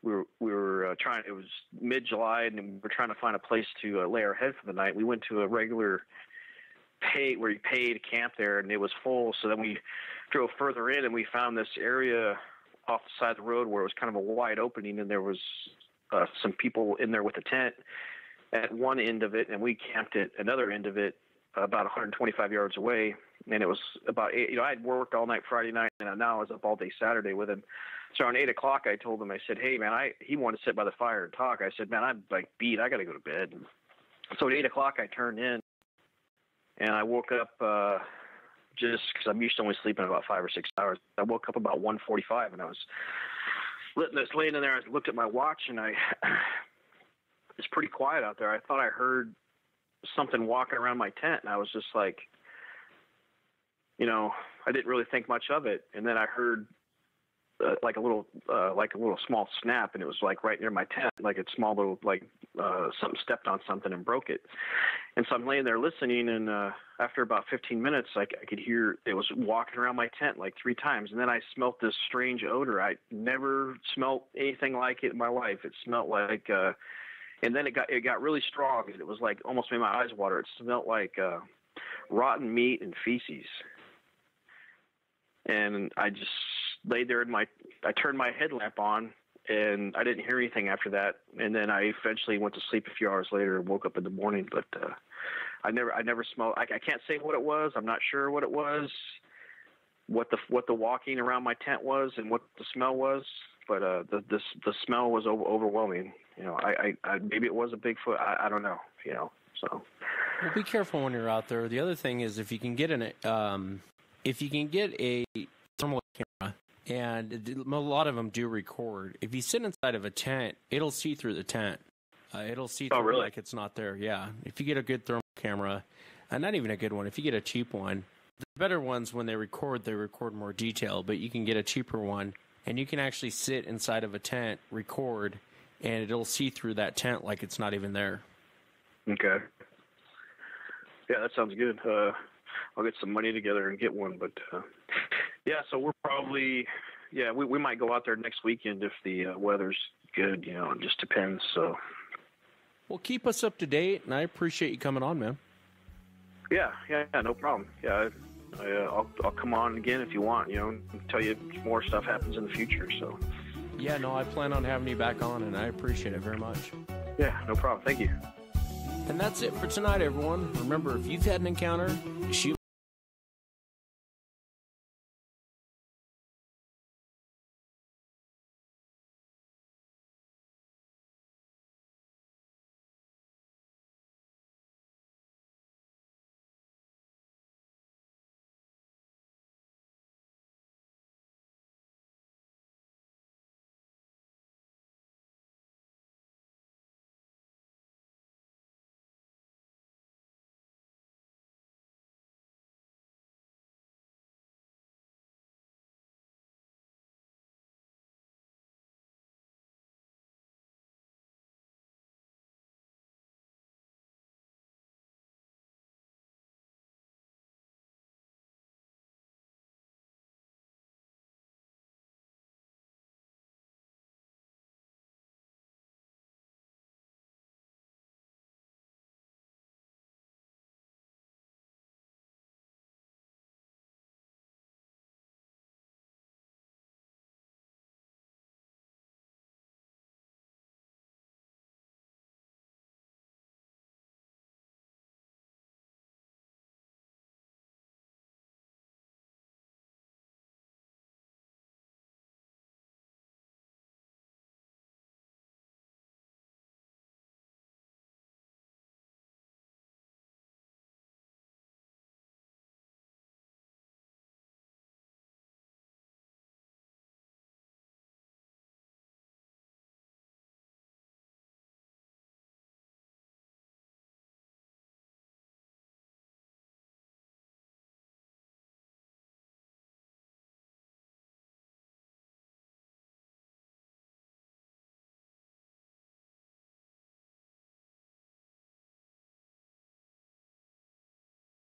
we were trying. It was mid-July, and we were trying to find a place to lay our head for the night. We went to a regular where you pay to camp there, and it was full. So then we drove further in, and we found this area off the side of the road where it was kind of a wide opening, and there was some people in there with a tent at one end of it, and we camped at another end of it about 125 yards away. And it was about 8, I'd worked all night Friday night, and now I was up all day Saturday with him. So around 8 o'clock, I told him, I said, hey, man, he wanted to sit by the fire and talk. I said, man, I'm like beat. I got to go to bed. So at 8 o'clock, I turned in, and I woke up just because I'm used to only sleeping about 5 or 6 hours. I woke up about 1:45, and I was laying in there. I looked at my watch, and it's pretty quiet out there. I thought I heard something walking around my tent, and I was just like, I didn't really think much of it, and then I heard like a little small snap, and it was like right near my tent, like a small little something stepped on something and broke it. And so I'm laying there listening, and after about 15 minutes, I could hear it was walking around my tent like 3 times, and then I smelt this strange odor. I never smelt anything like it in my life. It smelled like, and then it got really strong, and it was like almost made my eyes water. It smelled like rotten meat and feces. And I just laid there I turned my headlamp on, and I didn't hear anything after that. And then I eventually went to sleep a few hours later and woke up in the morning. But I never smelled. I can't say what it was. I'm not sure what it was, what the walking around my tent was, and what the smell was. But the smell was overwhelming. I maybe it was a Bigfoot. I don't know. So. Well, be careful when you're out there. The other thing is if you can get a thermal camera, and a lot of them do record. If you sit inside of a tent, it'll see through the tent. It'll see through really? like it's not there. Yeah. If you get a good thermal camera, and not even a good one, if you get a cheap one, the better ones when they record more detail, but you can get a cheaper one, and you can actually sit inside of a tent, record, and it'll see through that tent like it's not even there. Okay. Yeah, that sounds good. I'll get some money together and get one, but yeah, so we're probably, we might go out there next weekend if the weather's good, it just depends. So, well, keep us up to date, and I appreciate you coming on, man. Yeah, no problem. Yeah, I'll come on again if you want, and tell you if more stuff happens in the future. So, yeah, no, I plan on having you back on, and I appreciate it very much. Yeah, no problem. Thank you. And that's it for tonight, everyone. Remember, if you've had an encounter, shoot